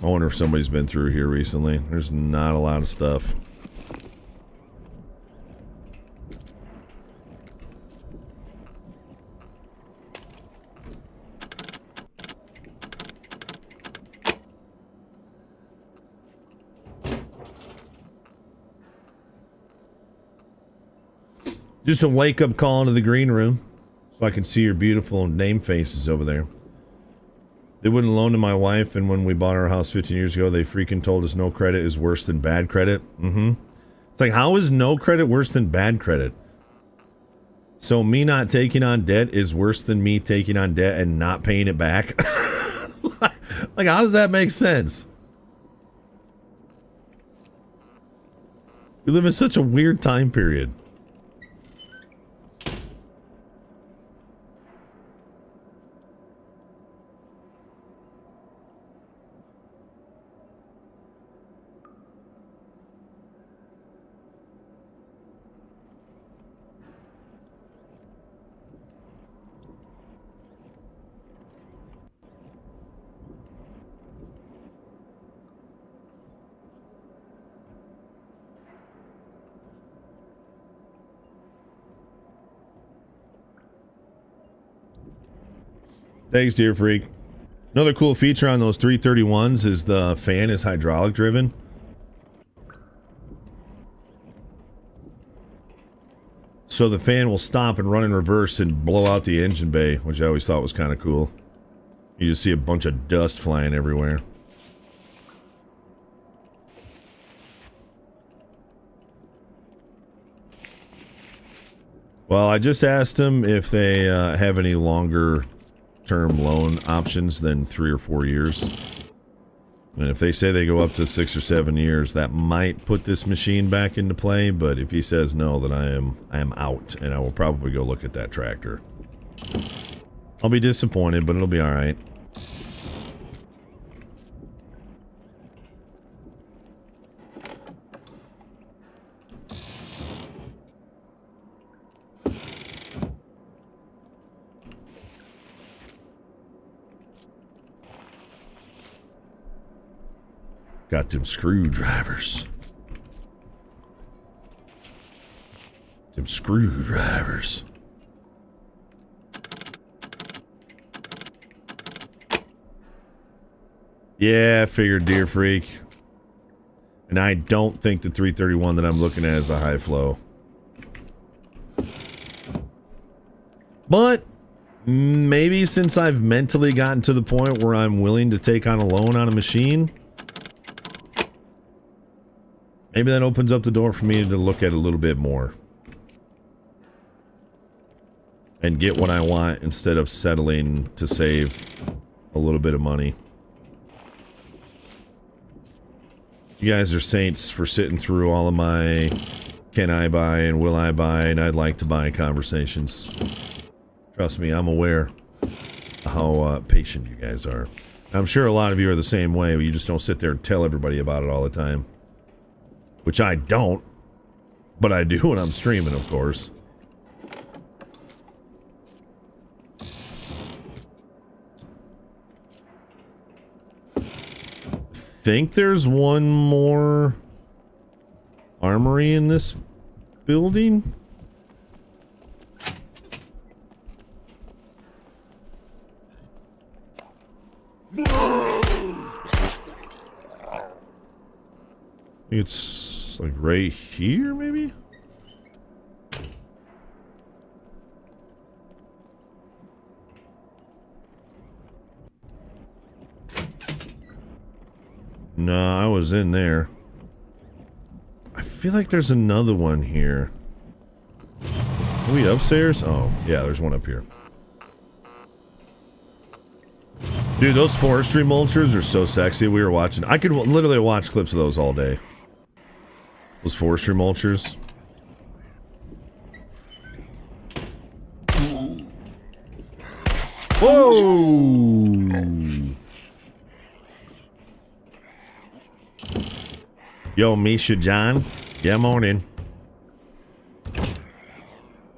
I wonder if somebody's been through here recently. There's not a lot of stuff. Just a wake-up call into the green room so I can see your beautiful name faces over there. They wouldn't loan to my wife, and when we bought our house 15 years ago, they freaking told us no credit is worse than bad credit. It's like, how is no credit worse than bad credit? So me not taking on debt is worse than me taking on debt and not paying it back? Like, how does that make sense? We live in such a weird time period. Thanks, dear freak. Another cool feature on those 331s is the fan is hydraulic driven. So the fan will stop and run in reverse and blow out the engine bay, which I always thought was kind of cool. You just see a bunch of dust flying everywhere. Well, I just asked them if they have any longer term loan options than 3 or 4 years. And if they say they go up to 6 or 7 years, that might put this machine back into play. But if he says no, then I am out, and I will probably go look at that tractor. I'll be disappointed, but it'll be all right. Got them screwdrivers. Them screwdrivers. Yeah, I figured, dear freak. And I don't think the 331 that I'm looking at is a high flow. But maybe since I've mentally gotten to the point where I'm willing to take on a loan on a machine, maybe that opens up the door for me to look at a little bit more. And get what I want instead of settling to save a little bit of money. You guys are saints for sitting through all of my can I buy and will I buy and I'd like to buy conversations. Trust me, I'm aware how patient you guys are. I'm sure a lot of you are the same way, but you just don't sit there and tell everybody about it all the time. Which I don't, but I do when I'm streaming, of course. I think there's one more armory in this building. It's like right here, maybe? No, I was in there. I feel like there's another one here. Are we upstairs? Oh, yeah, there's one up here. Dude, those forestry mulchers are so sexy. We were watching. I could literally watch clips of those all day. Those forestry mulchers. Whoa! Yo, Misha John. Yeah, morning.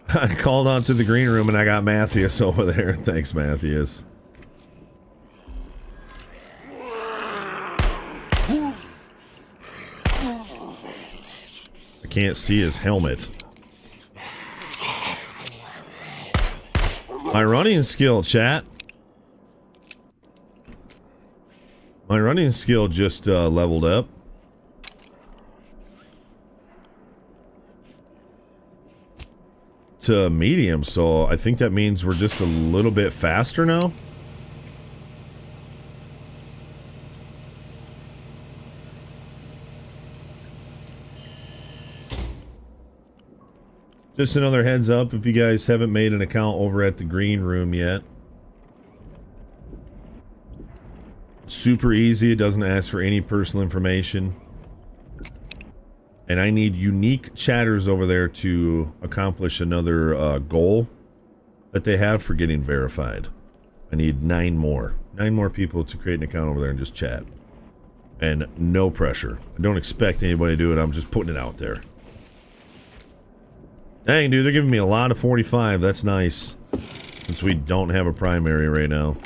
I called on to the green room and I got Matthias over there. Thanks, Matthias. I can't see his helmet. My running skill, chat. My running skill just leveled up. To medium, so I think that means we're just a little bit faster now. Just another heads up if you guys haven't made an account over at the green room yet. Super easy, it doesn't ask for any personal information. And I need unique chatters over there to accomplish another goal that they have for getting verified. I need 9 more. 9 more people to create an account over there and just chat. And no pressure. I don't expect anybody to do it. I'm just putting it out there. Dang, dude, they're giving me a lot of 45. That's nice. Since we don't have a primary right now.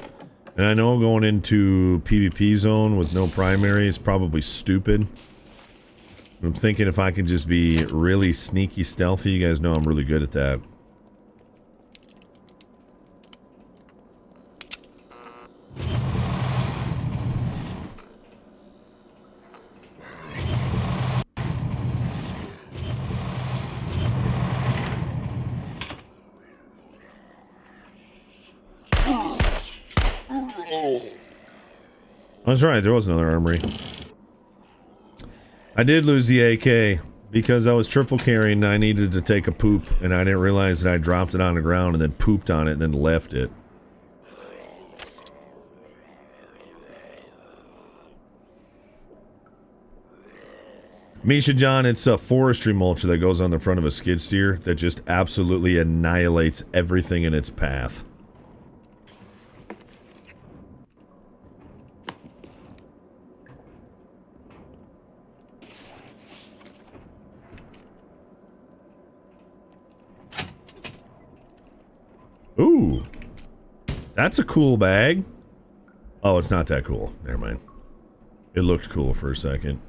And I know going into PvP zone with no primary is probably stupid. I'm thinking if I can just be really sneaky stealthy, you guys know I'm really good at that. That's right, there was another armory. I did lose the AK because I was triple carrying and I needed to take a poop and I didn't realize that I dropped it on the ground and then pooped on it and then left it. Misha John, it's a forestry mulcher that goes on the front of a skid steer that just absolutely annihilates everything in its path. Ooh, that's a cool bag. Oh, it's not that cool. Never mind. It looked cool for a second.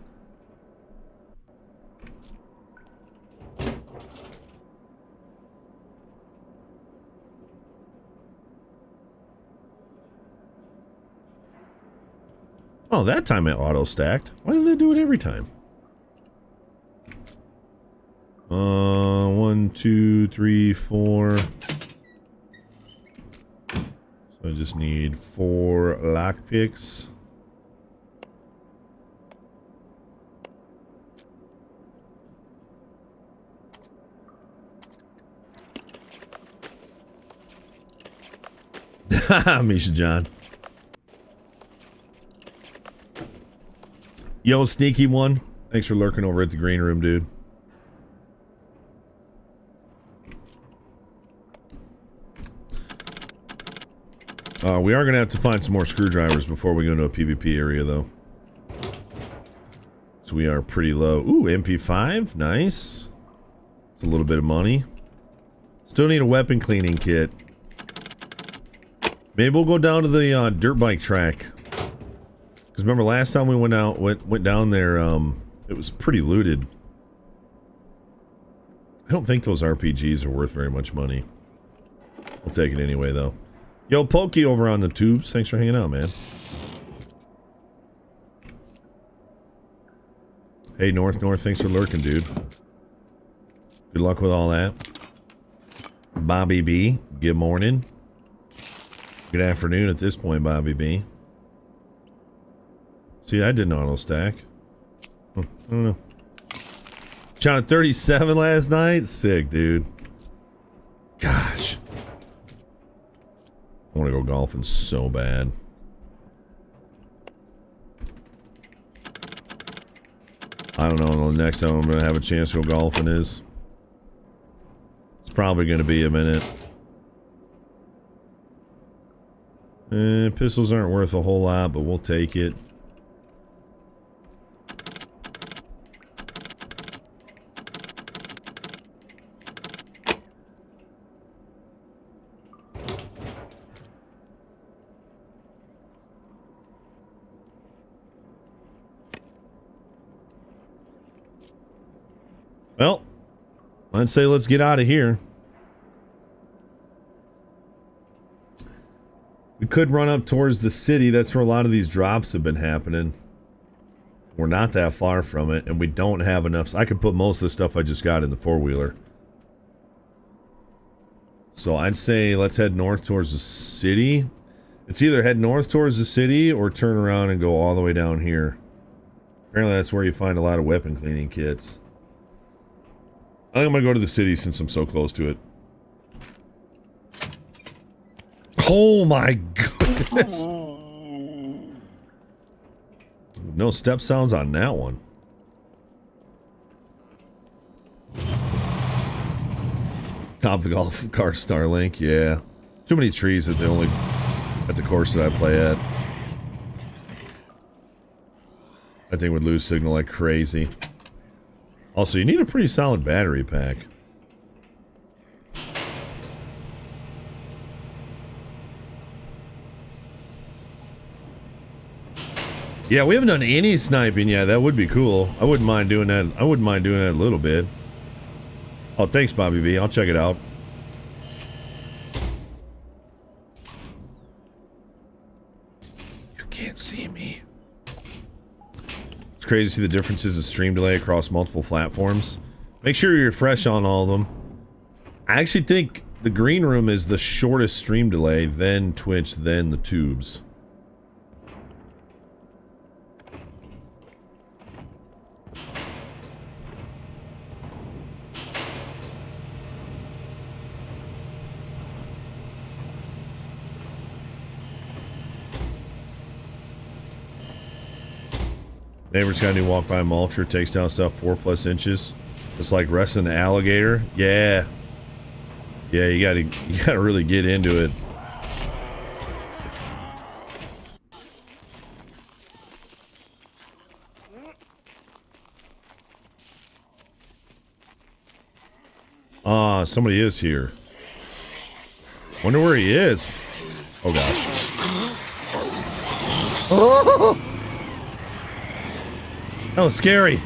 Oh, that time it auto stacked. Why do they do it every time? 1, 2, 3, 4. I just need 4 lockpicks. Misha John. Yo, sneaky one. Thanks for lurking over at the green room, dude. We are going to have to find some more screwdrivers before we go into a PvP area, though. So we are pretty low. Ooh, MP5. Nice. It's a little bit of money. Still need a weapon cleaning kit. Maybe we'll go down to the dirt bike track. Because remember last time we went down there, it was pretty looted. I don't think those RPGs are worth very much money. We'll take it anyway, though. Yo, Pokey over on the tubes. Thanks for hanging out, man. Hey, North, thanks for lurking, dude. Good luck with all that. Bobby B, good morning. Good afternoon at this point, Bobby B. See, I didn't auto stack. I don't know. Shot at 37 last night? Sick, dude. Gosh. I want to go golfing so bad. I don't know. The next time I'm going to have a chance to go golfing is. It's probably going to be a minute. Pistols aren't worth a whole lot, but we'll take it. Well, I'd say let's get out of here. We could run up towards the city. That's where a lot of these drops have been happening. We're not that far from it, and we don't have enough. So I could put most of the stuff I just got in the four-wheeler. So I'd say let's head north towards the city. It's either head north towards the city or turn around and go all the way down here. Apparently that's where you find a lot of weapon cleaning kits. I think I'm going to go to the city since I'm so close to it. Oh my goodness. No step sounds on that one. Top of the golf car Starlink, yeah. Too many trees at the course that I play at. I think would lose signal like crazy. Also, you need a pretty solid battery pack. Yeah, we haven't done any sniping yet. That would be cool. I wouldn't mind doing that. I wouldn't mind doing that a little bit. Oh, thanks, Bobby B. I'll check it out. You can't see me. It's crazy to see the differences in stream delay across multiple platforms. Make sure you're fresh on all of them. I actually think the green room is the shortest stream delay, then Twitch, then the tubes. Neighbor's got a new walk-by mulcher, takes down stuff 4+ inches. It's like wrestling an alligator. Yeah. Yeah, you gotta really get into it. Ah, somebody is here. Wonder where he is. Oh gosh. Oh! That was scary.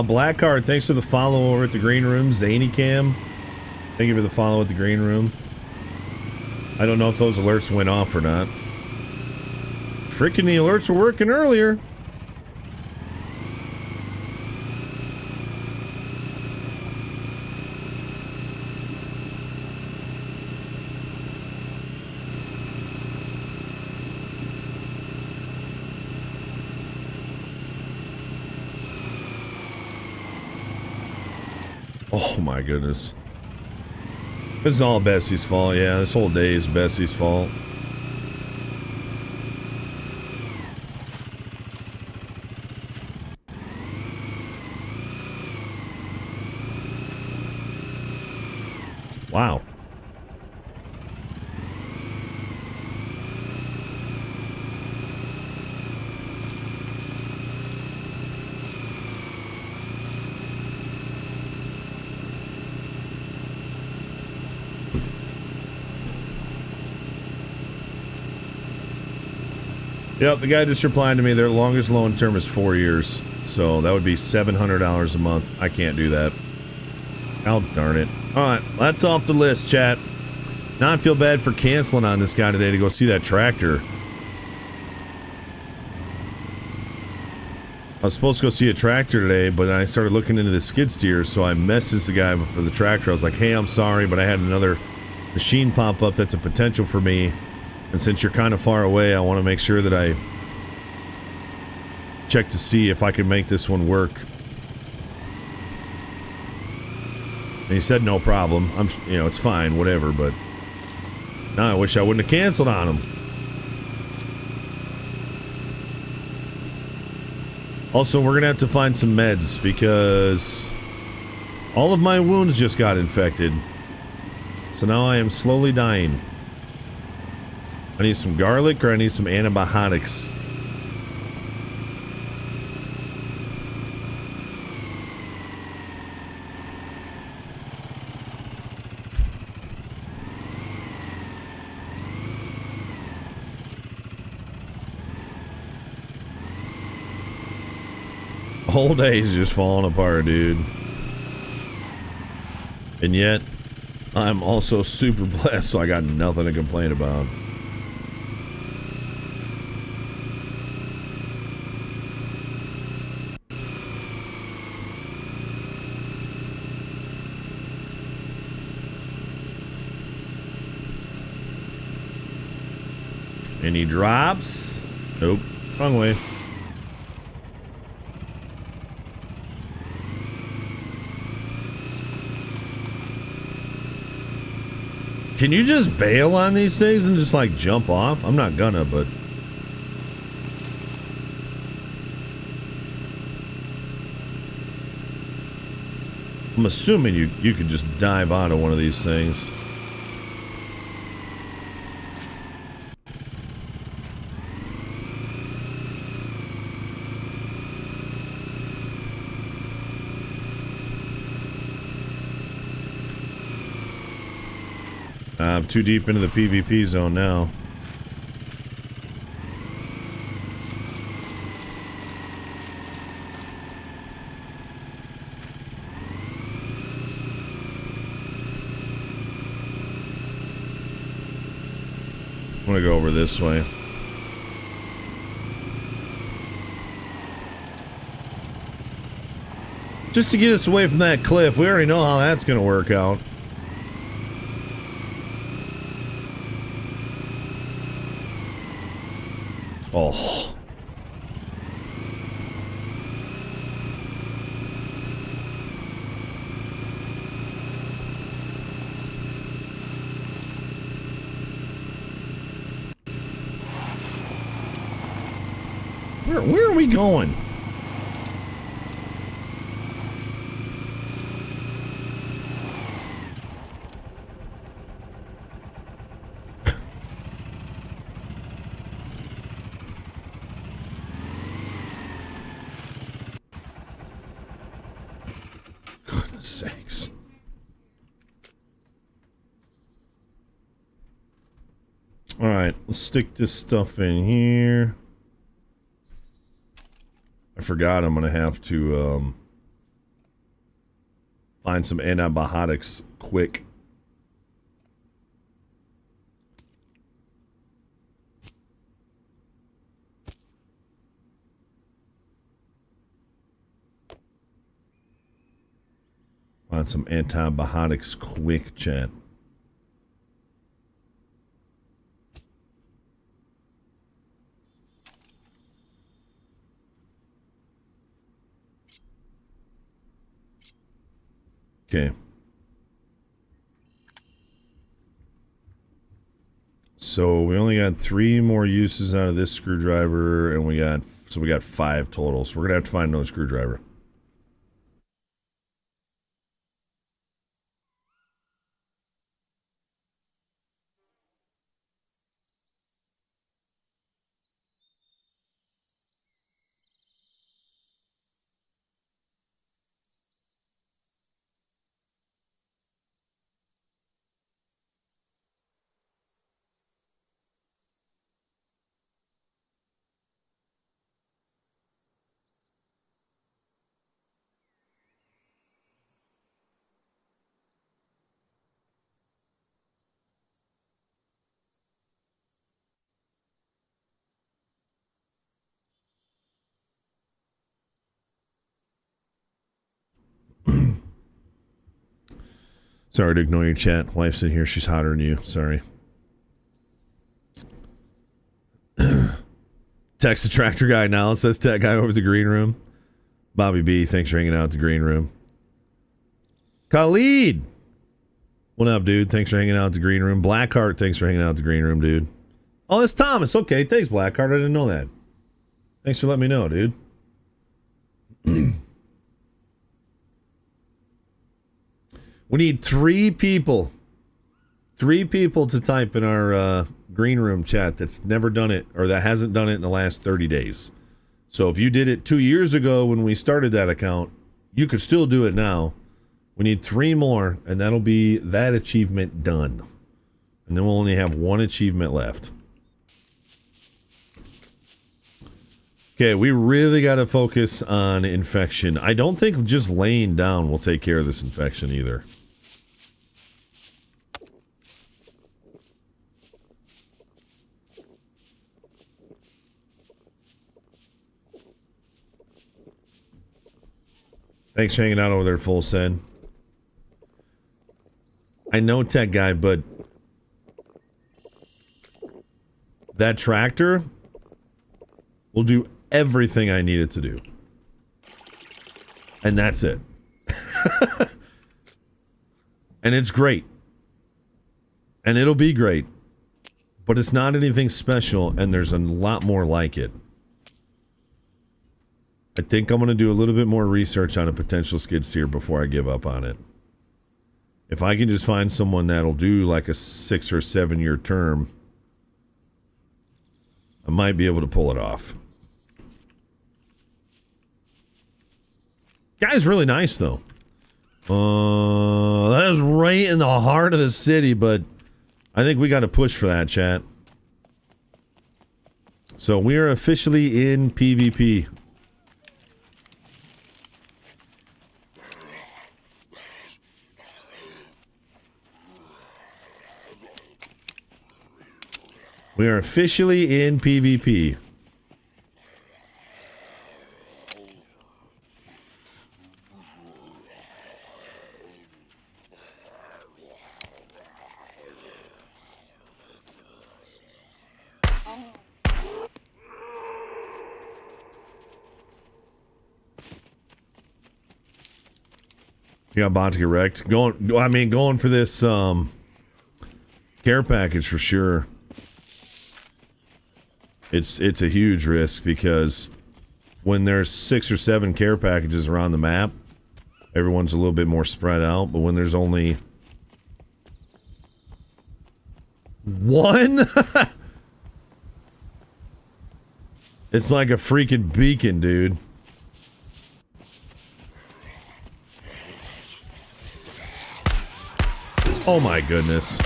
Black Card, thanks for the follow over at the green room. Zany Cam, thank you for the follow at the green room. I don't know if those alerts went off or not. Freaking the alerts were working earlier. Oh my goodness. This is all Bessie's fault. Yeah, this whole day is Bessie's fault. Wow. Yep, the guy just replied to me, their longest loan term is 4 years. So that would be $700 a month. I can't do that. Oh, darn it. Alright, that's off the list, chat. Now I feel bad for canceling on this guy today to go see that tractor. I was supposed to go see a tractor today, but I started looking into the skid steer, so I messaged the guy for the tractor. I was like, hey, I'm sorry, but I had another machine pop up that's a potential for me. And since you're kind of far away, I want to make sure that I check to see if I can make this one work. And he said no problem. You know, it's fine, whatever, but now I wish I wouldn't have canceled on him. Also, we're gonna have to find some meds because all of my wounds just got infected. So now I am slowly dying. I need some garlic or I need some antibiotics. Whole day's just falling apart, dude. And yet, I'm also super blessed, so I got nothing to complain about. Any drops? Nope. Wrong way. Can you just bail on these things and just like jump off? I'm not gonna, but I'm assuming you could just dive onto one of these things. I'm too deep into the PvP zone now. I'm gonna go over this way. Just to get us away from that cliff. We already know how that's gonna work out. Oh. Where are we going? Goodness sakes. All right, let's stick this stuff in here. I forgot I'm gonna have to find some antibiotics quick. Find some antibiotics quick, chat. Okay. So we only got 3 more uses out of this screwdriver, and we got 5 total. So we're gonna have to find another screwdriver. Sorry to ignore your chat. Wife's in here. She's hotter than you. Sorry. Text the tractor guy now. It says tech guy over at the green room. Bobby B, thanks for hanging out at the green room. Khalid! What up, dude? Thanks for hanging out at the green room. Blackheart, thanks for hanging out at the green room, dude. Oh, it's Thomas. Okay, thanks, Blackheart. I didn't know that. Thanks for letting me know, dude. We need 3 people. 3 people to type in our green room chat that's never done it, or that hasn't done it in the last 30 days. So if you did it 2 years ago when we started that account, you could still do it now. We need 3 more, and that'll be that achievement done. And then we'll only have 1 achievement left. Okay, we really got to focus on infection. I don't think just laying down will take care of this infection either. Thanks for hanging out over there, Full Send. I know tech guy, but that tractor will do everything I need it to do. And that's it. And it's great. And it'll be great. But it's not anything special, and there's a lot more like it. I think I'm going to do a little bit more research on a potential skid steer before I give up on it. If I can just find someone that'll do like a 6 or 7 year term, I might be able to pull it off. Guy's really nice, though. That is right in the heart of the city, but I think we got to push for that, chat. So we are officially in PvP. We are officially in PvP. Yeah, about to get wrecked. Going for this care package for sure. It's a huge risk because when there's 6 or 7 care packages around the map, everyone's a little bit more spread out. But when there's only one, it's like a freaking beacon, dude. Oh my goodness.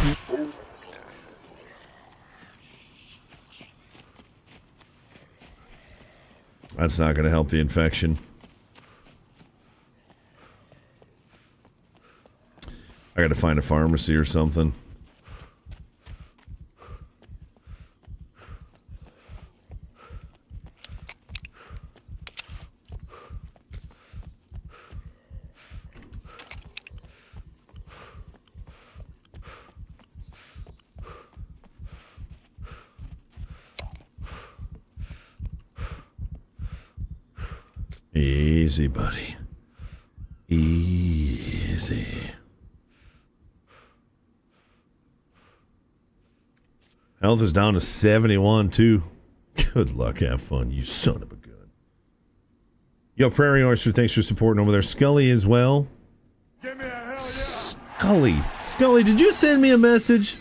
That's not going to help the infection. I got to find a pharmacy or something. Easy, buddy. Easy. Health is down to 71, too. Good luck. Have fun, you son of a gun. Yo, Prairie Oyster, thanks for supporting over there. Scully as well. Scully, did you send me a message?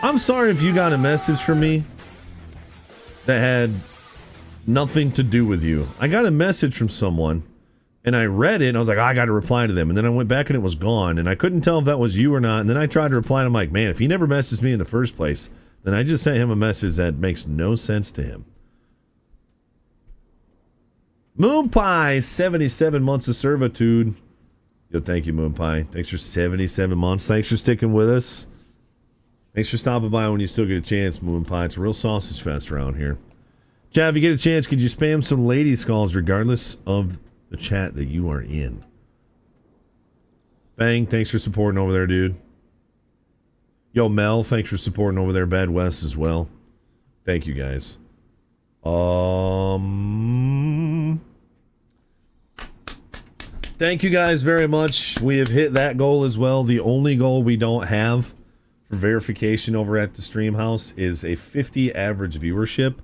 I'm sorry if you got a message from me that had nothing to do with you. I got a message from someone and I read it and I was like, I got to reply to them. And then I went back and it was gone and I couldn't tell if that was you or not. And then I tried to reply and I'm like, man, if he never messaged me in the first place, then I just sent him a message that makes no sense to him. Moon Pie, 77 months of servitude. Yo, thank you, Moon Pie. Thanks for 77 months. Thanks for sticking with us. Thanks for stopping by when you still get a chance, Moon Pie. It's a real sausage fest around here. Chat, if you get a chance, could you spam some ladies' calls regardless of the chat that you are in? Bang, thanks for supporting over there, dude. Yo, Mel, thanks for supporting over there. Bad West as well. Thank you, guys. Thank you guys very much. We have hit that goal as well. The only goal we don't have for verification over at the Stream House is a 50 average viewership.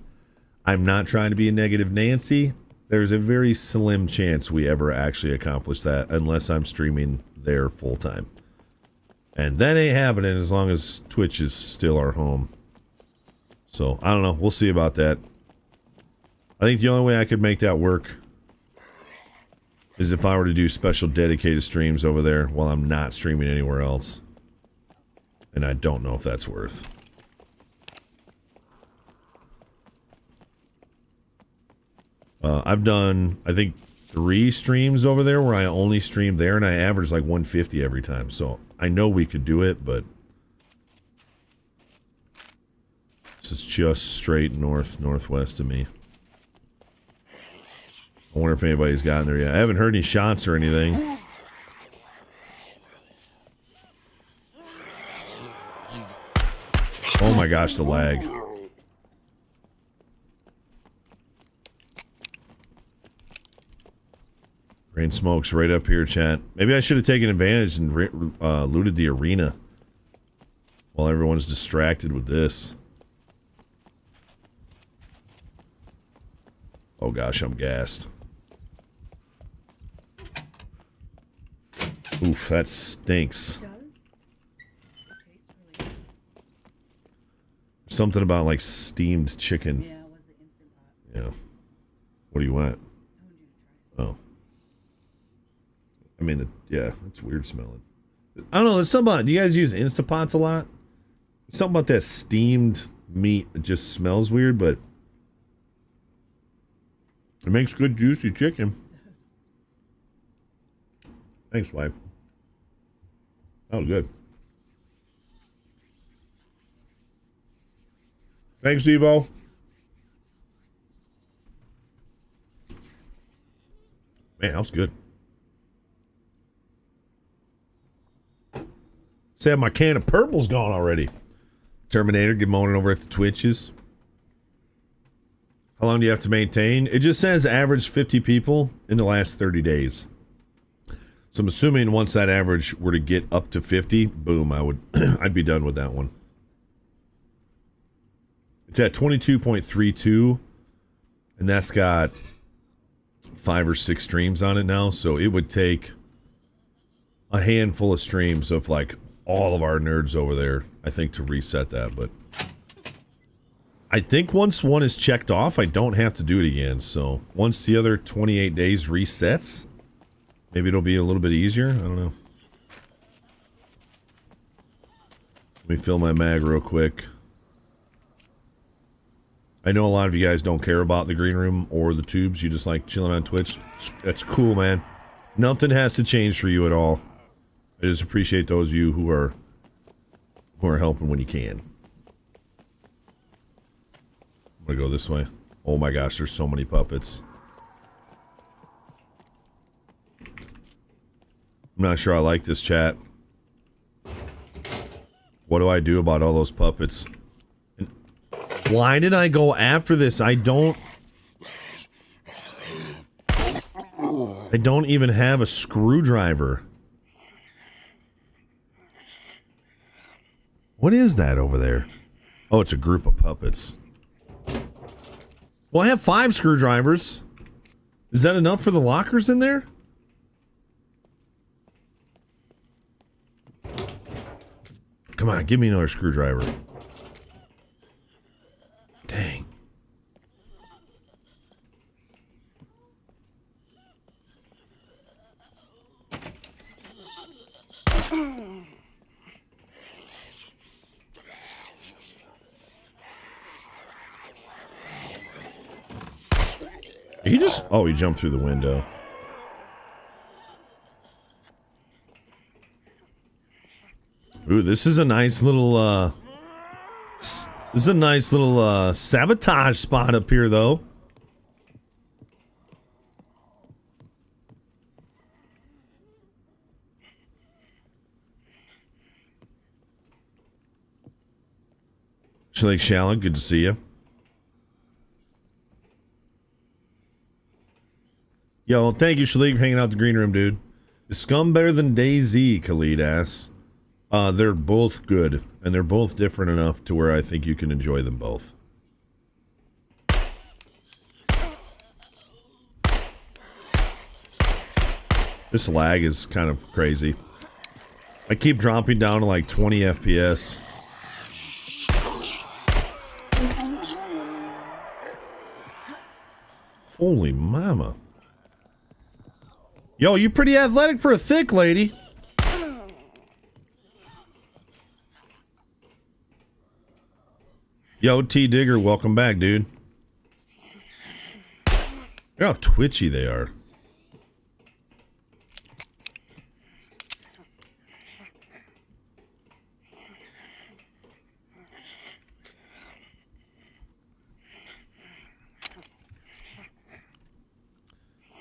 I'm not trying to be a negative Nancy. There's a very slim chance we ever actually accomplish that unless I'm streaming there full time. And that ain't happening as long as Twitch is still our home. So, I don't know. We'll see about that. I think the only way I could make that work is if I were to do special dedicated streams over there while I'm not streaming anywhere else. And I don't know if that's worth. I've done, I think, 3 streams over there where I only streamed there and I average like 150 every time. So I know we could do it, but this is just straight northwest of me. I wonder if anybody's gotten there yet. I haven't heard any shots or anything. Oh my gosh, the lag. Rain smoke's right up here, chat. Maybe I should have taken advantage and looted the arena while everyone's distracted with this. Oh gosh, I'm gassed. Oof, that stinks. Something about like steamed chicken. Yeah, it was the Instant Pot. Yeah. What do you want? I wanted you to try it. Oh. I mean, yeah, it's weird smelling. I don't know. There's something about, do you guys use Instapots a lot? Something about that steamed meat that just smells weird, but it makes good juicy chicken. Thanks, wife. That was good. Thanks, Evo. Man, that was good. Say my can of purple's gone already. Terminator, good morning over at the Twitches. How long do you have to maintain? It just says average 50 people in the last 30 days. So I'm assuming once that average were to get up to 50, boom, I'd be done with that one. It's at 22.32, and that's got 5 or 6 streams on it now, so it would take a handful of streams of like all of our nerds over there, I think, to reset that. But I think once one is checked off, I don't have to do it again. So once the other 28 days resets, maybe it'll be a little bit easier. I don't know. Let me fill my mag real quick. I know a lot of you guys don't care about the green room or the tubes. You just like chilling on Twitch. That's cool, man. Nothing has to change for you at all. I just appreciate those of you who are helping when you can. I'm gonna go this way. Oh my gosh, there's so many puppets. I'm not sure I like this, chat. What do I do about all those puppets? Why did I go after this? I don't even have a screwdriver. What is that over there? Oh, it's a group of puppets. Well, I have 5 screwdrivers. Is that enough for the lockers in there? Come on, give me another screwdriver. Dang. He just... Oh, he jumped through the window. Ooh, this is a nice little, this is a nice little, sabotage spot up here, though. Shalik Shallon, good to see you. Yo, thank you, Shalik, for hanging out the green room, dude. Is Scum better than DayZ, Khalid asks. They're both good, and they're both different enough to where I think you can enjoy them both. This lag is kind of crazy. I keep dropping down to like 20 FPS. Holy mama. Yo, you pretty athletic for a thick lady. Yo, T Digger, welcome back, dude. Look how twitchy they are.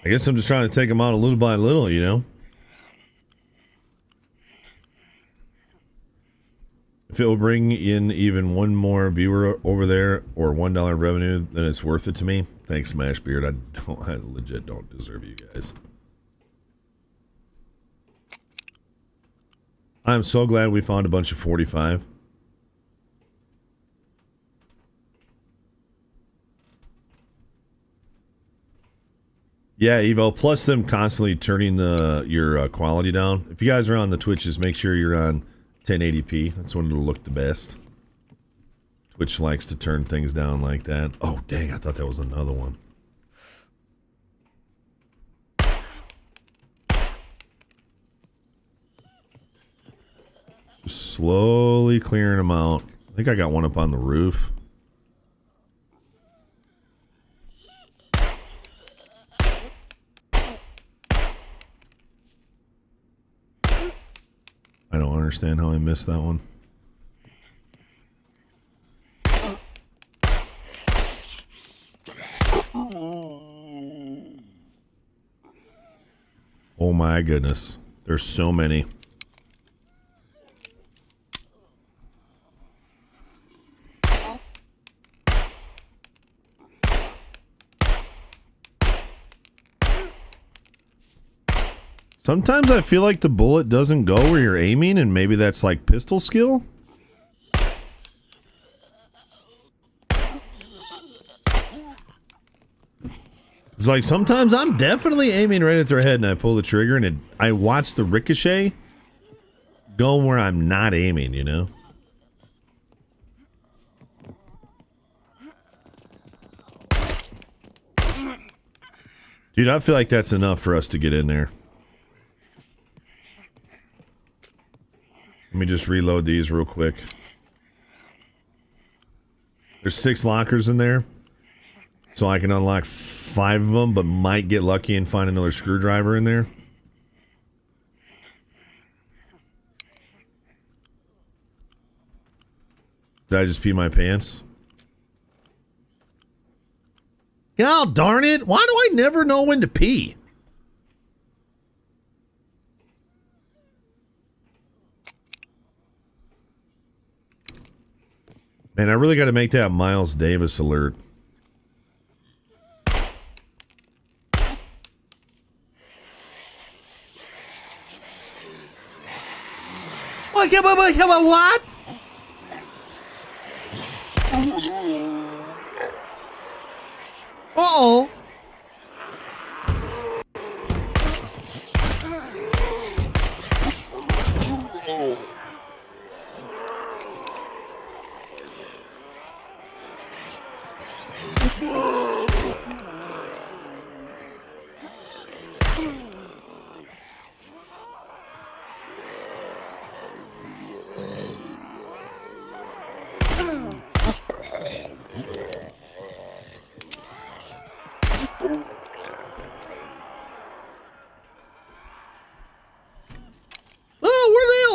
I guess I'm just trying to take them out a little by little, you know? If it will bring in even one more viewer over there or $1 revenue, then it's worth it to me. Thanks, Mashbeard. I legit don't deserve you guys. I'm so glad we found a bunch of 45. Yeah, Evo. Plus them constantly turning your quality down. If you guys are on the Twitches, make sure you're on 1080p. That's when it'll look the best. Twitch likes to turn things down like that. Oh, dang. I thought that was another one. Just slowly clearing them out. I think I got one up on the roof. I don't understand how I missed that one. Oh my goodness. There's so many. Sometimes I feel like the bullet doesn't go where you're aiming, and maybe that's like pistol skill. It's like sometimes I'm definitely aiming right at their head and I pull the trigger and I watch the ricochet go where I'm not aiming, you know? Dude, I feel like that's enough for us to get in there. Let me just reload these real quick. There's 6 lockers in there. So I can unlock 5 of them, but might get lucky and find another screwdriver in there. Did I just pee my pants? God darn it! Why do I never know when to pee? Man, I really got to make that Miles Davis alert. What? Uh-oh.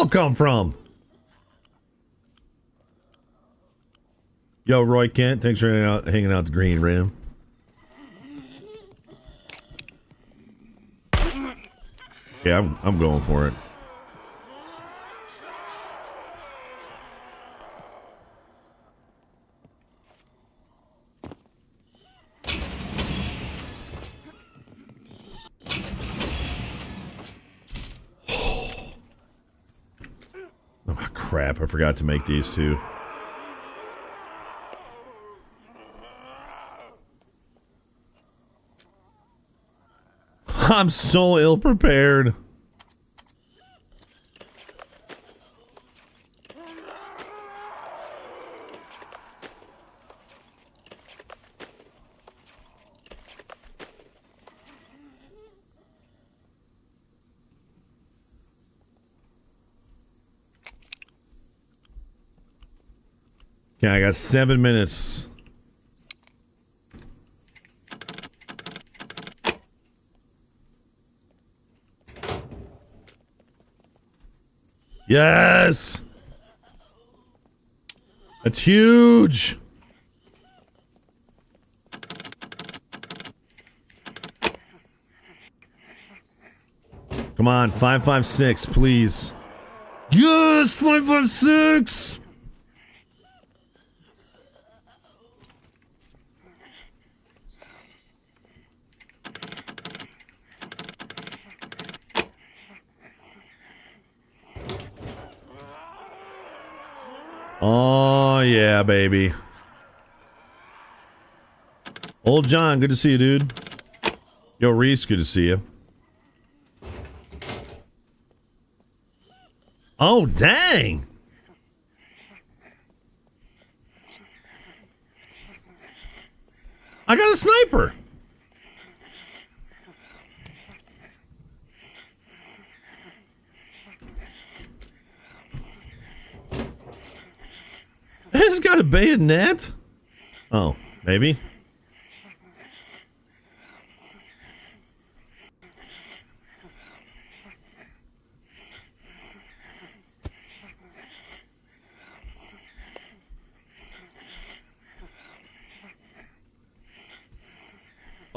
Come from? Yo, Roy Kent, thanks for hanging out the green room. Yeah, I'm going for it. Crap, I forgot to make these two. I'm so ill prepared. Yeah, I got 7 minutes. Yes! That's huge! Come on, 556, please. Yes, 556! Oh, yeah, baby. Old John, good to see you, dude. Yo, Reese, good to see you. Oh, dang. I got a sniper. It's got a bayonet? Oh, maybe.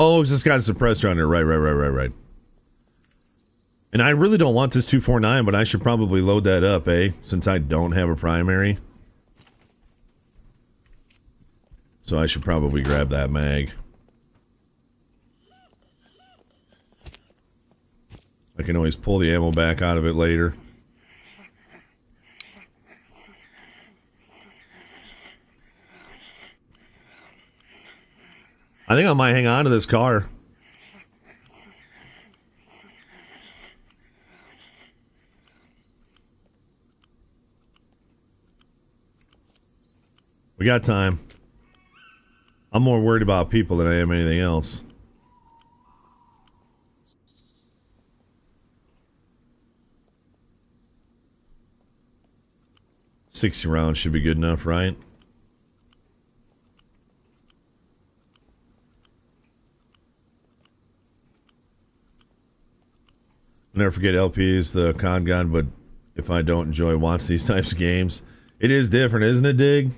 Oh, it's just got a suppressor on there. Right. And I really don't want this 249, but I should probably load that up, eh? Since I don't have a primary. So I should probably grab that mag. I can always pull the ammo back out of it later. I think I might hang on to this car. We got time. I'm more worried about people than I am anything else. $60 rounds should be good enough, right? Never forget LP is the con gun, but if I don't enjoy watching these types of games, it is different, isn't it, Dig?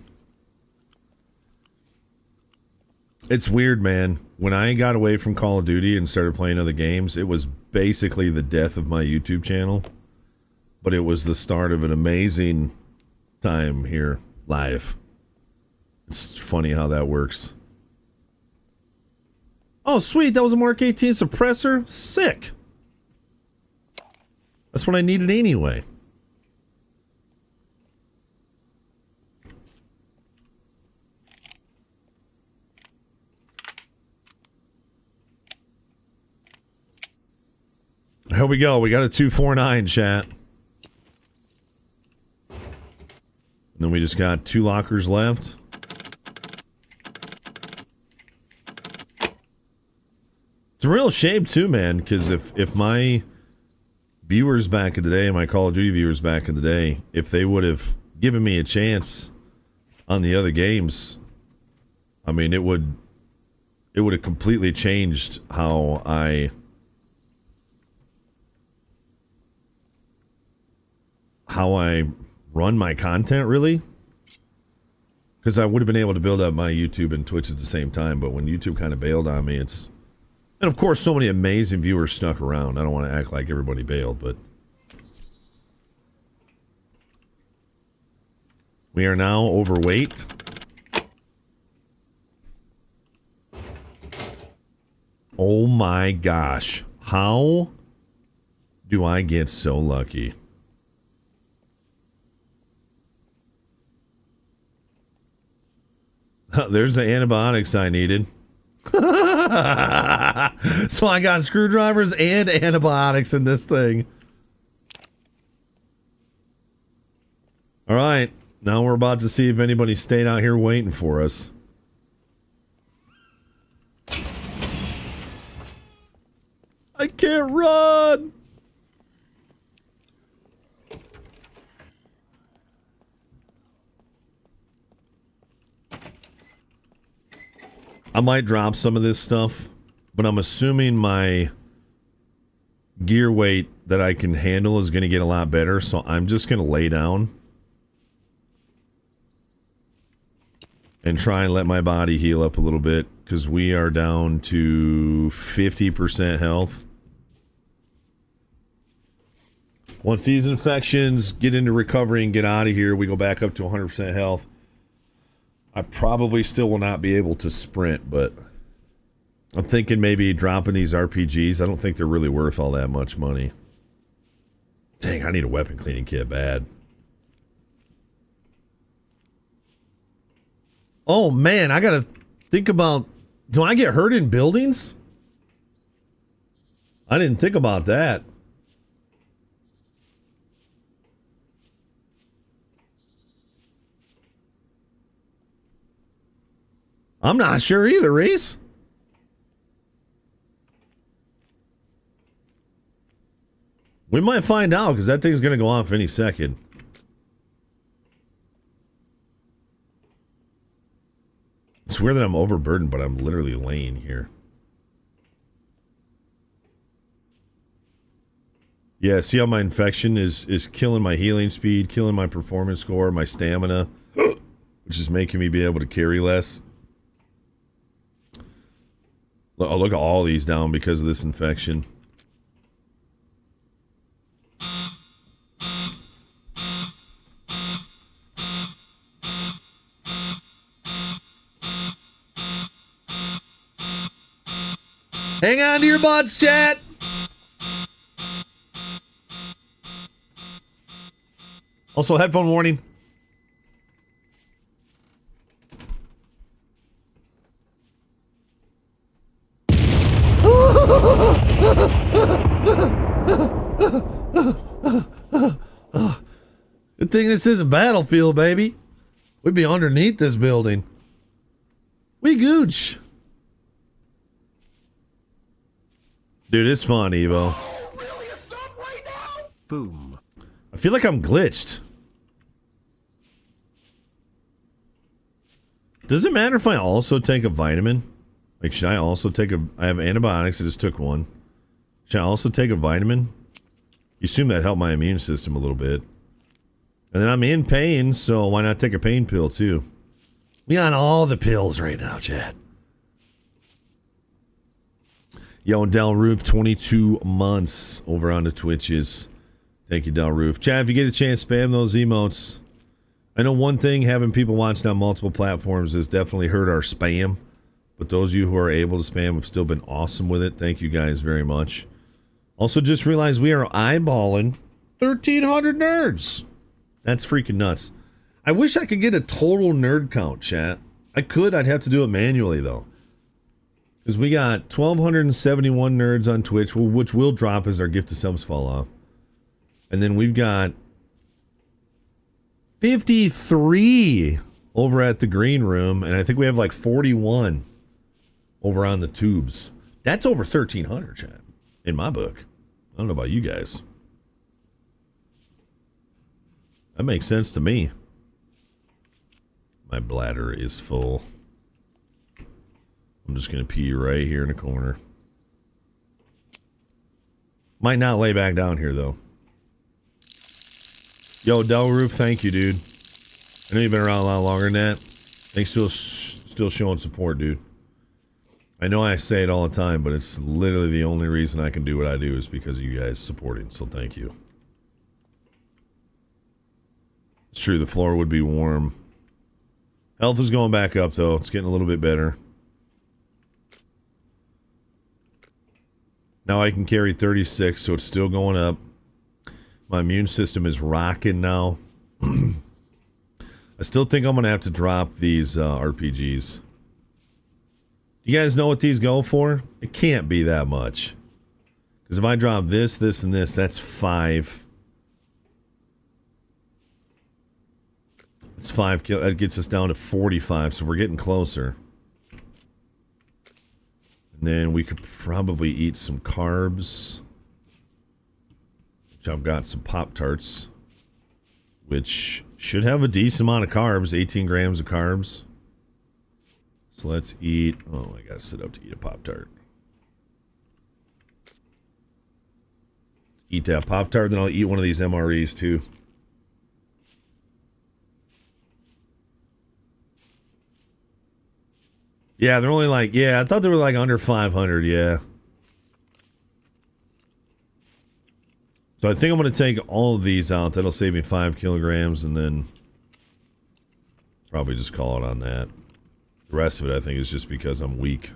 It's weird, man. When I got away from Call of Duty and started playing other games, it was basically the death of my YouTube channel. But it was the start of an amazing time here live. It's funny how that works. Oh, sweet. That was a Mark 18 suppressor. Sick. That's what I needed anyway. Here we go. We got a 249, chat. And then we just got 2 lockers left. It's a real shame too, man, because if my viewers back in the day, my Call of Duty viewers back in the day, if they would have given me a chance on the other games, I mean, it would have completely changed how I run my content, really. Because I would have been able to build up my YouTube and Twitch at the same time, but when YouTube kind of bailed on me, it's... And of course, so many amazing viewers stuck around. I don't want to act like everybody bailed, but... We are now overweight. Oh my gosh. How do I get so lucky? There's the antibiotics I needed. So I got screwdrivers and antibiotics in this thing. All right. Now we're about to see if anybody stayed out here waiting for us. I can't run. I might drop some of this stuff, but I'm assuming my gear weight that I can handle is going to get a lot better, so I'm just going to lay down and try and let my body heal up a little bit, because we are down to 50% health. Once these infections get into recovery and get out of here, we go back up to 100% health. I probably still will not be able to sprint, but I'm thinking maybe dropping these RPGs. I don't think they're really worth all that much money. Dang, I need a weapon cleaning kit bad. Oh man, I gotta think about, do I get hurt in buildings? I didn't think about that. I'm not sure either, Reese. We might find out because that thing's going to go off any second. It's weird that I'm overburdened, but I'm literally laying here. Yeah, see how my infection is killing my healing speed, killing my performance score, my stamina, which is making me be able to carry less. I'll look at all these down because of this infection. Hang on to your butts, chat. Also, headphone warning. Good thing this isn't Battlefield, baby. We'd be underneath this building. We gooch. Dude, it's fun, Evo. Boom. I feel like I'm glitched. Does it matter if I also take a vitamin? Like, should I also take I have antibiotics, I just took one. Should I also take a vitamin? You assume that helped my immune system a little bit. And then I'm in pain, so why not take a pain pill too? We on all the pills right now, Chad. Yo, Del Roof, 22 months over on the Twitches. Thank you, Del Roof. Chad, if you get a chance, spam those emotes. I know one thing, having people watching on multiple platforms has definitely hurt our spam. But those of you who are able to spam have still been awesome with it. Thank you guys very much. Also, just realized we are eyeballing 1,300 nerds. That's freaking nuts. I wish I could get a total nerd count, chat. I could. I'd have to do it manually, though. Because we got 1,271 nerds on Twitch, which will drop as our gift to subs fall off. And then we've got 53 over at the green room. And I think we have like 41 over on the tubes. That's over 1,300, chat. In my book. I don't know about you guys. That makes sense to me. My bladder is full. I'm just going to pee right here in the corner. Might not lay back down here, though. Yo, Del Roof, thank you, dude. I know you've been around a lot longer than that. Thanks, still showing support, dude. I know I say it all the time, but it's literally the only reason I can do what I do is because of you guys supporting, so thank you. It's true, the floor would be warm. Health is going back up, though. It's getting a little bit better. Now I can carry 36, so it's still going up. My immune system is rocking now. I still think I'm going to have to drop these RPGs. You guys know what these go for? It can't be that much. Because if I drop this, this, and this, that's 5. It's 5 kill. That gets us down to 45, so we're getting closer. And then we could probably eat some carbs. Which I've got some Pop-Tarts. Which should have a decent amount of carbs. 18 grams of carbs. So let's eat... Oh, I gotta sit up to eat a Pop-Tart. Eat that Pop-Tart, then I'll eat one of these MREs too. Yeah, they're only like... Yeah, I thought they were like under 500, yeah. So I think I'm going to take all of these out. That'll save me 5 kilograms, and then... Probably just call it on that. The rest of it, I think, is just because I'm weak.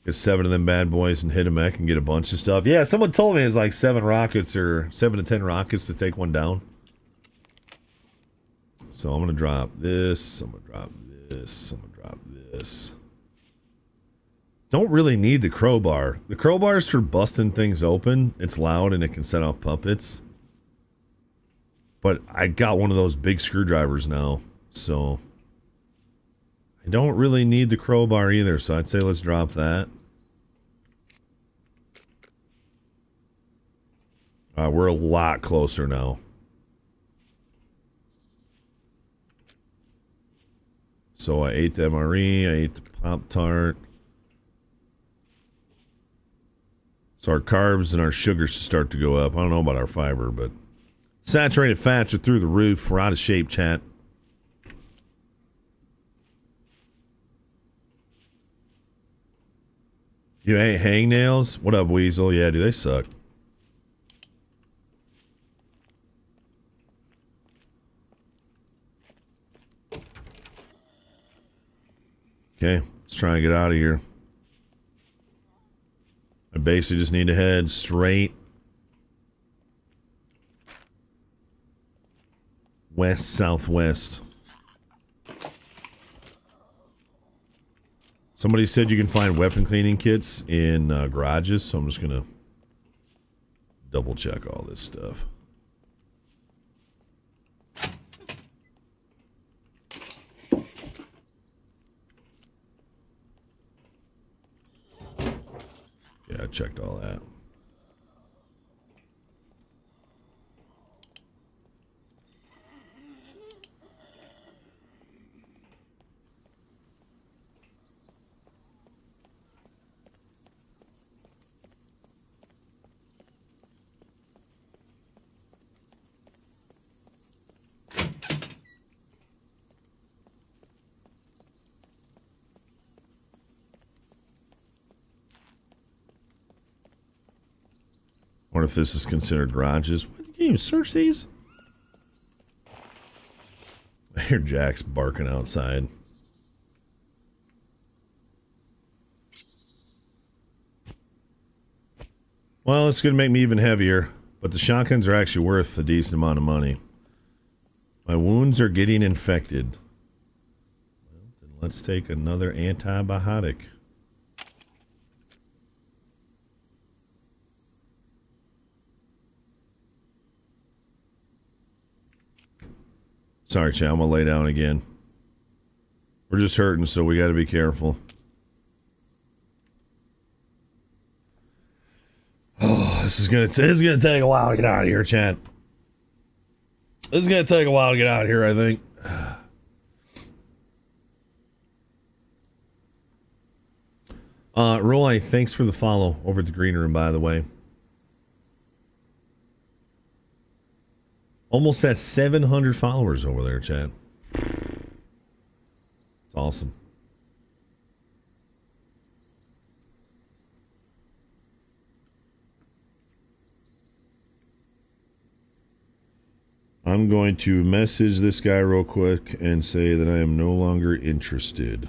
Get 7 of them bad boys and hit a mech and get a bunch of stuff. Yeah, someone told me it's like 7 rockets or 7 to 10 rockets to take one down. So I'm going to drop this. I'm going to drop this. I'm gonna drop this. Don't really need the crowbar. The crowbar's for busting things open. It's loud and it can set off puppets. But I got one of those big screwdrivers now, so I don't really need the crowbar either, so I'd say let's drop that. We're a lot closer now. So I ate the MRE, I ate the Pop-Tart. So our carbs and our sugars start to go up. I don't know about our fiber, but saturated fats are through the roof. We're out of shape, chat. You ain't hangnails? What up, Weasel? Yeah, dude, they suck. Okay, let's try and get out of here. I basically just need to head straight west-southwest. Somebody said you can find weapon cleaning kits in garages, so I'm just going to double check all this stuff. Yeah, I checked all that. Wonder if this is considered garages. What, you can't even search these? I hear Jack's barking outside. Well, it's going to make me even heavier, but the shotguns are actually worth a decent amount of money. My wounds are getting infected. Well, then let's take another antibiotic. Sorry, chat, I'm gonna lay down again. We're just hurting, so we gotta be careful. Oh, this is gonna take a while to get out of here, chat. This is gonna take a while to get out of here, I think. Roy, thanks for the follow over at the green room, by the way. Almost at 700 followers over there, chat. It's awesome. I'm going to message this guy real quick and say that I am no longer interested.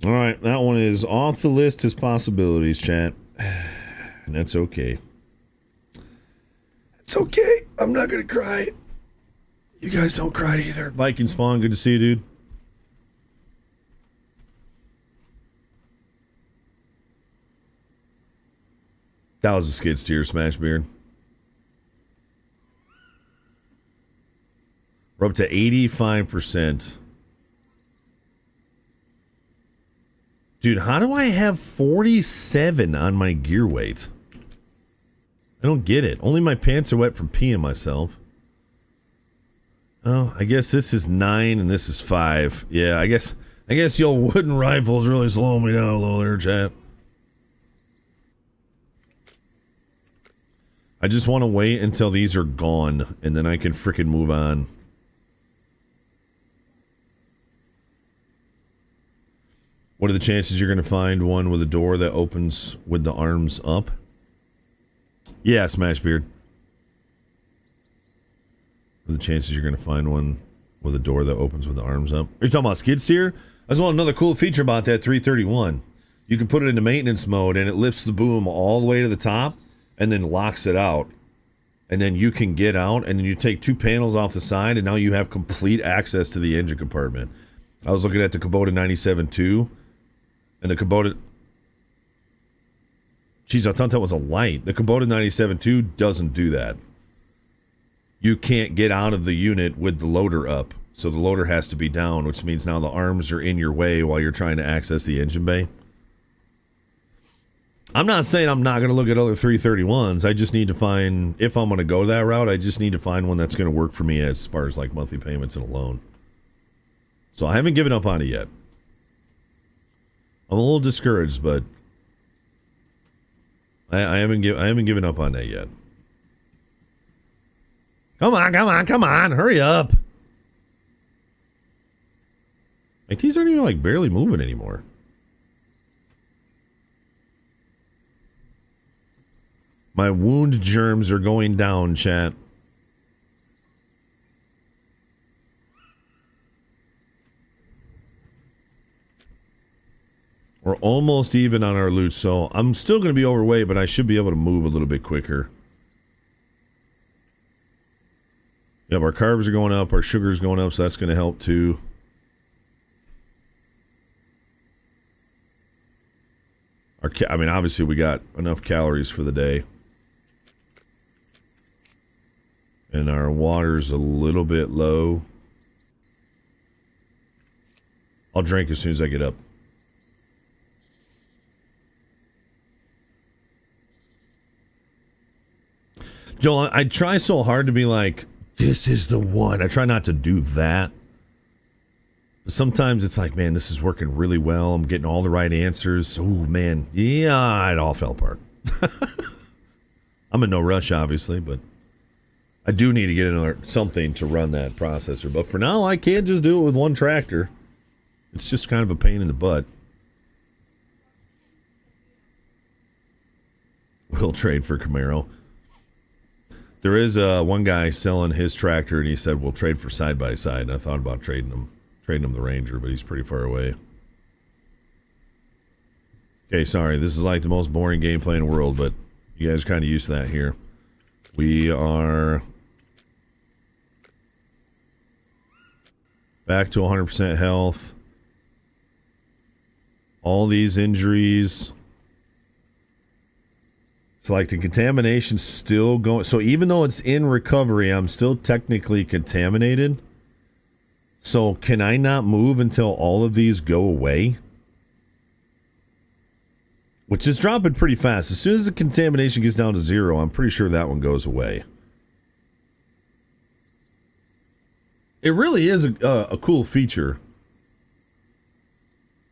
All right, that one is off the list as possibilities, chat. And that's okay. It's okay. I'm not going to cry. You guys don't cry either. Viking Spawn, good to see you, dude. That was a skid steer, Smash Beard. We're up to 85%. Dude, how do I have 47 on my gear weight? I don't get it. Only my pants are wet from peeing myself. Oh, I guess this is 9 and this is 5. Yeah, I guess your wooden rifle's really slowing me down a little there, chap. I just want to wait until these are gone and then I can frickin' move on. What are the chances you're going to find one with a door that opens with the arms up? Yeah, Smashbeard. What are the chances you're going to find one with a door that opens with the arms up? Are you talking about skid steer? That's one another cool feature about that 331. You can put it into maintenance mode and it lifts the boom all the way to the top and then locks it out. And then you can get out and then you take 2 panels off the side and now you have complete access to the engine compartment. I was looking at the Kubota 97.2 and the Kubota... Jeez, I thought that was a light. The Kubota 97.2 doesn't do that. You can't get out of the unit with the loader up. So the loader has to be down, which means now the arms are in your way while you're trying to access the engine bay. I'm not saying I'm not going to look at other 331s. I just need to find, if I'm going to go that route, I just need to find one that's going to work for me as far as like monthly payments and a loan. So I haven't given up on it yet. I'm a little discouraged, but I haven't given up on that yet. Come on, hurry up. Like, these aren't even, like, barely moving anymore. My wound germs are going down, chat. We're almost even on our loot, so I'm still going to be overweight, but I should be able to move a little bit quicker. Yep, our carbs are going up, our sugar's going up, so that's going to help too. I mean, obviously we got enough calories for the day. And our water's a little bit low. I'll drink as soon as I get up. Joel, I try so hard to be like, this is the one. I try not to do that. Sometimes it's like, man, this is working really well. I'm getting all the right answers. Oh, man. Yeah, it all fell apart. I'm in no rush, obviously, but I do need to get another something to run that processor. But for now, I can't just do it with one tractor. It's just kind of a pain in the butt. We'll trade for Camaro. There is one guy selling his tractor, and he said, we'll trade for side-by-side. And I thought about trading him the Ranger, but he's pretty far away. Okay, sorry. This is like the most boring gameplay in the world, but you guys are kind of used to that here. We are back to 100% health. All these injuries. So like the contamination's still going. So even though it's in recovery, I'm still technically contaminated. So can I not move until all of these go away? Which is dropping pretty fast. As soon as the contamination gets down to 0, I'm pretty sure that one goes away. It really is a cool feature.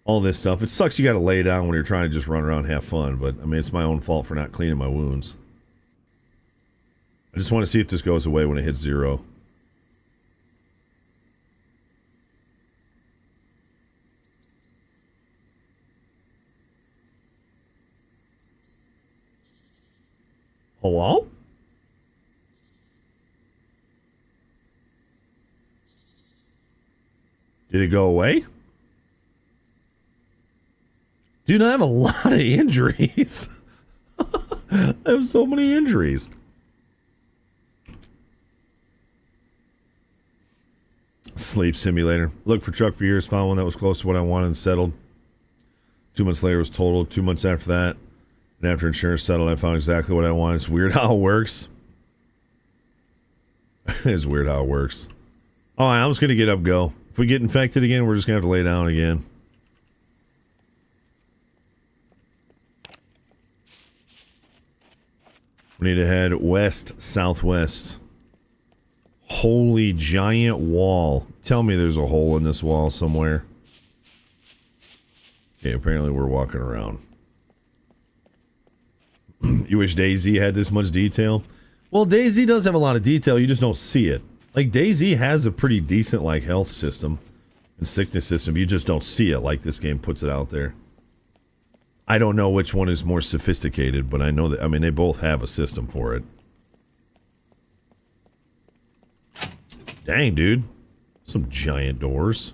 All this stuff. It sucks you got to lay down when you're trying to just run around and have fun, but I mean, it's my own fault for not cleaning my wounds. I just want to see if this goes away when it hits 0. Hello? Did it go away? Dude, I have a lot of injuries. I have so many injuries. Sleep simulator. Looked for truck for years, found one that was close to what I wanted and settled. 2 months later was totaled. 2 months after that, and after insurance settled, I found exactly what I wanted. It's weird how it works. It's weird how it works. All right, I'm just gonna get up, go. If we get infected again, we're just gonna have to lay down again. We need to head west, southwest. Holy giant wall. Tell me there's a hole in this wall somewhere. Okay, apparently we're walking around. You wish DayZ had this much detail? Well, DayZ does have a lot of detail, you just don't see it. Like, DayZ has a pretty decent, like, health system and sickness system. You just don't see it like this game puts it out there. I don't know which one is more sophisticated, but I know that, I mean, they both have a system for it. Dang, dude. Some giant doors.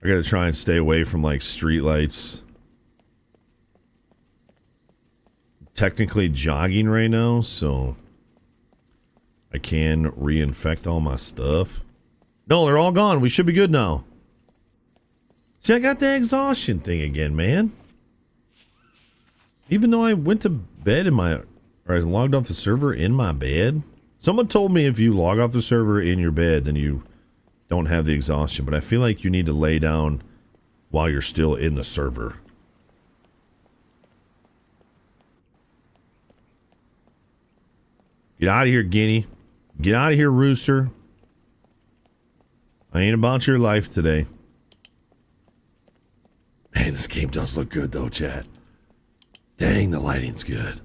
I gotta try and stay away from, like, street lights. Technically jogging right now, so I can reinfect all my stuff. No, they're all gone. We should be good now. See, I got the exhaustion thing again, man. Even though I went to bed in my, or I logged off the server in my bed. Someone told me if you log off the server in your bed, then you don't have the exhaustion. But I feel like you need to lay down while you're still in the server. Get out of here, Guinea. Get out of here, Rooster. I ain't about your life today. Man, this game does look good, though, chat. Dang, the lighting's good.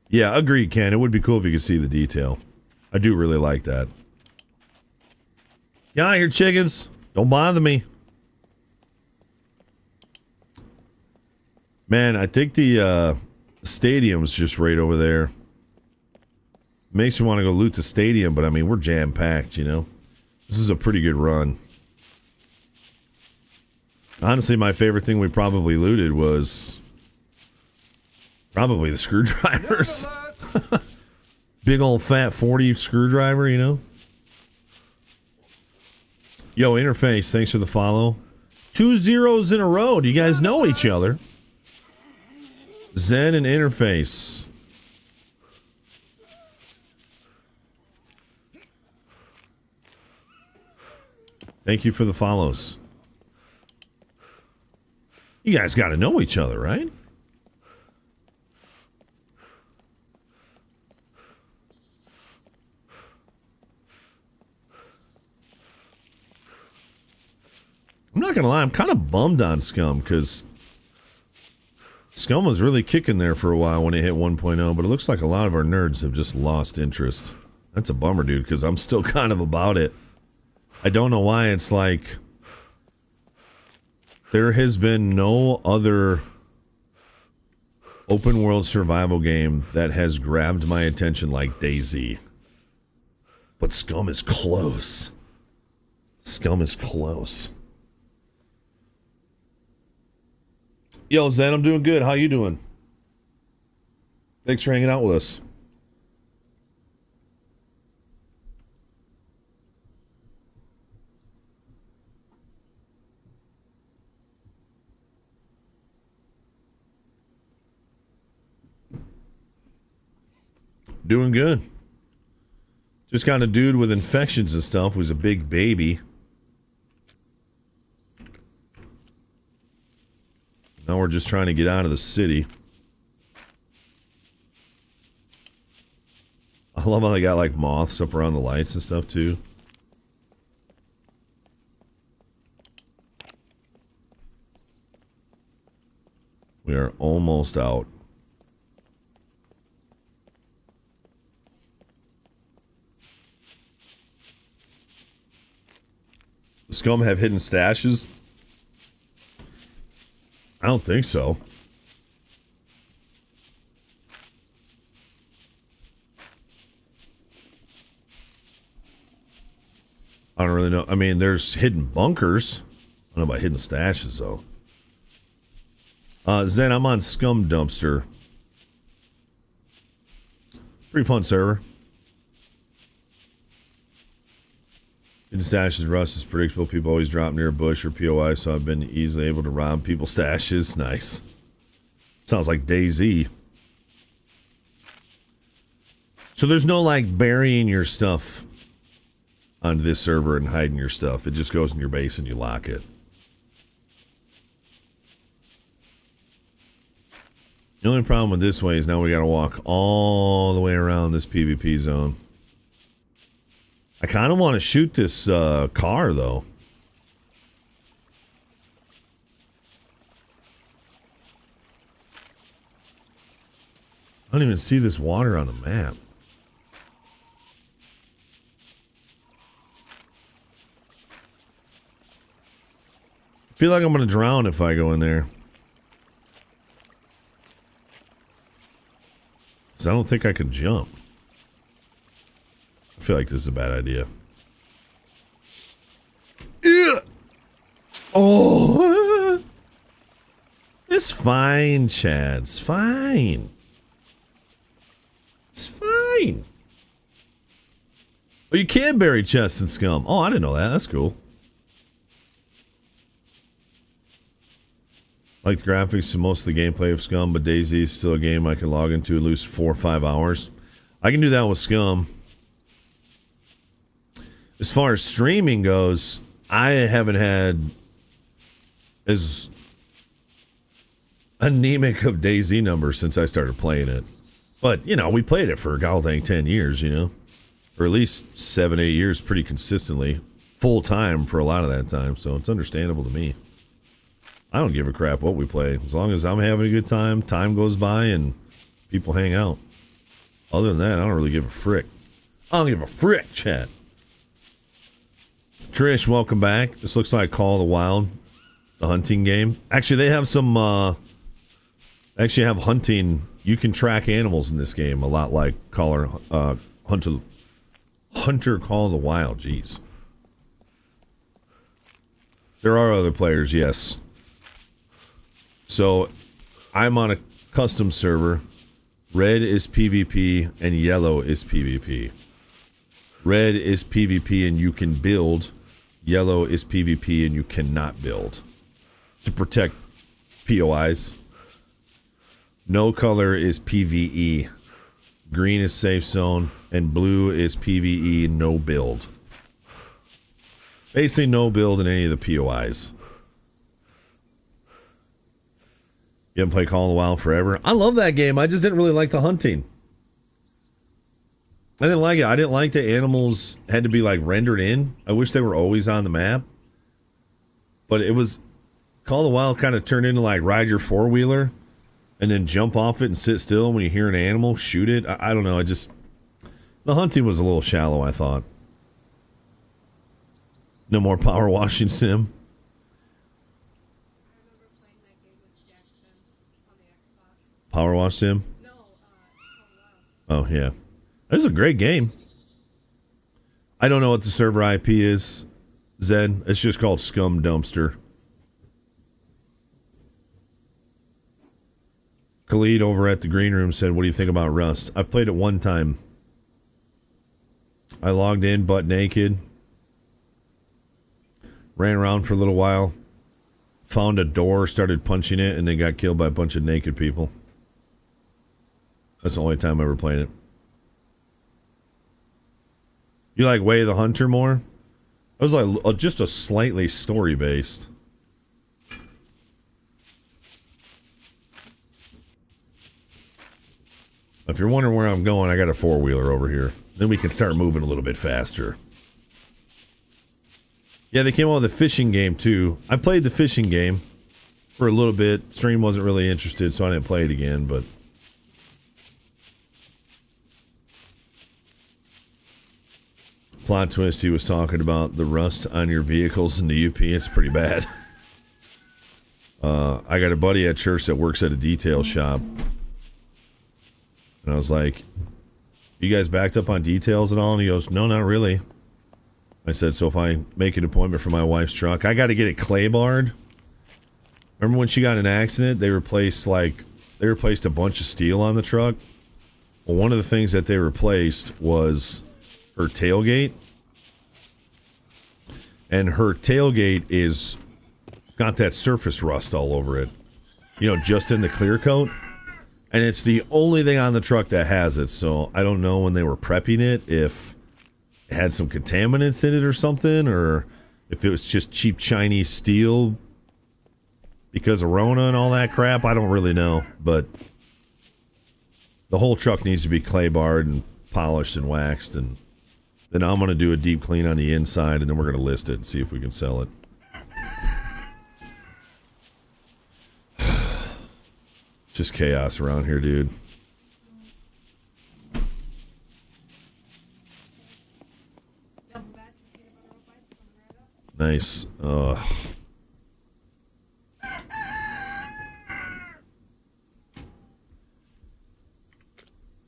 Yeah, agreed, Ken. It would be cool if you could see the detail. I do really like that. Get out of here, chickens. Don't bother me. Man, I think the stadium's just right over there. Makes me want to go loot the stadium, but I mean, we're jam-packed, you know? This is a pretty good run. Honestly, my favorite thing we probably looted was probably the screwdrivers. Big old fat 40 screwdriver, you know? Yo, Interface, thanks for the follow. 2 zeros in a row. Do you guys know each other? Zen and Interface. Thank you for the follows. You guys got to know each other, right? I'm not going to lie, I'm kind of bummed on Scum, because Scum was really kicking there for a while when it hit 1.0, but it looks like a lot of our nerds have just lost interest. That's a bummer, dude, because I'm still kind of about it. I don't know why. It's like there has been no other open world survival game that has grabbed my attention like DayZ. But Scum is close. Scum is close. Yo, Zen, I'm doing good. How you doing? Thanks for hanging out with us. Doing good. Just got a dude with infections and stuff who's a big baby. Now we're just trying to get out of the city. I love how they got like moths up around the lights and stuff too. We are almost out. Does Scum have hidden stashes? I don't think so. I don't really know. I mean, there's hidden bunkers. I don't know about hidden stashes, though. Zen, I'm on Scum Dumpster. Pretty fun server. In stashes, rust is predictable. People always drop near a bush or POI, so I've been easily able to rob people's stashes. Nice. Sounds like DayZ. So there's no like burying your stuff onto this server and hiding your stuff. It just goes in your base and you lock it. The only problem with this way is now we gotta walk all the way around this PvP zone. I kind of want to shoot this car though. I don't even see this water on the map. I feel like I'm gonna drown if I go in there. 'Cause I don't think I can jump. I feel like this is a bad idea. Ugh. Oh, it's fine, Chad. It's fine. It's fine. Oh, you can bury chests in Scum. Oh, I didn't know that. That's cool. I like the graphics and most of the gameplay of Scum, but DayZ is still a game I can log into and lose 4 or 5 hours. I can do that with Scum. As far as streaming goes, I haven't had as anemic of DayZ numbers since I started playing it. But, you know, we played it for goddamn 10 years, you know? Or at least 7, 8 years pretty consistently. Full time for a lot of that time, so it's understandable to me. I don't give a crap what we play. As long as I'm having a good time, time goes by, and people hang out. Other than that, I don't really give a frick. I don't give a frick, chat. Trish, welcome back. This looks like Call of the Wild, the hunting game. Actually, they have some, actually have hunting. You can track animals in this game a lot like Hunter Call of the Wild. Jeez. There are other players, yes. So, I'm on a custom server. Red is PvP and yellow is PvP. Red is PvP and you can build. Yellow is PvP and you cannot build. To protect POIs. No color is PvE. Green is safe zone. And blue is PvE, no build. Basically no build in any of the POIs. You haven't played Call of the Wild forever? I love that game. I just didn't really like the hunting. I didn't like it. I didn't like the animals had to be like rendered in. I wish they were always on the map. But it was... Call of the Wild kind of turned into like ride your four-wheeler and then jump off it and sit still when you hear an animal, shoot it. I don't know. I just... The hunting was a little shallow, I thought. No more power washing sim. Power Wash Sim? Oh, yeah. It's a great game. I don't know what the server IP is, Zed. It's just called Scum Dumpster. Khalid over at the green room said, what do you think about Rust? I've played it one time. I logged in butt naked. Ran around for a little while. Found a door, started punching it, and then got killed by a bunch of naked people. That's the only time I ever played it. You like Way of the Hunter more? It was like just a slightly story based. If you're wondering where I'm going, I got a four-wheeler over here. Then we can start moving a little bit faster. Yeah, they came out with a fishing game too. I played the fishing game for a little bit. Stream wasn't really interested, so I didn't play it again, but... Plot twist, he was talking about the rust on your vehicles in the UP. It's pretty bad. I got a buddy at church that works at a detail shop. And I was like, you guys backed up on details at all? And he goes, no, not really. I said, so if I make an appointment for my wife's truck, I got to get it clay barred. Remember when she got in an accident? They replaced a bunch of steel on the truck. Well, one of the things that they replaced was her tailgate. and her tailgate is got that surface rust all over it. You know, just in the clear coat. And it's the only thing on the truck that has it. So I don't know when they were prepping it, if it had some contaminants in it or something, or if it was just cheap Chinese steel because of Rona and all that crap. I don't really know. But the whole truck needs to be clay barred and polished and waxed. And then I'm going to do a deep clean on the inside, and then we're going to list it and see if we can sell it. Just chaos around here, dude. Nice.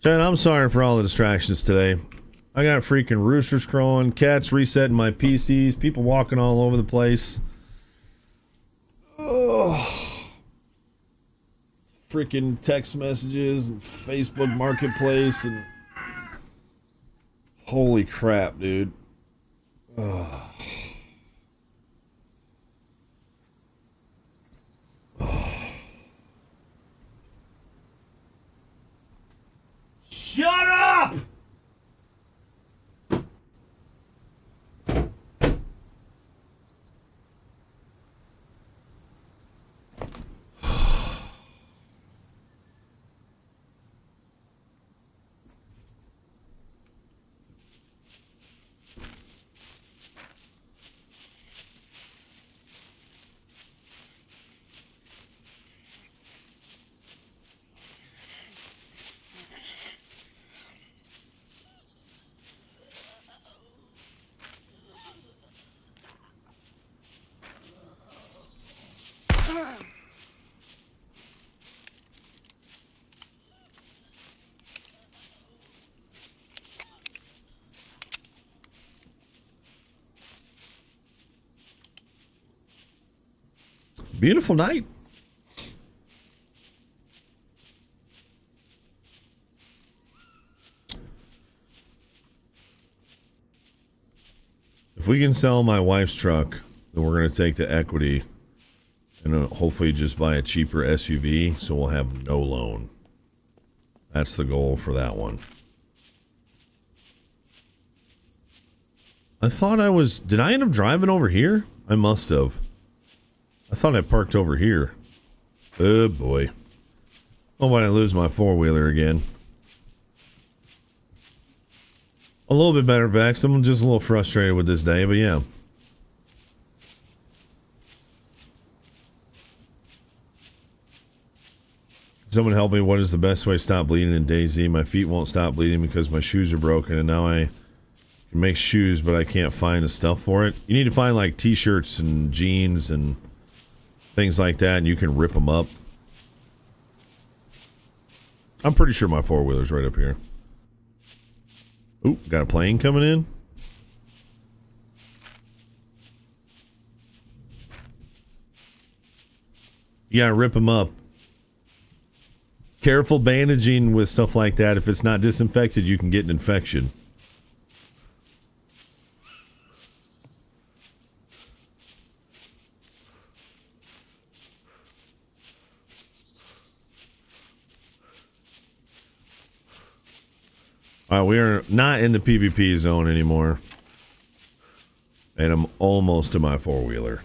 Chad, I'm sorry for all the distractions today. I got freaking roosters crowing, cats resetting my PCs, people walking all over the place. Oh, freaking text messages and Facebook Marketplace and holy crap, dude. Oh. Shut up! Beautiful night. If we can sell my wife's truck, then we're going to take the equity and hopefully just buy a cheaper SUV so we'll have no loan. That's the goal for that one. I thought I was... Did I end up driving over here? I must have. I thought I parked over here. Oh boy. Oh, why did I lose my four-wheeler again? A little bit better, Vex. I'm just a little frustrated with this day, but yeah. Someone help me. What is the best way to stop bleeding in DayZ? My feet won't stop bleeding because my shoes are broken, and now I can make shoes, but I can't find the stuff for it. You need to find like t-shirts and jeans and things like that, and you can rip them up. I'm pretty sure my four-wheeler's right up here. Ooh, got a plane coming in. You gotta rip them up. Careful bandaging with stuff like that. If it's not disinfected, you can get an infection. We are not in the PvP zone anymore. And I'm almost to my four-wheeler.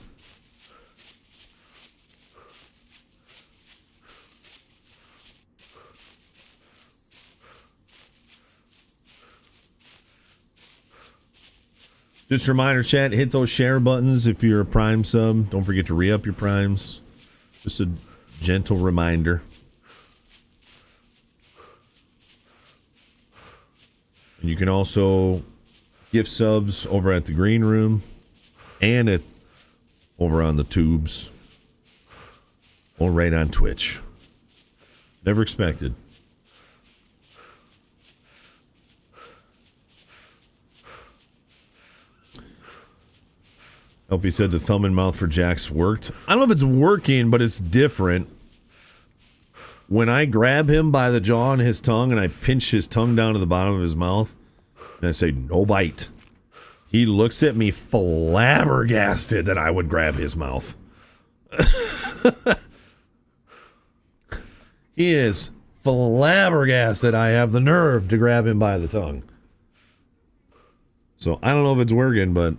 Just a reminder, chat, hit those share buttons if you're a Prime sub. Don't forget to re-up your Primes. Just a gentle reminder. And you can also gift subs over at the green room and over on the tubes or right on Twitch. Never expected. LP said the thumb and mouth for Jax worked. I don't know if it's working, but it's different. When I grab him by the jaw and his tongue and I pinch his tongue down to the bottom of his mouth and I say, no bite, He looks at me flabbergasted that I would grab his mouth. He is flabbergasted I have the nerve to grab him by the tongue. So I don't know if it's working, but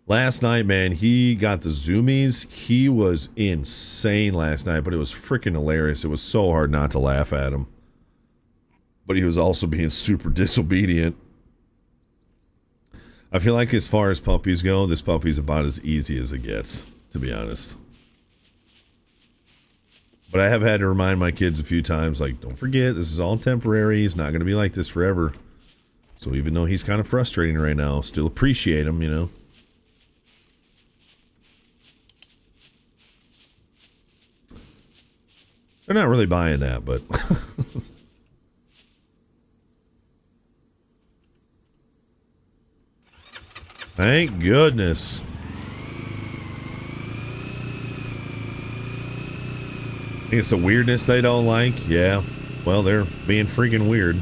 last night, man, he got the zoomies. He was insane last night, but it was freaking hilarious. It was so hard not to laugh at him. But he was also being super disobedient. I feel like as far as puppies go, this puppy's about as easy as it gets, to be honest. But I have had to remind my kids a few times, like, don't forget, this is all temporary. He's not going to be like this forever. So even though he's kind of frustrating right now, still appreciate him, you know. They're not really buying that, but... Thank goodness. I think it's the weirdness they don't like. Yeah. Well, they're being freaking weird.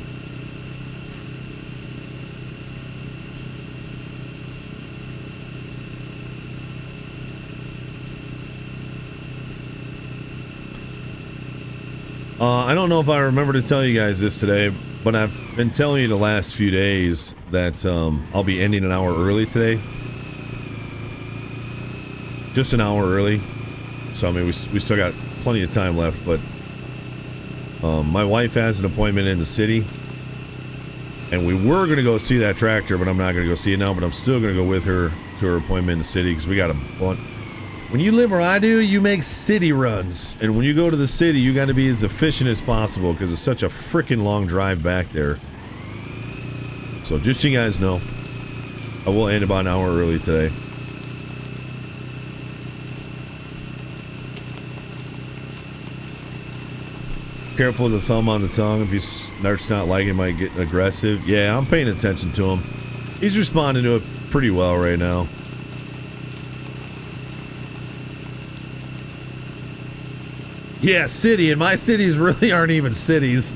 I don't know if I remember to tell you guys this today, but I've been telling you the last few days that I'll be ending an hour early today. Just an hour early. So, I mean, we still got plenty of time left, but my wife has an appointment in the city. And we were going to go see that tractor, but I'm not going to go see it now, but I'm still going to go with her to her appointment in the city because we got a bunch. When you live where I do, you make city runs. And when you go to the city, you got to be as efficient as possible because it's such a freaking long drive back there. So just so you guys know, I will end about an hour early today. Careful with the thumb on the tongue. If he starts not liking it, might get aggressive. Yeah, I'm paying attention to him. He's responding to it pretty well right now. Yeah, city, and my cities really aren't even cities.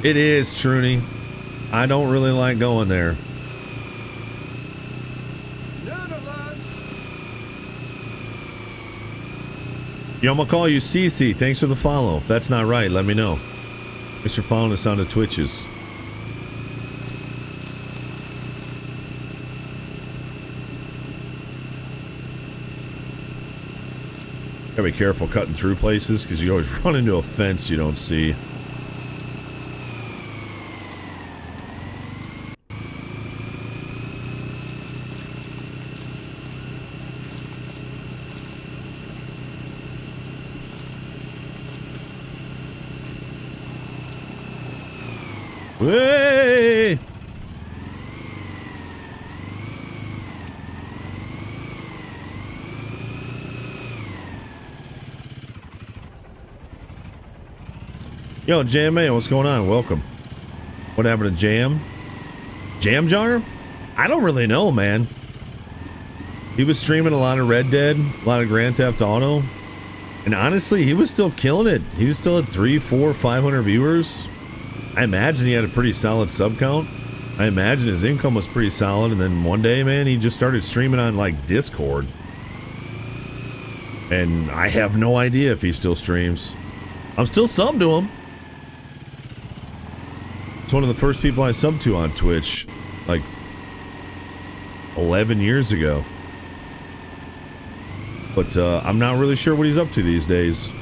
It is, Truny. I don't really like going there. Yo, I'm gonna call you Cece. Thanks for the follow. If that's not right, let me know. Thanks for following us on the Twitches. Gotta be careful cutting through places because you always run into a fence you don't see. Hey! Yo, JMA, what's going on? Welcome. What happened to Jam? Jam Jar? I don't really know, man. He was streaming a lot of Red Dead, a lot of Grand Theft Auto, and honestly, he was still killing it. He was still at 300, 400, 500 viewers. I imagine he had a pretty solid sub count. I imagine his income was pretty solid, and then one day, man, he just started streaming on, like, Discord. And I have no idea if he still streams. I'm still subbed to him. It's one of the first people I subbed to on Twitch, like, 11 years ago. But I'm not really sure what he's up to these days.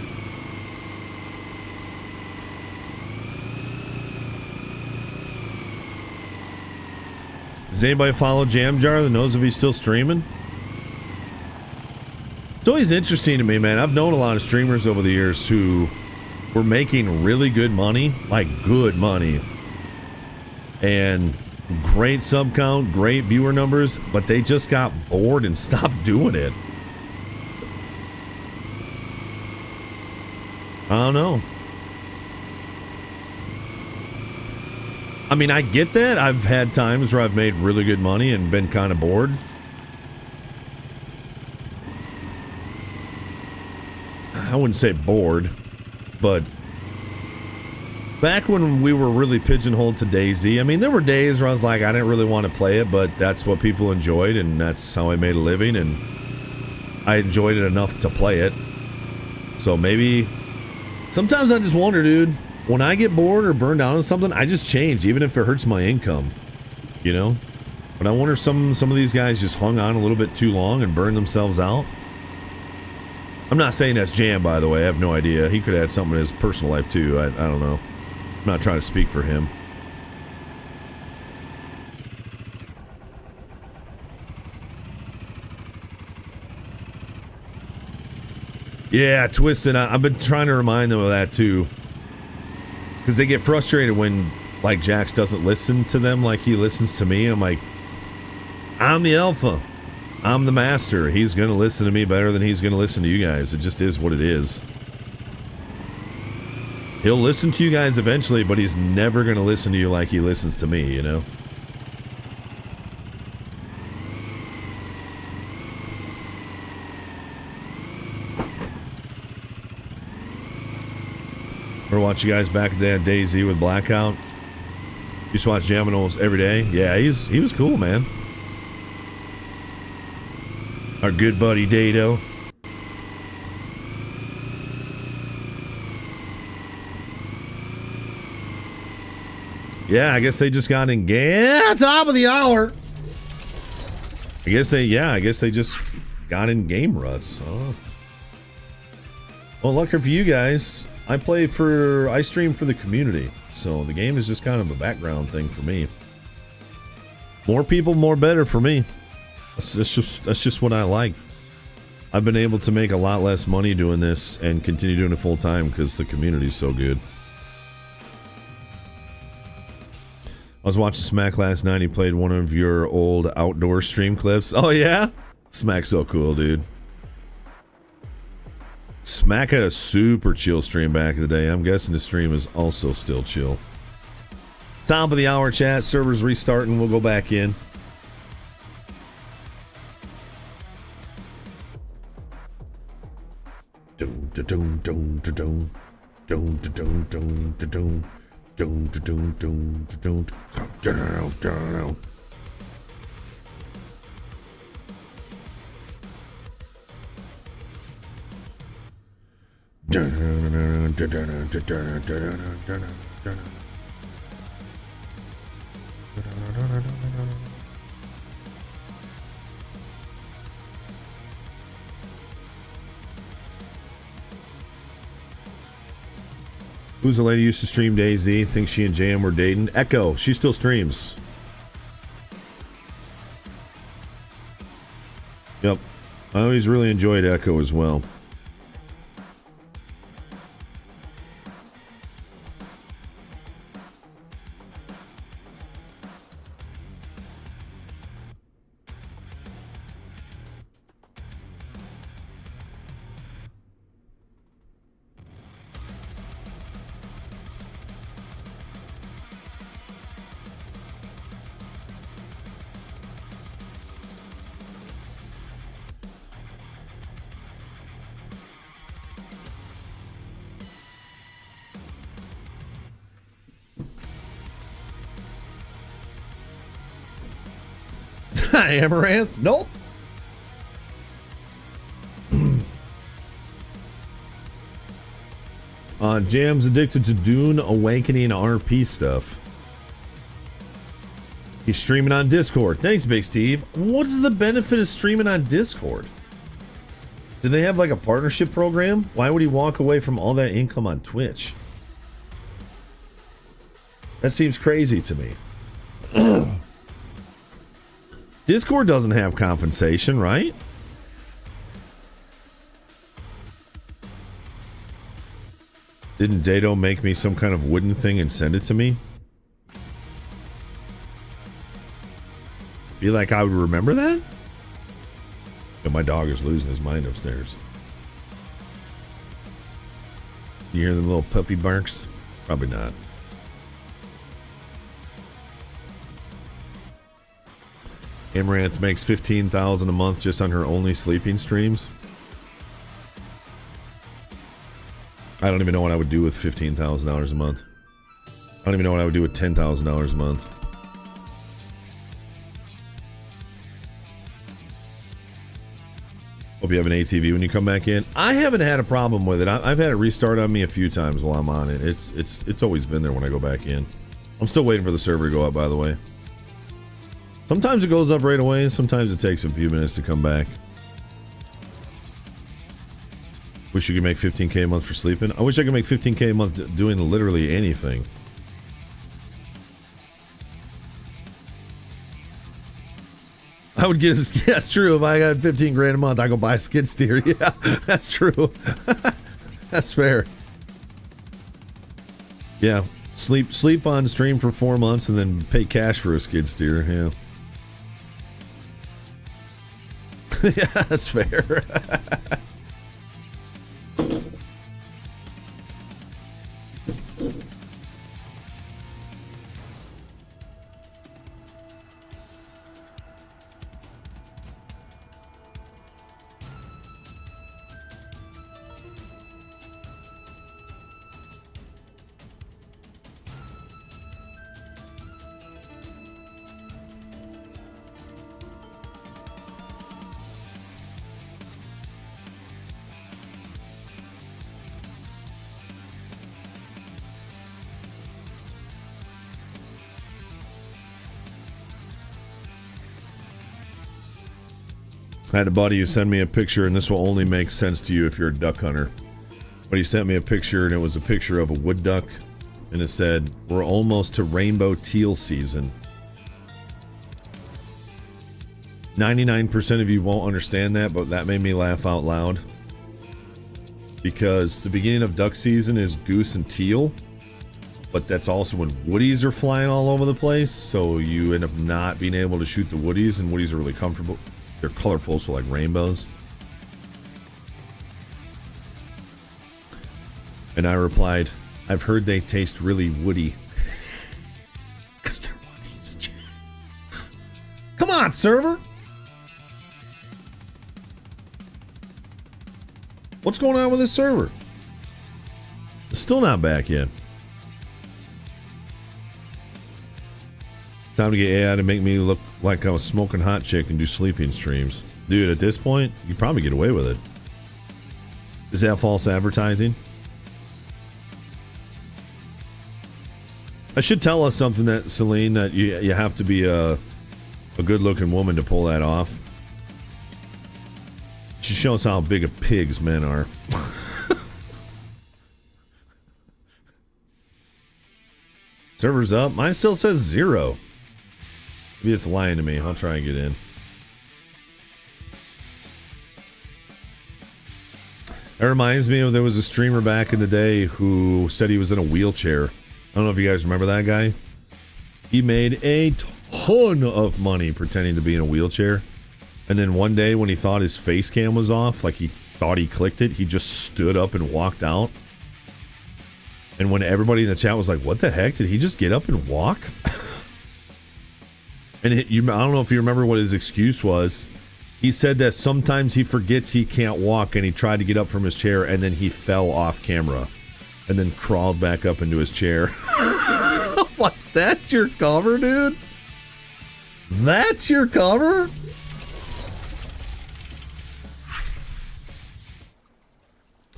Does anybody follow Jam Jar that knows if he's still streaming? It's always interesting to me, man. I've known a lot of streamers over the years who were making really good money, like good money, and great sub count, great viewer numbers, but they just got bored and stopped doing it. I don't know. I mean, I get that. I've had times where I've made really good money and been kind of bored. wouldn't say bored, but back when we were really pigeonholed to DayZ, I mean, there were days where I was like, I didn't really want to play it, but that's what people enjoyed, and that's how I made a living, and I enjoyed it enough to play it. So maybe sometimes I just wonder, dude, when I get bored or burned out on something, I just change, even if it hurts my income, you know? But I wonder if some of these guys just hung on a little bit too long and burned themselves out. I'm not saying that's Jam, by the way. I have no idea. He could have had something in his personal life, too. I don't know. I'm not trying to speak for him. Yeah, Twisted. I've been trying to remind them of that, too. Because they get frustrated when, like, Jax doesn't listen to them like he listens to me. I'm like, I'm the alpha. I'm the master. He's going to listen to me better than he's going to listen to you guys. It just is what it is. He'll listen to you guys eventually, but he's never going to listen to you like he listens to me, you know? Ever watch you guys back in the day at DayZ with Blackout? Used to watch Jammin' almost every day. Yeah, he was cool, man. Our good buddy Dado. Yeah, I guess they just got in top of the hour. I guess they just got in game ruts. Oh. Well, lucky for you guys, I stream for the community, so the game is just kind of a background thing for me. More people, more better for me. That's just what I like. I've been able to make a lot less money doing this and continue doing it full time because the community's so good. I was watching Smack last night. He played one of your old outdoor stream clips. Oh yeah? Smack's so cool, dude. Smack had a super chill stream back in the day. I'm guessing the stream is also still chill. Top of the hour, chat. Server's restarting. We'll go back in. Who's the lady who used to stream DayZ? Thinks she and Jam were dating. Echo. She still streams. Yep. I always really enjoyed Echo as well. Amaranth? Nope. Jam's addicted to Dune Awakening RP stuff. He's streaming on Discord. Thanks, Big Steve. What is the benefit of streaming on Discord? Do they have like a partnership program? Why would he walk away from all that income on Twitch? That seems crazy to me. Discord doesn't have compensation, right? Didn't Dado make me some kind of wooden thing and send it to me? Feel like I would remember that? But my dog is losing his mind upstairs. You hear them little puppy barks? Probably not. Amaranth makes $15,000 a month just on her only sleeping streams. I don't even know what I would do with $15,000 a month. I don't even know what I would do with $10,000 a month. Hope you have an ATV when you come back in. I haven't had a problem with it. I've had it restart on me a few times while I'm on it. It's always been there when I go back in. I'm still waiting for the server to go up, by the way. Sometimes it goes up right away. Sometimes it takes a few minutes to come back. Wish you could make 15K a month for sleeping. I wish I could make 15K a month doing literally anything. I would get a, yeah, it's true. If I got 15 grand a month, I go buy a skid steer. Yeah, that's true. That's fair. Yeah, sleep on stream for 4 months and then pay cash for a skid steer. Yeah. Yeah, that's fair. I had a buddy who sent me a picture, and this will only make sense to you if you're a duck hunter. But he sent me a picture, and it was a picture of a wood duck, and it said, "We're almost to rainbow teal season." 99% of you won't understand that, but that made me laugh out loud. Because the beginning of duck season is goose and teal, but that's also when woodies are flying all over the place, so you end up not being able to shoot the woodies, and woodies are really comfortable. They're colorful, so like rainbows. And I replied, "I've heard they taste really woody." Because they're woodies. Come on, server! What's going on with this server? It's still not back yet. Time to get AI to make me look like I was smoking hot chick and do sleeping streams. Dude, at this point, you probably get away with it. Is that false advertising? I should tell us something, that Celine, that you have to be a good-looking woman to pull that off. She shows how big of pigs men are. Server's up. Mine still says 0. Maybe it's lying to me. I'll try and get in. That reminds me of, there was a streamer back in the day who said he was in a wheelchair. I don't know if you guys remember that guy. He made a ton of money pretending to be in a wheelchair. And then one day when he thought his face cam was off, like he thought he clicked it, he just stood up and walked out. And when everybody in the chat was like, "What the heck? Did he just get up and walk?" And I don't know if you remember what his excuse was. He said that sometimes he forgets he can't walk, and he tried to get up from his chair, and then he fell off camera and then crawled back up into his chair. What? That's your cover, dude? That's your cover?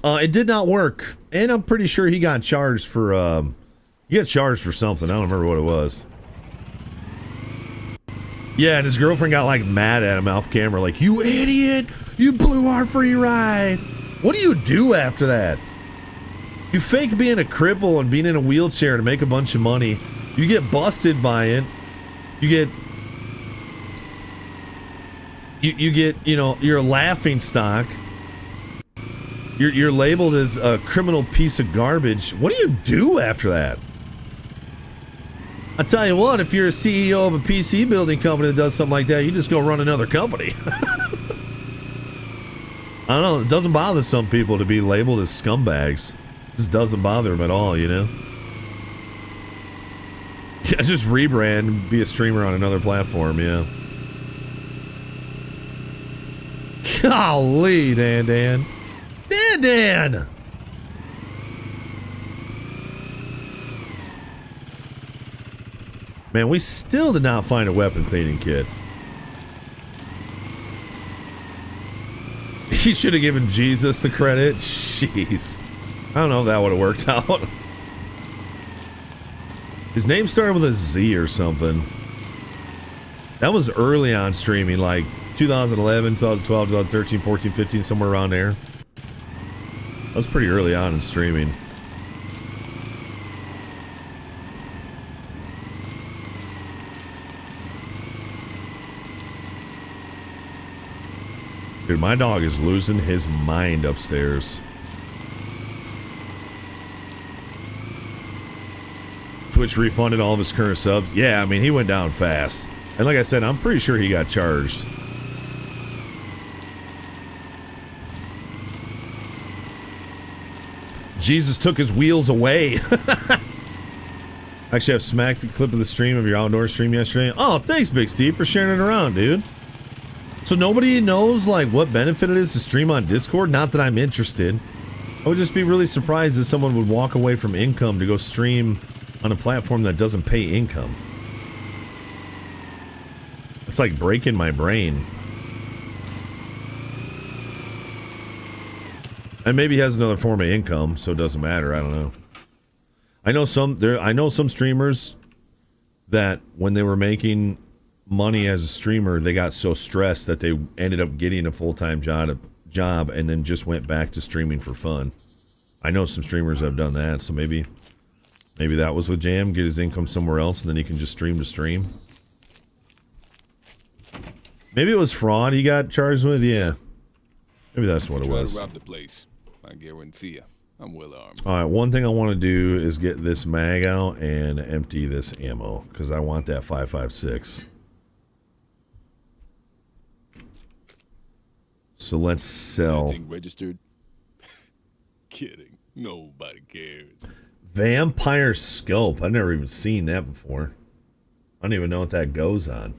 It did not work, and I'm pretty sure he got charged for something. I don't remember what it was. Yeah, and his girlfriend got like mad at him off camera, like, "You idiot! You blew our free ride." What do you do after that? You fake being a cripple and being in a wheelchair to make a bunch of money. You get busted by it. You get, you know, you're a laughing stock. You're labeled as a criminal piece of garbage. What do you do after that? I tell you what, if you're a CEO of a PC building company that does something like that, you just go run another company. I don't know. It doesn't bother some people to be labeled as scumbags. It just doesn't bother them at all, you know? Yeah, just rebrand and be a streamer on another platform, yeah. Golly, Dan. Dan! Man, we still did not find a weapon cleaning kit. He should have given Jesus the credit. Jeez. I don't know if that would have worked out. His name started with a Z or something. That was early on streaming, like 2011, 2012, 2013, 14, 15, somewhere around there. That was pretty early on in streaming. Dude, my dog is losing his mind upstairs. Twitch refunded all of his current subs. Yeah, I mean, he went down fast. And like I said, I'm pretty sure he got charged. Jesus took his wheels away. Actually, I've smacked a clip of the stream of your outdoor stream yesterday. Oh, thanks, Big Steve, for sharing it around, dude. So nobody knows, like, what benefit it is to stream on Discord? Not that I'm interested. I would just be really surprised if someone would walk away from income to go stream on a platform that doesn't pay income. It's like breaking my brain. And maybe he has another form of income, so it doesn't matter. I don't know. I know some streamers that when they were making money as a streamer, they got so stressed that they ended up getting a full-time job and then just went back to streaming for fun. I know some streamers that have done that, so maybe that was with Jam, get his income somewhere else, and then he can just stream to stream. Maybe it was fraud he got charged with, yeah. Maybe that's what it was. Try to rob the place. I guarantee you, I'm well armed. All right, one thing I want to do is get this mag out and empty this ammo, because I want that 5.56. So let's sell. Registered? Kidding. Nobody cares. Vampire Scope. I've never even seen that before. I don't even know what that goes on.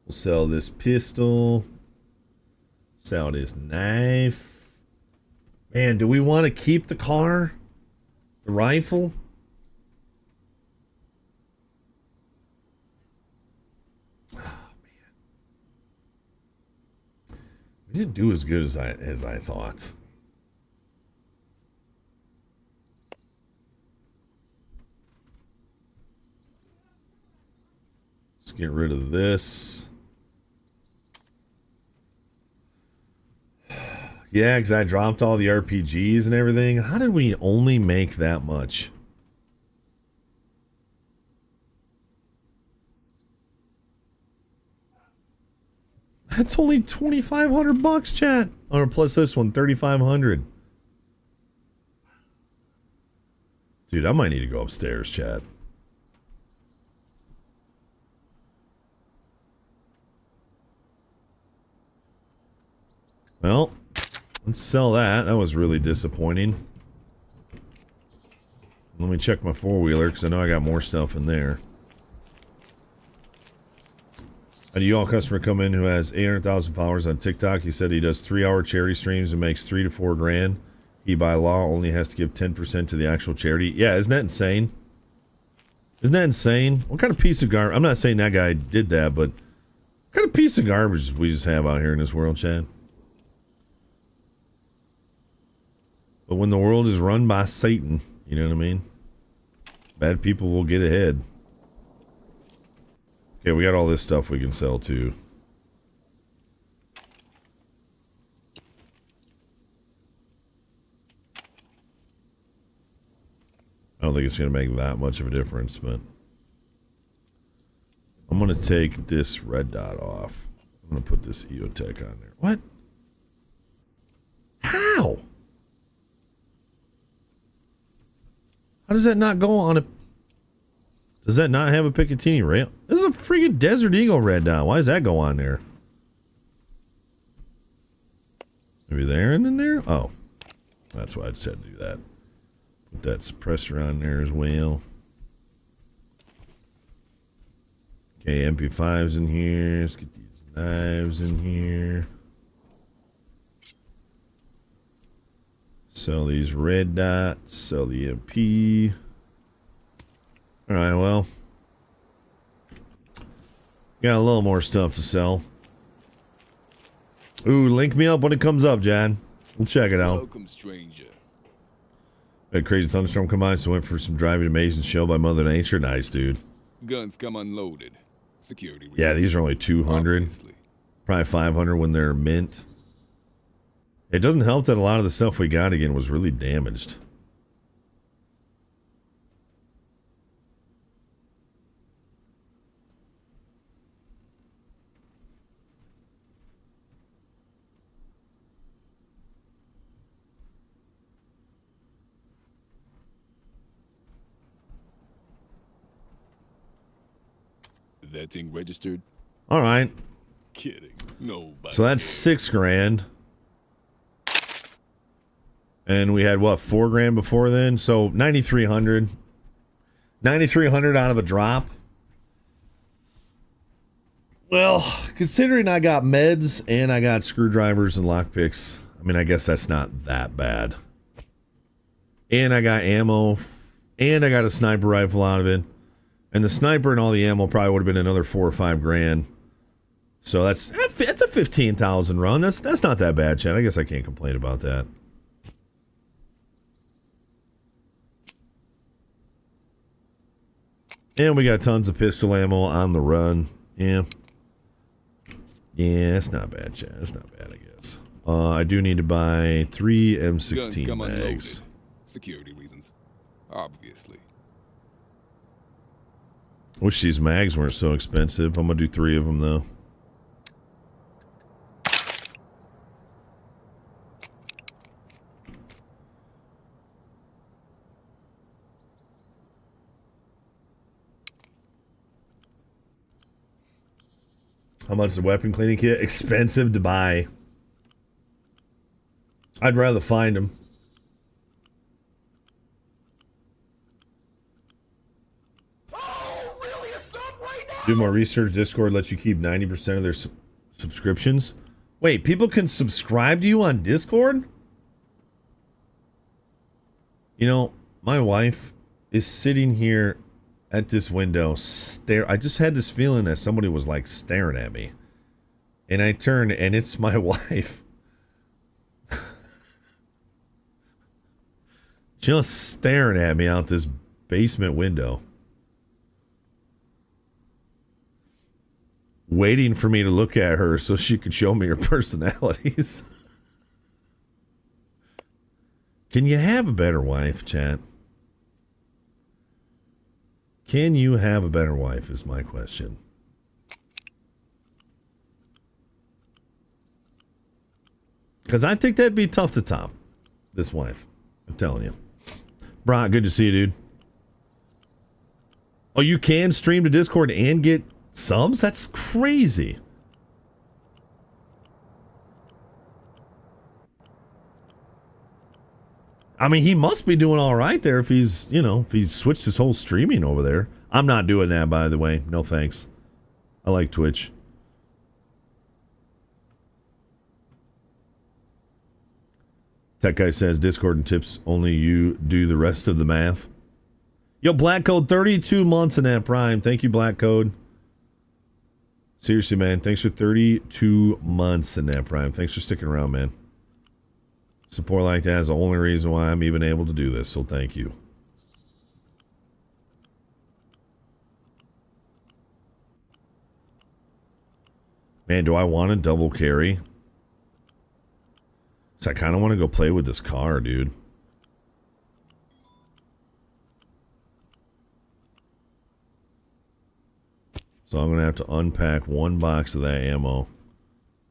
We'll sell this pistol. Sell this knife. Man, do we want to keep the car? The rifle? Oh, man. We didn't do as good as I thought. Let's get rid of this. Yeah, because I dropped all the RPGs and everything. How did we only make that much? That's only $2,500, chat. Or plus this one, $3,500. Dude, I might need to go upstairs, chat. Well, let's sell that. That was really disappointing. Let me check my four-wheeler, because I know I got more stuff in there. Had a U-Haul customer come in who has 800,000 followers on TikTok. He said he does 3-hour charity streams and makes $3 to $4 grand. He, by law, only has to give 10% to the actual charity. Yeah, isn't that insane? Isn't that insane? What kind of piece of garbage? I'm not saying that guy did that, but what kind of piece of garbage we just have out here in this world, Chad? But when the world is run by Satan, you know what I mean? Bad people will get ahead. Okay, we got all this stuff we can sell too. I don't think it's going to make that much of a difference, but I'm going to take this red dot off. I'm going to put this EOTech on there. What? How? How does that not go on a... Does that not have a Picatinny rail? This is a freaking Desert Eagle red dot. Why does that go on there? Maybe there and then there? Oh. That's why I just had to do that. Put that suppressor on there as well. Okay, MP5's in here. Let's get these knives in here. Sell these red dots. Sell the MP. All right, well, got a little more stuff to sell. Ooh, link me up when it comes up, Jan. We'll check it out. Welcome, stranger. Had a crazy thunderstorm come by, so went for some driving amazing show by Mother Nature. Nice, dude. Guns come unloaded. Security. Yeah, reasons. these are only 200. Obviously. Probably 500 when they're mint. It doesn't help that a lot of the stuff we got again was really damaged. That thing registered? All right. Kidding. Nobody. So that's $6,000. And we had what, $4,000 before then? So 9,300. 9,300 out of a drop. Well, considering I got meds and I got screwdrivers and lockpicks, I mean, I guess that's not that bad. And I got ammo, and I got a sniper rifle out of it. And the sniper and all the ammo probably would have been another $4,000 or $5,000. So that's a 15,000 run. That's not that bad, Chad. I guess I can't complain about that. And we got tons of pistol ammo on the run. Yeah. Yeah, it's not bad, Chad. It's not bad, I guess. I do need to buy 3 M16 come mags. unloaded. Security reasons. Obviously. Wish these mags weren't so expensive. I'm gonna do 3 of them though. How much is the weapon cleaning kit? Expensive to buy. I'd rather find them. Do more research. Discord lets you keep 90% of their subscriptions. Wait, people can subscribe to you on Discord? You know, my wife is sitting here at this window, I just had this feeling that somebody was like staring at me. And I turned and it's my wife. Just staring at me out this basement window. Waiting for me to look at her so she could show me her personalities. Can you have a better wife, chat? Can you have a better wife is my question. Because I think that'd be tough to top, this wife. I'm telling you. Brock, good to see you, dude. Oh, you can stream to Discord and get subs? That's crazy. I mean, he must be doing all right there if he's, you know, if he's switched his whole streaming over there. I'm not doing that, by the way. No thanks. I like Twitch. Tech Guy says Discord and tips, only you do the rest of the math. Yo, Black Code, 32 months in that Prime. Thank you, Black Code. Seriously, man. Thanks for 32 months in that Prime. Thanks for sticking around, man. Support like that is the only reason why I'm even able to do this, so thank you. Man, do I want to double carry? So I kind of want to go play with this car, dude. So I'm going to have to unpack 1 box of that ammo.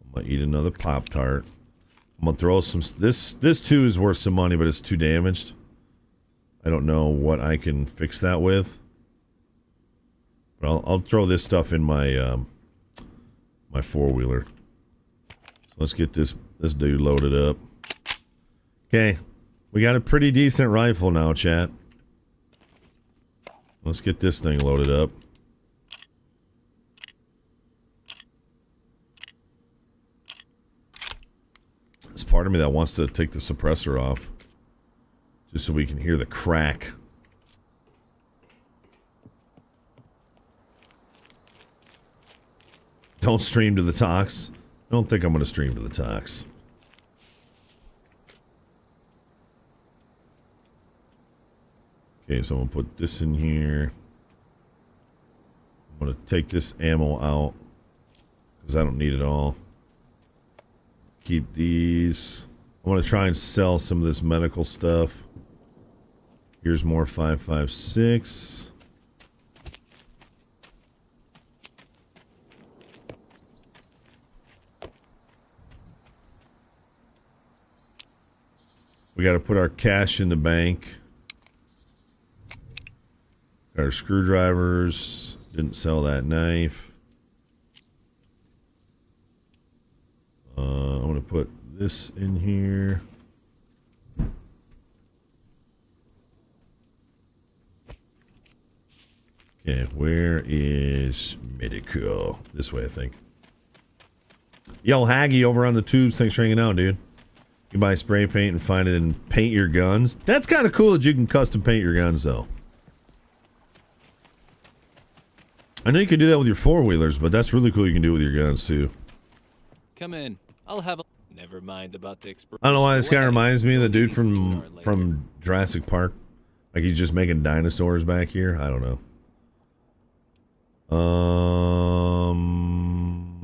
I'm going to eat another Pop-Tart. I'm going to throw some... This too is worth some money, but it's too damaged. I don't know what I can fix that with. But I'll throw this stuff in my my 4-wheeler. So let's get this dude loaded up. Okay. We got a pretty decent rifle now, chat. Let's get this thing loaded up. There's part of me that wants to take the suppressor off. Just so we can hear the crack. Don't stream to the tox. I don't think I'm going to stream to the tox. Okay, so I'm going to put this in here. I'm going to take this ammo out because I don't need it all. Keep these. I want to try and sell some of this medical stuff. Here's more 5.56. We got to put our cash in the bank. Our screwdrivers. Didn't sell that knife. I'm going to put this in here. Okay, where is medical? This way, I think. Yo, Haggy over on the tubes. Thanks for hanging out, dude. You buy spray paint and find it and paint your guns. That's kind of cool that you can custom paint your guns, though. I know you can do that with your four-wheelers, but that's really cool you can do it with your guns, too. Come in. I'll have a... Never mind about the expression. I don't know why this guy reminds me of the dude from Jurassic Park. Like he's just making dinosaurs back here. I don't know.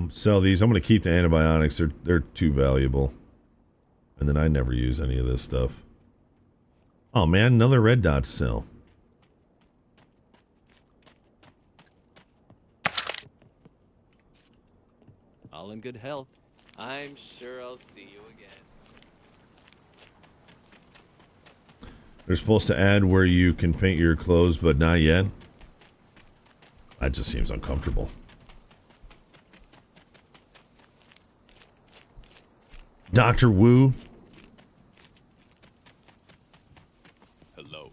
Sell these. I'm going to keep the antibiotics. They're too valuable. And then I never use any of this stuff. Oh, man. Another red dot to sell. All in good health. I'm sure I'll see you again. They're supposed to add where you can paint your clothes, but not yet. That just seems uncomfortable. Dr. Wu. Hello.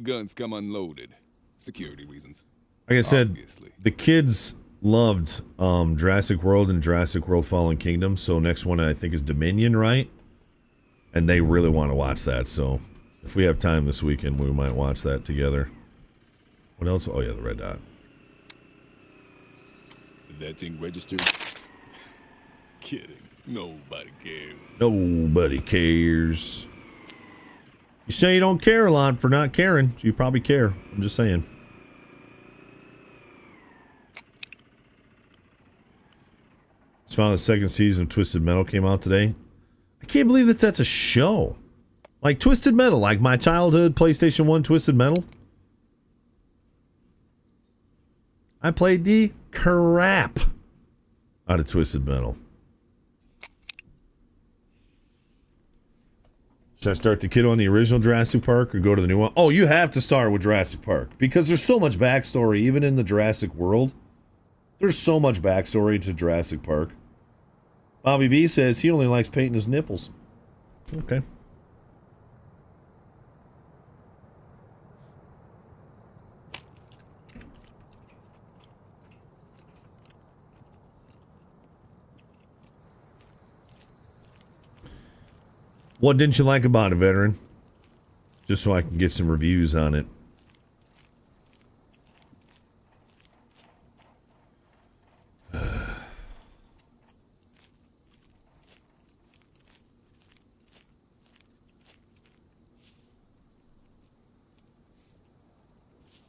Guns come unloaded. Security reasons. Like I said, Obviously. the kids loved Jurassic World and Jurassic World Fallen Kingdom, so next one I think is Dominion, right? And they really want to watch that, so if we have time this weekend, we might watch that together. What else? Oh yeah, the red dot. That thing registered? Kidding. Nobody cares. Nobody cares. You say you don't care a lot for not caring, so you probably care. I'm just saying. Just found the second season of Twisted Metal came out today. I can't believe that that's a show. Like Twisted Metal, like my childhood PlayStation 1 Twisted Metal. I played the crap out of Twisted Metal. Should I start the kid on the original Jurassic Park or go to the new one? Oh, you have to start with Jurassic Park because there's so much backstory, even in the Jurassic World. There's so much backstory to Jurassic Park. Bobby B says he only likes painting his nipples. Okay. What didn't you like about it, veteran? Just so I can get some reviews on it.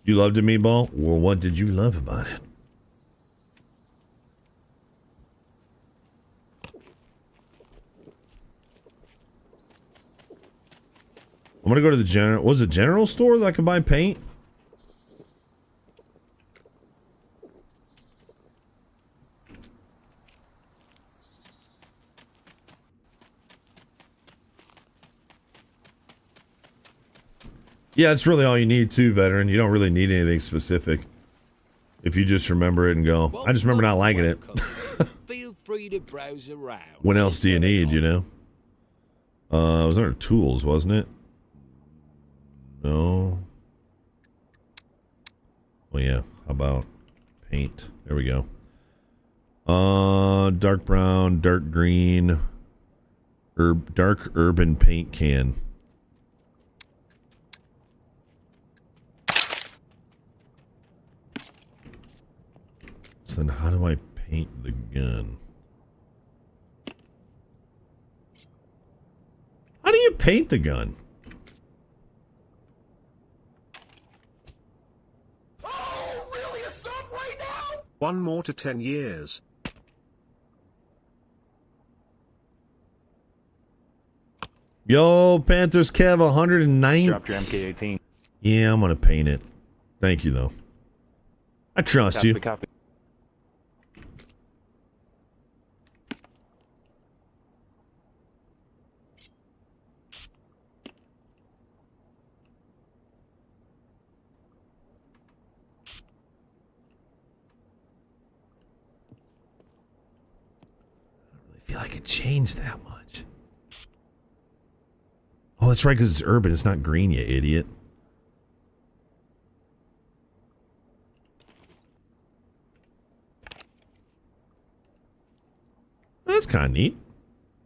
You loved it, Meatball? Well, what did you love about it? I'm gonna go to the general. Was it general store that I can buy paint? Yeah, it's really all you need too, veteran. You don't really need anything specific. If you just remember it and go, I just remember not liking it. Feel free to browse around. What else do you need, you know? It was under tools, wasn't it? No. Well, yeah. How about paint? There we go. Dark brown, dark green, dark urban paint can. It's then how do I paint the gun? How do you paint the gun? Oh, really? A sub right now? One more to 10 years. Yo, Panthers Kev, 109. Dropped your MK18. Yeah, I'm gonna paint it. Thank you, though. I trust you. Copy. I feel like it changed that much. Oh, that's right, because it's urban. It's not green, you idiot. That's kind of neat.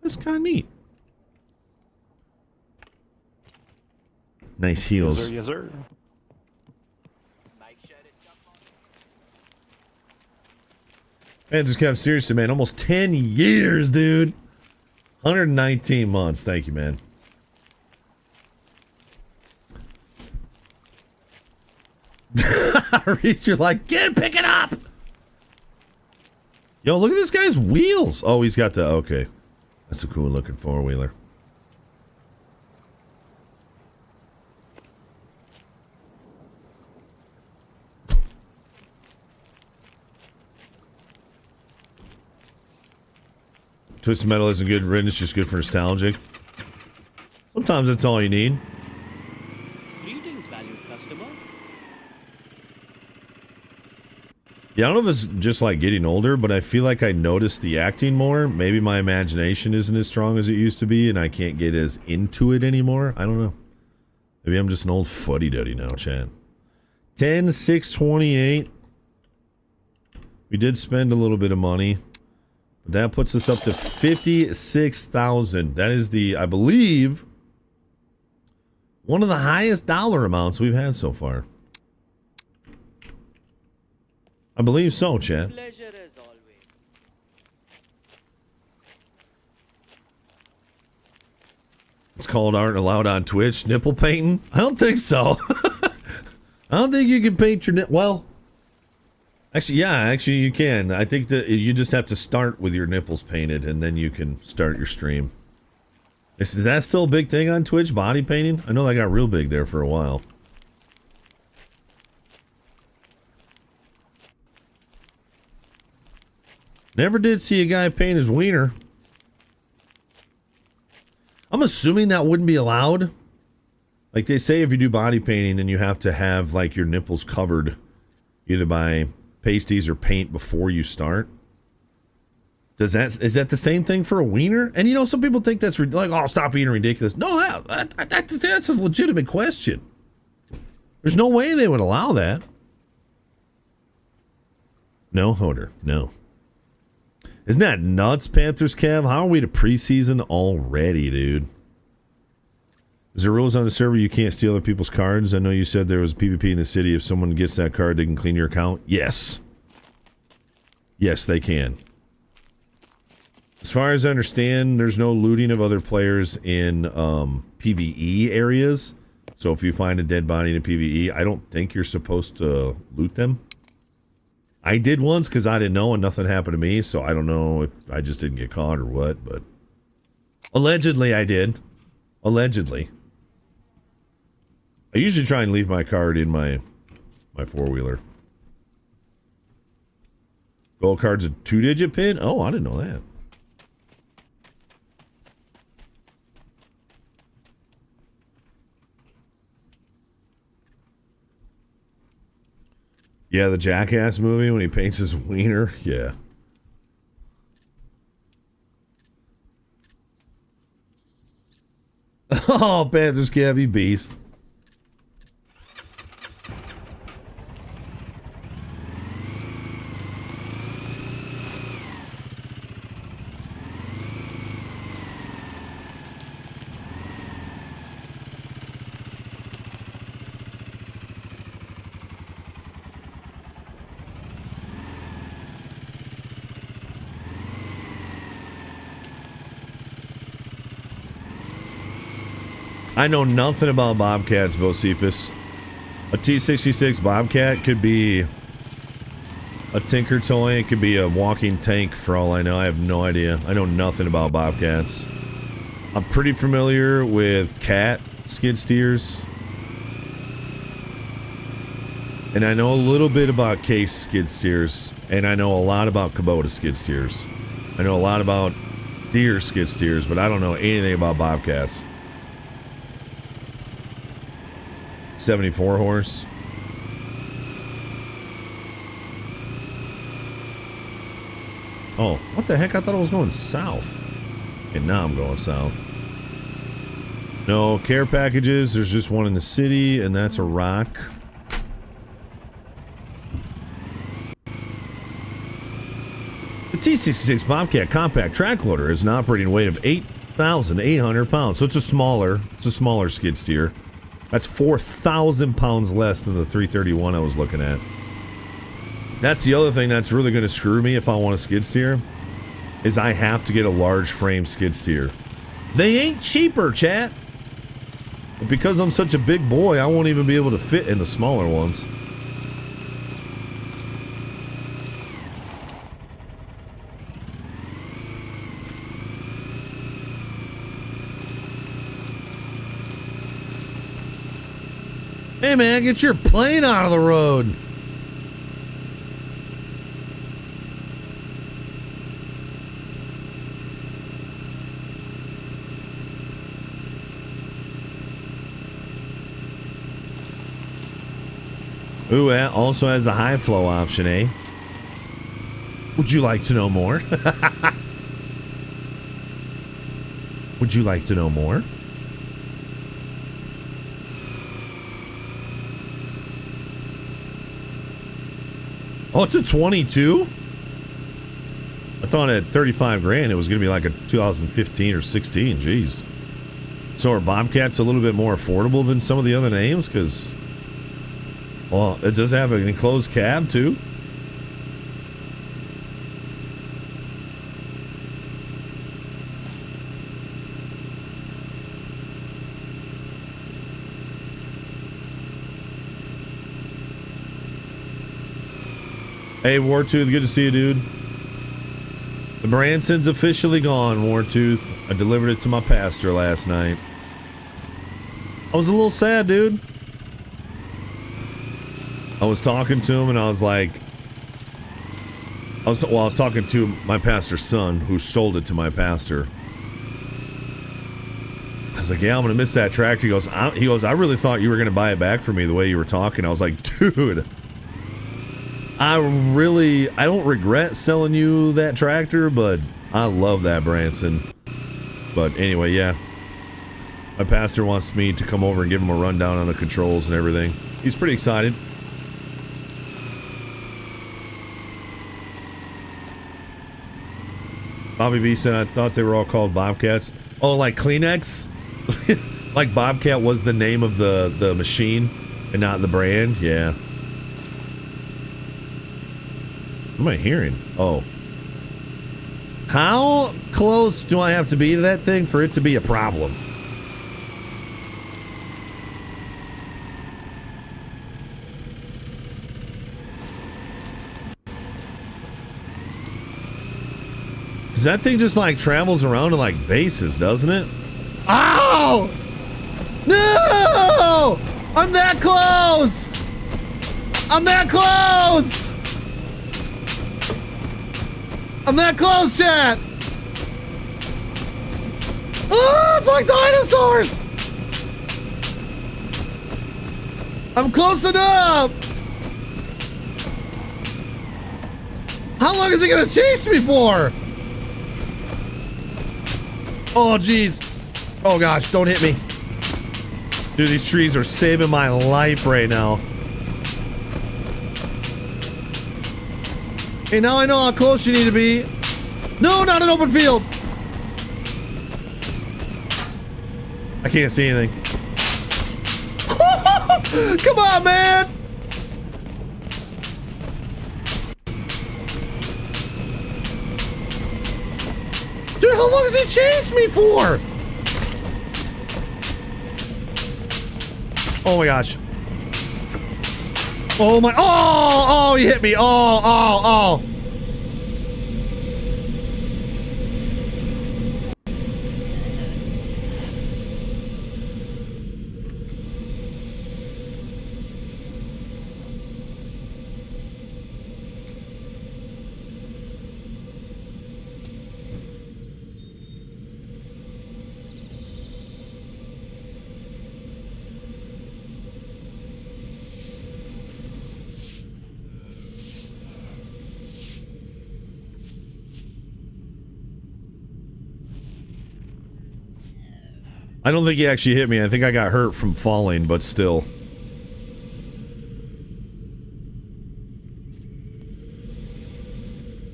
That's kind of neat. Nice heels. Yes, sir. Man, just Kev, seriously, man. Almost 10 years, dude. 119 months. Thank you, man. Reese, you're like, pick it up. Yo, look at this guy's wheels. Oh, he's got the, okay. That's a cool looking four-wheeler. Twisted Metal isn't good written, it's just good for nostalgic. Sometimes that's all you need. Greetings, valued customer. Yeah, I don't know if it's just like getting older, but I feel like I notice the acting more. Maybe my imagination isn't as strong as it used to be, and I can't get as into it anymore. I don't know. Maybe I'm just an old fuddy-duddy now, Chad. 10,628. We did spend a little bit of money. But that puts us up to 56,000. That is the, I believe, one of the highest dollar amounts we've had so far. I believe so, Chad. Pleasure as always. It's called Aren't Allowed on Twitch. Nipple painting? I don't think so. I don't think you can paint your nipple. Well, actually you can. I think that you just have to start with your nipples painted and then you can start your stream. Is that still a big thing on Twitch, body painting? I know that got real big there for a while. Never did see a guy paint his wiener. I'm assuming that wouldn't be allowed. Like they say, if you do body painting, then you have to have like your nipples covered either by pasties or paint before you start. Is that the same thing for a wiener? And you know, some people think that's like, oh, stop being ridiculous. No, that's a legitimate question. There's no way they would allow that. No, Hoder, no. Isn't that nuts, Panthers Kev? How are we to preseason already, dude? Is there rules on the server you can't steal other people's cards? I know you said there was PvP in the city. If someone gets that card, they can clean your account. Yes. Yes, they can. As far as I understand, there's no looting of other players in PvE areas. So if you find a dead body in a PvE, I don't think you're supposed to loot them. I did once because I didn't know and nothing happened to me, so I don't know if I just didn't get caught or what, but allegedly I did. Allegedly. I usually try and leave my card in my four-wheeler. Gold card's a 2-digit pin? Oh, I didn't know that. Yeah, the Jackass movie when he paints his wiener. Yeah. Oh, Panthers Cavi beast. I know nothing about Bobcats, Bocephus. A T-66 Bobcat could be a Tinker toy. It could be a walking tank for all I know. I have no idea. I know nothing about Bobcats. I'm pretty familiar with Cat skid steers. And I know a little bit about Case skid steers. And I know a lot about Kubota skid steers. I know a lot about Deere skid steers, but I don't know anything about Bobcats. 74 horse. Oh, what the heck? I thought I was going south. And now I'm going south. No care packages. There's just one in the city, and that's a rock. The T-66 Bobcat compact track loader has an operating weight of 8,800 pounds. So it's a smaller skid steer. That's 4,000 pounds less than the 331 I was looking at. That's the other thing that's really going to screw me if I want a skid steer, is I have to get a large frame skid steer. They ain't cheaper, chat. But because I'm such a big boy, I won't even be able to fit in the smaller ones. Hey man, get your plane out of the road. Ooh, it also has a high flow option, eh? Would you like to know more? Would you like to know more? Oh, it's a 22? I thought at 35 grand it was going to be like a 2015 or 16. Jeez. So are Bobcats a little bit more affordable than some of the other names? Because, well, it does have an enclosed cab too. Hey, Wartooth, good to see you, dude. The Branson's officially gone, Wartooth. I delivered it to my pastor last night. I was a little sad, dude. I was talking to him and I was like, I was talking to my pastor's son who sold it to my pastor. I was like, yeah, I'm gonna miss that tractor. He goes, I really thought you were gonna buy it back for me the way you were talking. I was like, dude, I don't regret selling you that tractor, but I love that Branson. But anyway, yeah. My pastor wants me to come over and give him a rundown on the controls and everything. He's pretty excited. Bobby B said, I thought they were all called Bobcats. Oh, like Kleenex? Like Bobcat was the name of the machine and not the brand? Yeah. What am I hearing? Oh. How close do I have to be to that thing for it to be a problem? Because that thing just like travels around in like bases, doesn't it? Ow! No! I'm that close! I'm that close! I'm that close, chat! Oh, it's like dinosaurs! I'm close enough! How long is it gonna chase me for? Oh, jeez. Oh, gosh, don't hit me. Dude, these trees are saving my life right now. Hey, now I know how close you need to be. No, not an open field. I can't see anything. Come on, man. Dude, how long does he chase me for? Oh my gosh. Oh my. Oh, he hit me. Oh. I don't think he actually hit me. I think I got hurt from falling, but still.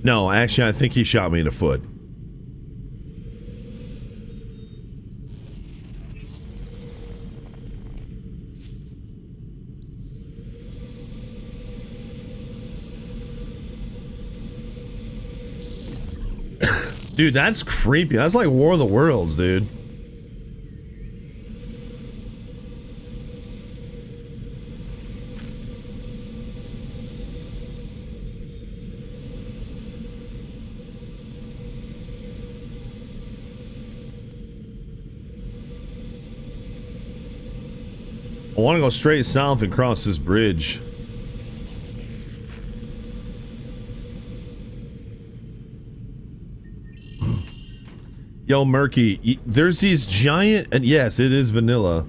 No, actually, I think he shot me in the foot. Dude, that's creepy. That's like War of the Worlds, dude. I want to go straight south and cross this bridge. Yo, Murky, there's these giant, and yes, it is vanilla.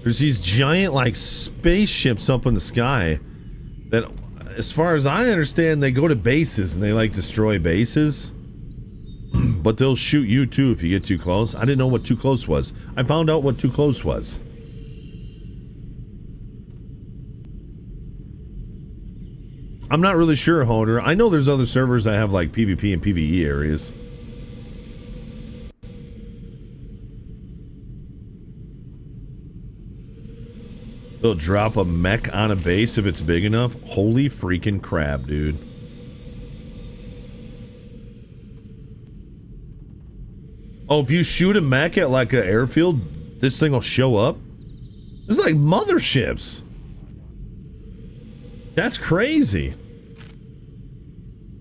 There's these giant, like, spaceships up in the sky that, as far as I understand, they go to bases and they, like, destroy bases. But they'll shoot you, too, if you get too close. I didn't know what too close was. I found out what too close was. I'm not really sure, Hoder. I know there's other servers that have like PvP and PvE areas. They'll drop a mech on a base if it's big enough. Holy freaking crap, dude. Oh, if you shoot a mech at like an airfield, this thing will show up? It's like motherships. That's crazy.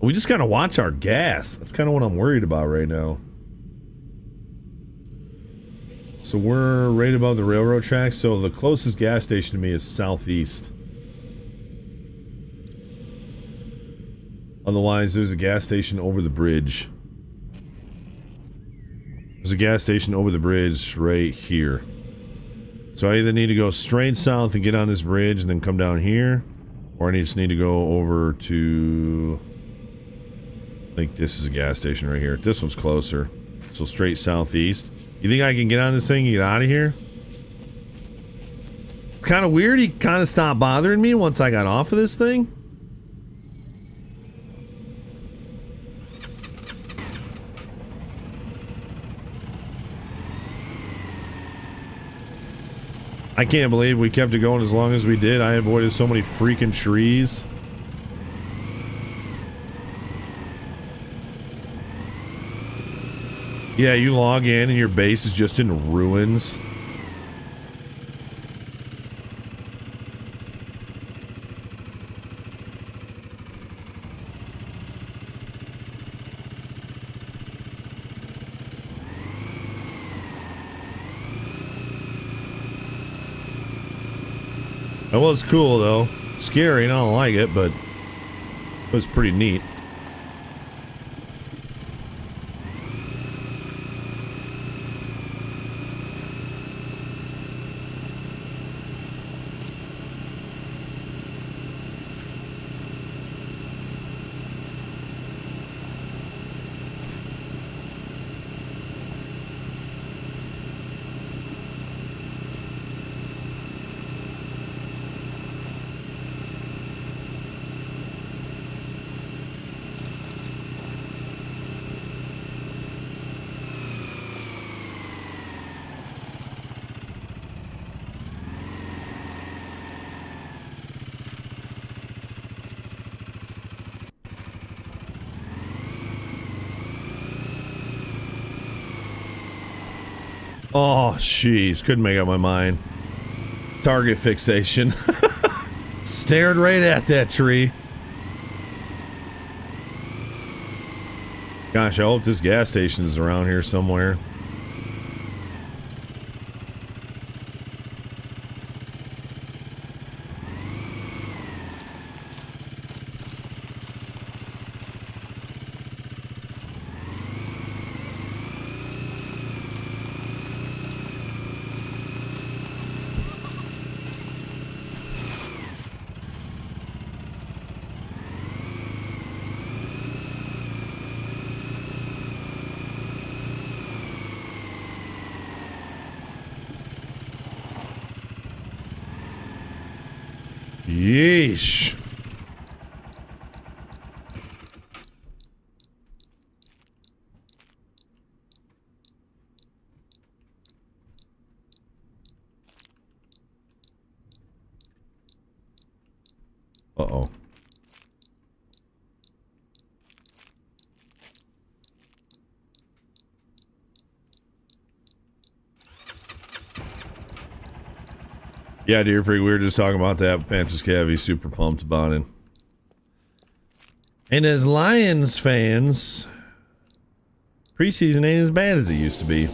We just gotta watch our gas. That's kind of what I'm worried about right now. So we're right above the railroad tracks. So the closest gas station to me is southeast. Otherwise, there's a gas station over the bridge. There's a gas station over the bridge right here. So I either need to go straight south and get on this bridge and then come down here, or I just need to go over to, I think this is a gas station right here. This one's closer. So straight southeast. You think I can get on this thing and get out of here? It's kind of weird. He kind of stopped bothering me once I got off of this thing. I can't believe we kept it going as long as we did. I avoided so many freaking trees. Yeah, you log in and your base is just in ruins. It was cool though. Scary, and I don't like it, but it was pretty neat. Oh, jeez. Couldn't make up my mind. target fixation. Stared right at that tree. Gosh, I hope this gas station is around here somewhere. Yeesh. Uh-oh. Yeah, Deer Freak, we were just talking about that. Panthers Cav, super pumped about it. And as Lions fans, preseason ain't as bad as it used to be.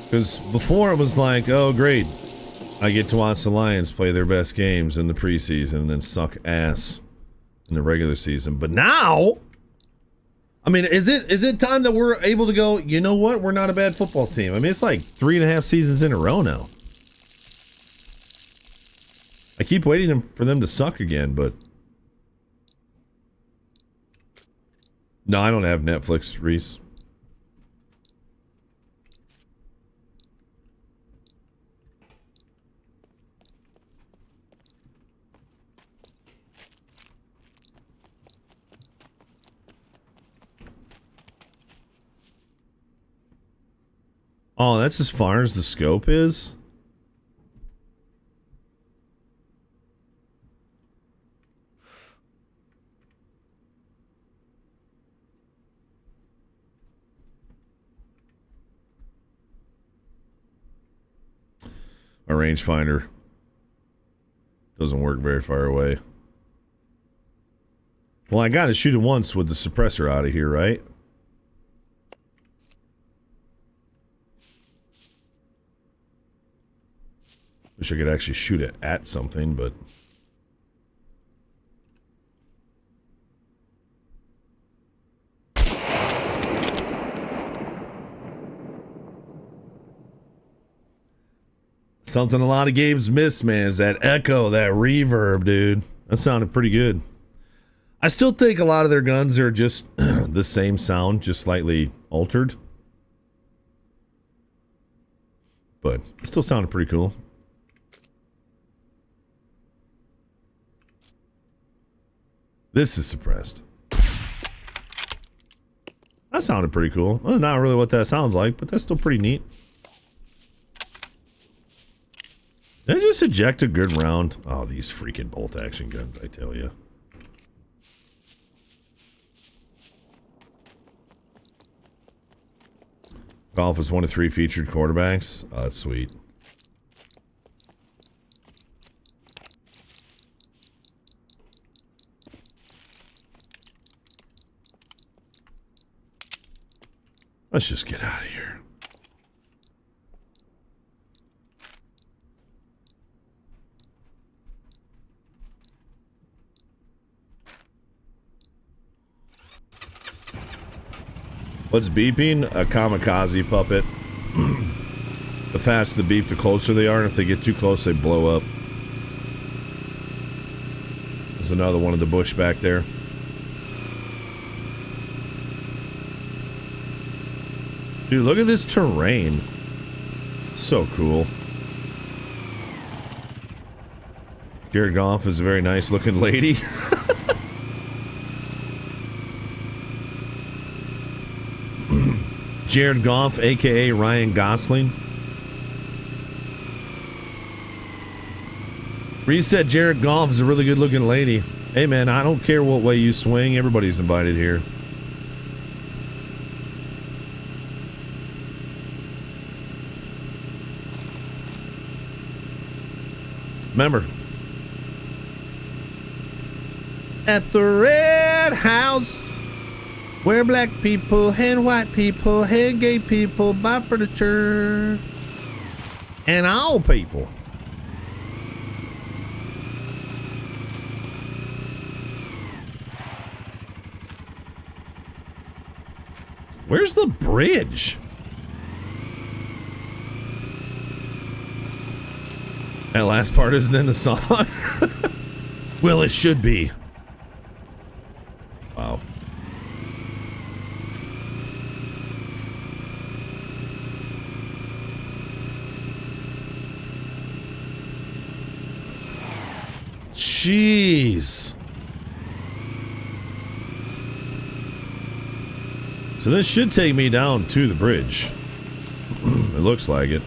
Because before it was like, oh, great. I get to watch the Lions play their best games in the preseason and then suck ass in the regular season. But now, I mean, is it time that we're able to go, you know what? We're not a bad football team. I mean, it's like 3.5 seasons in a row now. I keep waiting for them to suck again, but no, I don't have Netflix, Reese. Oh, that's as far as the scope is? A rangefinder doesn't work very far away. Well, I gotta shoot it once with the suppressor out of here, right? Wish I could actually shoot it at something, but something a lot of games miss, man, is that echo, that reverb, dude. That sounded pretty good. I still think a lot of their guns are just the same sound, just slightly altered. But it still sounded pretty cool. This is suppressed. That sounded pretty cool. Well, not really what that sounds like, but that's still pretty neat. Did I just eject a good round? Oh, these freaking bolt action guns, I tell you. Golf is one of 3 featured quarterbacks. Oh, that's sweet. Let's just get out of here. What's beeping? A kamikaze puppet. The faster the beep, the closer they are, and if they get too close, they blow up. There's another one in the bush back there. Dude, look at this terrain. So cool. Jared Goff is a very nice looking lady. Jared Goff, aka Ryan Gosling. Reese said Jared Goff is a really good looking lady. Hey man, I don't care what way you swing, everybody's invited here. Remember, at the Red House, where black people and white people and gay people buy furniture, and all people. Where's the bridge? That last part isn't in the song. Well, it should be. Wow. Jeez. So this should take me down to the bridge. It looks like it.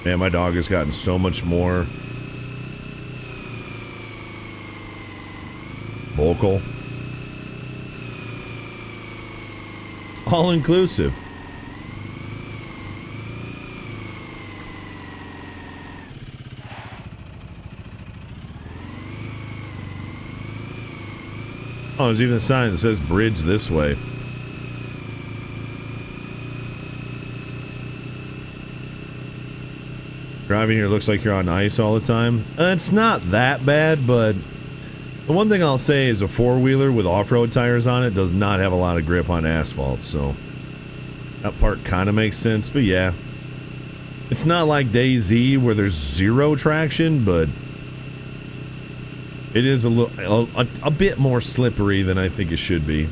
Man, my dog has gotten so much more vocal. All inclusive. Oh, there's even a sign that says bridge this way. Driving here looks like you're on ice all the time. It's not that bad, but the one thing I'll say is a four-wheeler with off-road tires on it does not have a lot of grip on asphalt, so that part kind of makes sense, but yeah. It's not like DayZ where there's zero traction, but it is a bit more slippery than I think it should be.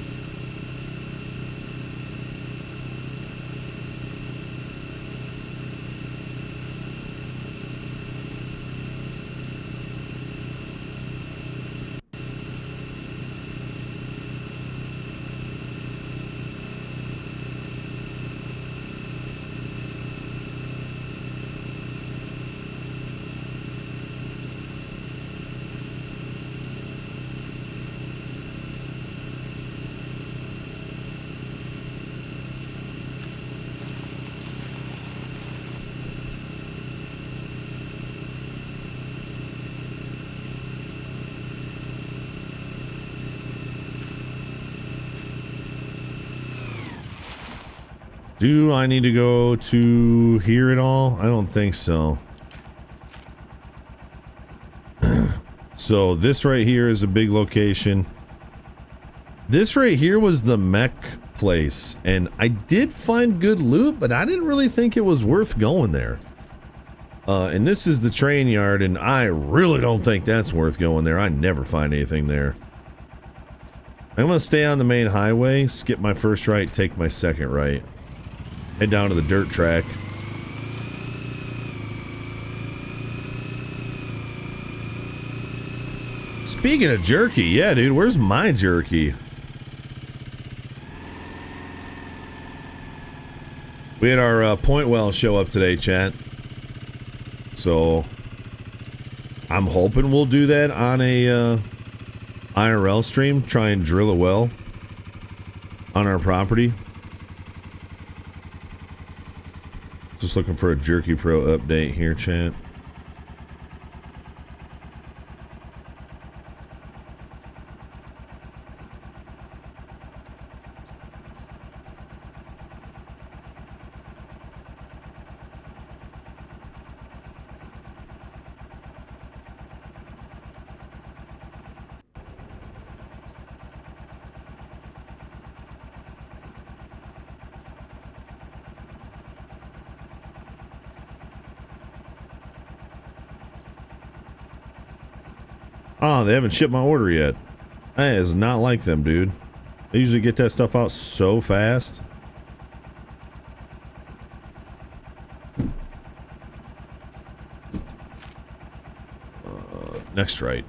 Do I need to go to here at all? I don't think so. So this right here is a big location. This right here was the mech place, and I did find good loot, but I didn't really think it was worth going there. And this is the train yard, and I really don't think that's worth going there. I never find anything there. I'm gonna stay on the main highway, skip my first right, take my second right. Head down to the dirt track. Speaking of jerky, yeah, dude, where's my jerky? We had our Point Well show up today, chat. So I'm hoping we'll do that on a IRL stream. Try and drill a well on our property. Just looking for a Jerky Pro update here, chat. Oh, they haven't shipped my order yet. That is not like them, dude. They usually get that stuff out so fast. Next right.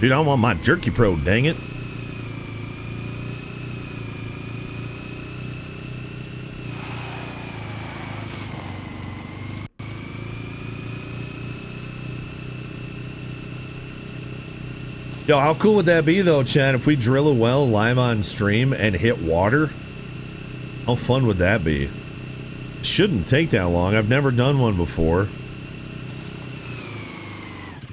Dude, I want my Jerky Pro, dang it. Yo, how cool would that be though, Chad, if we drill a well live on stream and hit water? How fun would that be? Shouldn't take that long. I've never done one before.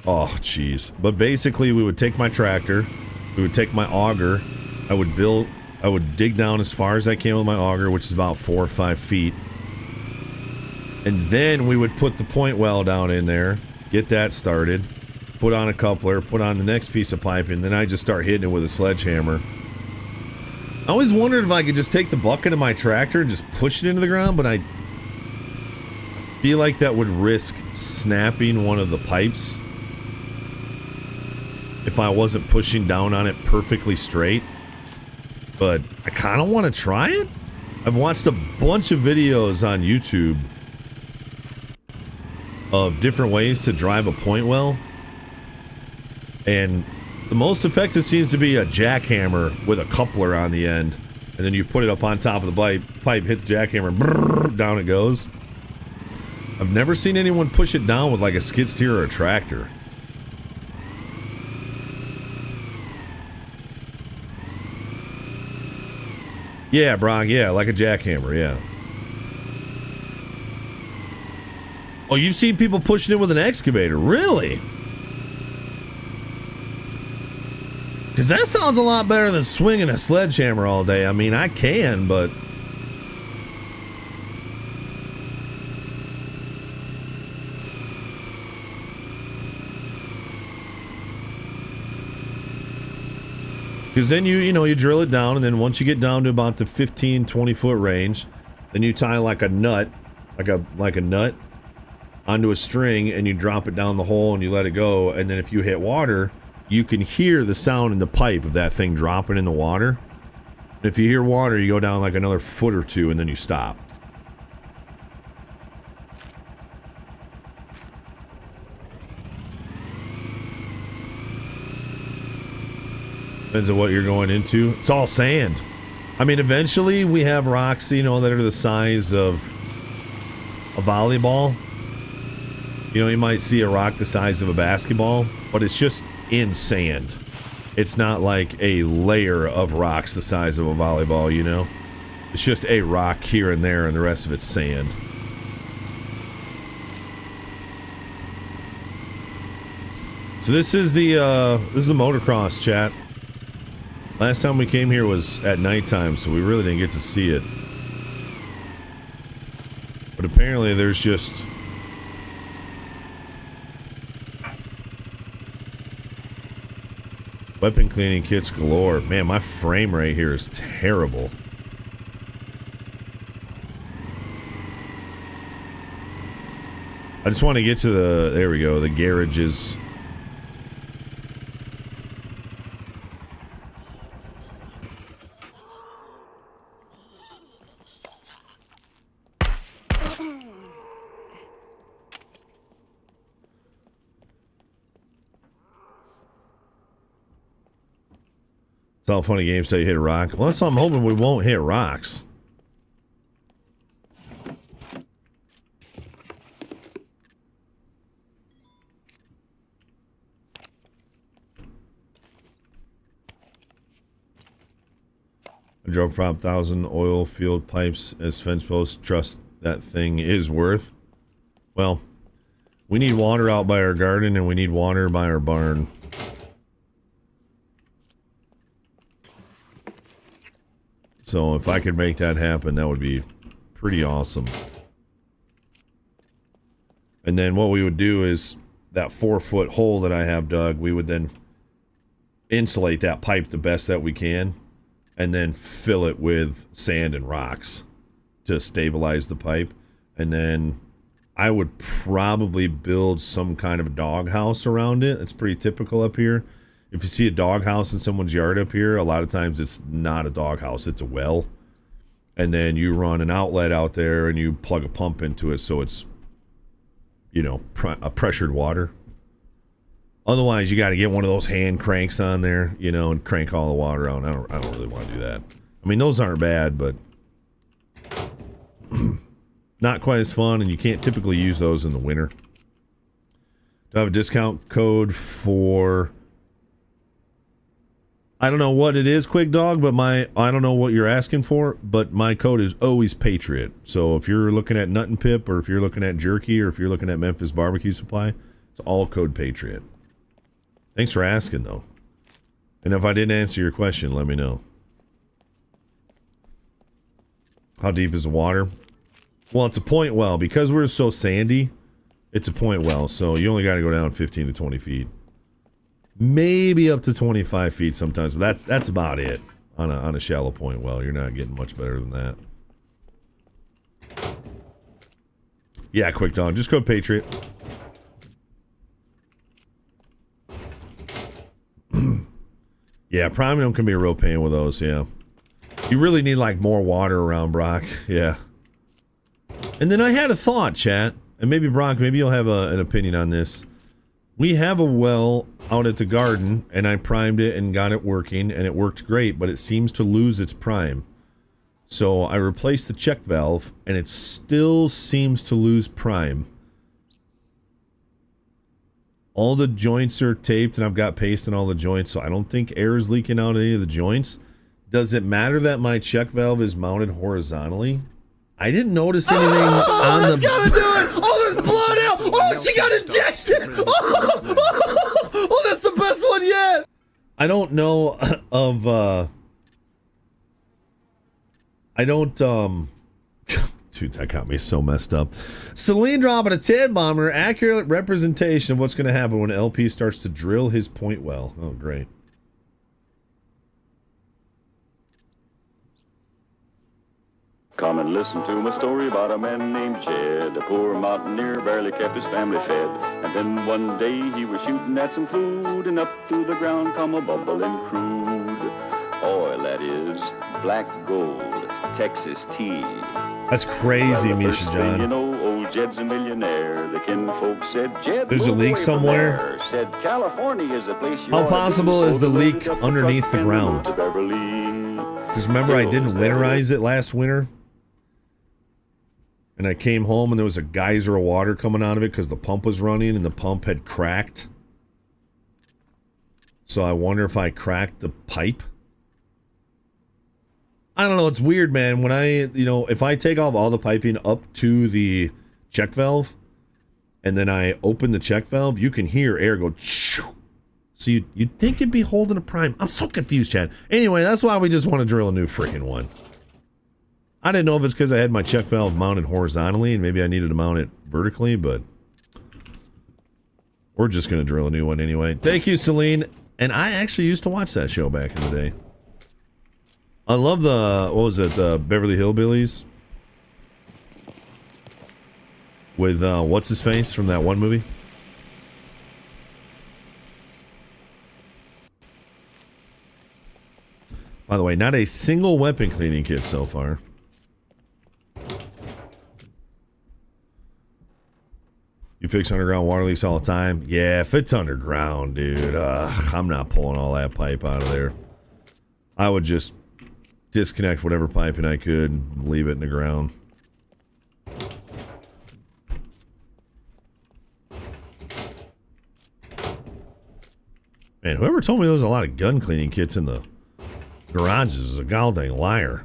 Oh, jeez. But basically, we would take my tractor, we would take my auger, I would dig down as far as I can with my auger, which is about 4 or 5 feet. And then we would put the point well down in there, get that started, put on a coupler, put on the next piece of pipe, and then I just start hitting it with a sledgehammer. I always wondered if I could just take the bucket of my tractor and just push it into the ground, but I feel like that would risk snapping one of the pipes if I wasn't pushing down on it perfectly straight. But I kind of want to try it. I've watched a bunch of videos on YouTube of different ways to drive a point well, and the most effective seems to be a jackhammer with a coupler on the end, and then you put it up on top of the pipe, hit the jackhammer, brrr, down it goes. I've never seen anyone push it down with like a skid steer or a tractor. Yeah, Brock, yeah, like a jackhammer, yeah. Oh, you've seen people pushing it with an excavator, really? Because that sounds a lot better than swinging a sledgehammer all day. I mean, I can, but... Because then you drill it down, and then once you get down to about the 15, 20 foot range, then you tie like a nut, like a nut onto a string, and you drop it down the hole and you let it go. And then if you hit water, you can hear the sound in the pipe of that thing dropping in the water. And if you hear water, you go down like another foot or two and then you stop. Depends on what you're going into. It's all sand. I mean, eventually we have rocks, that are the size of a volleyball. You might see a rock the size of a basketball, but it's just in sand. It's not like a layer of rocks the size of a volleyball, It's just a rock here and there, and the rest of it's sand. So this is the motocross, chat. Last time we came here was at nighttime, so we really didn't get to see it. But apparently there's just... weapon cleaning kits galore. Man, my frame rate here is terrible. I just want to get to the... there we go, the garages. It's all funny games till you hit a rock. Well, that's why I'm hoping we won't hit rocks. I drove for 1,000 oil field pipes as fence posts. Trust that thing is worth. Well, we need water out by our garden, and we need water by our barn. So if I could make that happen, that would be pretty awesome. And then what we would do is that 4-foot hole that I have dug, we would then insulate that pipe the best that we can, and then fill it with sand and rocks to stabilize the pipe. And then I would probably build some kind of a doghouse around it. It's pretty typical up here. If you see a doghouse in someone's yard up here, a lot of times it's not a doghouse, it's a well. And then you run an outlet out there and you plug a pump into it so it's, a pressured water. Otherwise, you got to get one of those hand cranks on there, and crank all the water out. I don't really want to do that. I mean, those aren't bad, but not quite as fun, and you can't typically use those in the winter. Do I have a discount code for I don't know what it is, Quick Dog, but I don't know what you're asking for, but my code is always Patriot. So if you're looking at Nut and Pip, or if you're looking at Jerky, or if you're looking at Memphis Barbecue Supply, it's all code Patriot. Thanks for asking, though. And if I didn't answer your question, let me know. How deep is the water? Well, it's a point well. Because we're so sandy, it's a point well. So you only got to go down 15 to 20 feet. Maybe up to 25 feet sometimes, but that's about it on a shallow point well. You're not getting much better than that. Yeah, Quick Dog. Just code Patriot. Yeah, Premium can be a real pain with those, yeah. You really need, like, more water around, Brock. Yeah. And then I had a thought, chat. And maybe, Brock, maybe you'll have an opinion on this. We have a well out at the garden, and I primed it and got it working, and it worked great, but it seems to lose its prime. So I replaced the check valve, and it still seems to lose prime. All the joints are taped, and I've got paste in all the joints, so I don't think air is leaking out any of the joints. Does it matter that my check valve is mounted horizontally? I didn't notice anything on that's the... gotta do it! Oh, there's blood out! Oh, she got injected! Oh, that's the best one yet! I don't know of, I don't, dude, that got me so messed up. Celine dropping a 10 bomber, accurate representation of what's going to happen when LP starts to drill his point well. Oh, great. Come and listen to my story about a man named Jed. A poor mountaineer barely kept his family fed. And then one day he was shooting at some food, and up through the ground come a bubbling crude oil, that is, black gold, Texas tea. That's crazy, Misha John. You know, old Jed's a millionaire. The kinfolk said, Jed, there's a leak somewhere. Said California is a place you How possible is the leak underneath the ground? Because remember, I didn't winterize it last winter. And I came home and there was a geyser of water coming out of it because the pump was running and the pump had cracked. So I wonder if I cracked the pipe. I don't know. It's weird, man. When if I take off all the piping up to the check valve and then I open the check valve, you can hear air go shoo. So you'd think it'd be holding a prime. I'm so confused, Chad. Anyway, that's why we just want to drill a new freaking one. I didn't know if it's because I had my check valve mounted horizontally and maybe I needed to mount it vertically, but we're just going to drill a new one anyway. Thank you, Celine. And I actually used to watch that show back in the day. I love the Beverly Hillbillies with, what's his face from that one movie? By the way, not a single weapon cleaning kit so far. You fix underground water leaks all the time? Yeah, if it's underground, dude, I'm not pulling all that pipe out of there. I would just disconnect whatever piping I could and leave it in the ground. Man, whoever told me there was a lot of gun cleaning kits in the garages is a goddamn liar.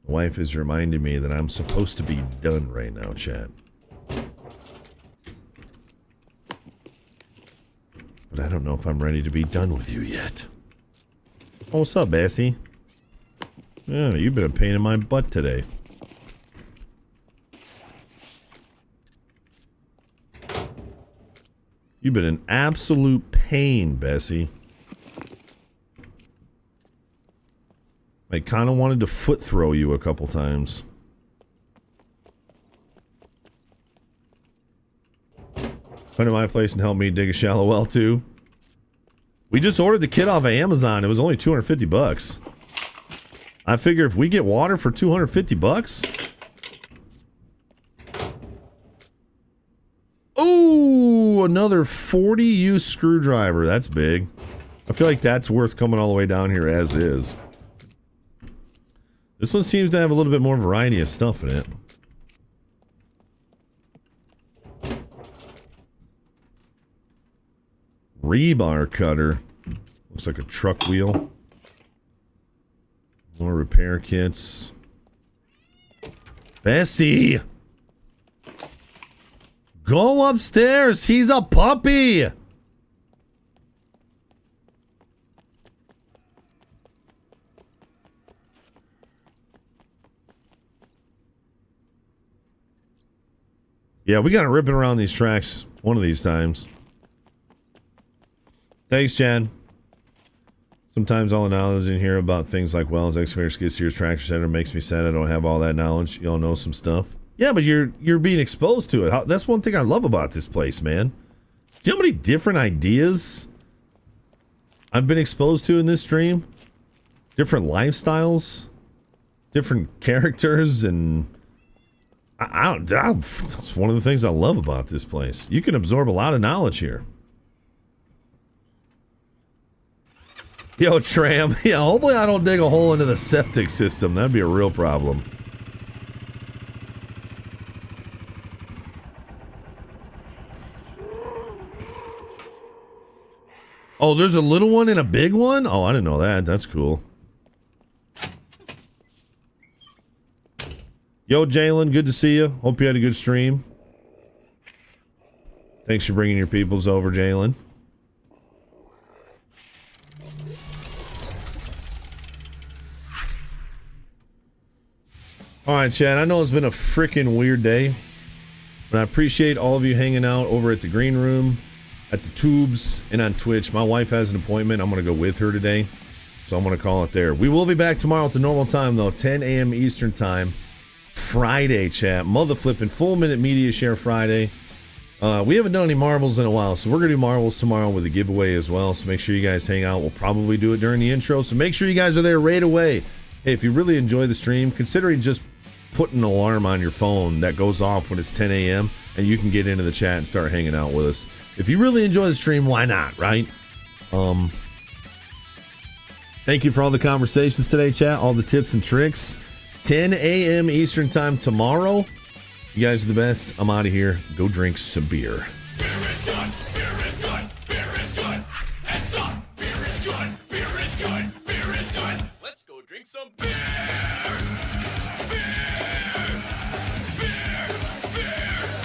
Wife is reminding me that I'm supposed to be done right now, chat. But I don't know if I'm ready to be done with you yet. Oh, what's up, Bessie? Yeah, you've been a pain in my butt today. You've been an absolute pain, Bessie. I kind of wanted to foot throw you a couple times. Come to my place and help me dig a shallow well too. We just ordered the kit off of Amazon. It was only 250 bucks. I figure if we get water for 250 bucks. Ooh, another 40 use screwdriver. That's big. I feel like that's worth coming all the way down here as is. This one seems to have a little bit more variety of stuff in it. Rebar cutter. Looks like a truck wheel. More repair kits. Bessie! Go upstairs! He's a puppy! Yeah, we gotta rip it around these tracks one of these times. Thanks, Chad. Sometimes all the knowledge in here about things like wells, excavators, skid steers, tractor center makes me sad I don't have all that knowledge. Y'all know some stuff. Yeah, but you're being exposed to it. That's one thing I love about this place, man. Do you know how many different ideas I've been exposed to in this stream? Different lifestyles, different characters, and that's one of the things I love about this place. You can absorb a lot of knowledge here. Yo, Tram. Yeah, hopefully I don't dig a hole into the septic system. That'd be a real problem. Oh, there's a little one and a big one? Oh, I didn't know that. That's cool. Yo, Jalen, good to see you. Hope you had a good stream. Thanks for bringing your peoples over, Jalen. Alright, Chad, I know it's been a freaking weird day, but I appreciate all of you hanging out over at the green room, at the tubes, and on Twitch. My wife has an appointment. I'm going to go with her today, so I'm going to call it there. We will be back tomorrow at the normal time, though, 10 a.m. Eastern time. Friday, chat. Mother flipping full minute media share Friday. We haven't done any marbles in a while, so we're going to do marbles tomorrow with a giveaway as well, so make sure you guys hang out. We'll probably do it during the intro, so make sure you guys are there right away. Hey, if you really enjoy the stream, considering just put an alarm on your phone that goes off when it's 10 a.m. and you can get into the chat and start hanging out with us. If you really enjoy the stream, why not, right? Thank you for all the conversations today, chat, all the tips and tricks. 10 a.m. Eastern time tomorrow. You guys are the best. I'm out of here. Go drink some beer. Beer is good. Beer is good. Beer is good. That's stuff. Beer is good. Beer is good. Beer is good. Let's go drink some beer. Beer. Beer. Beer.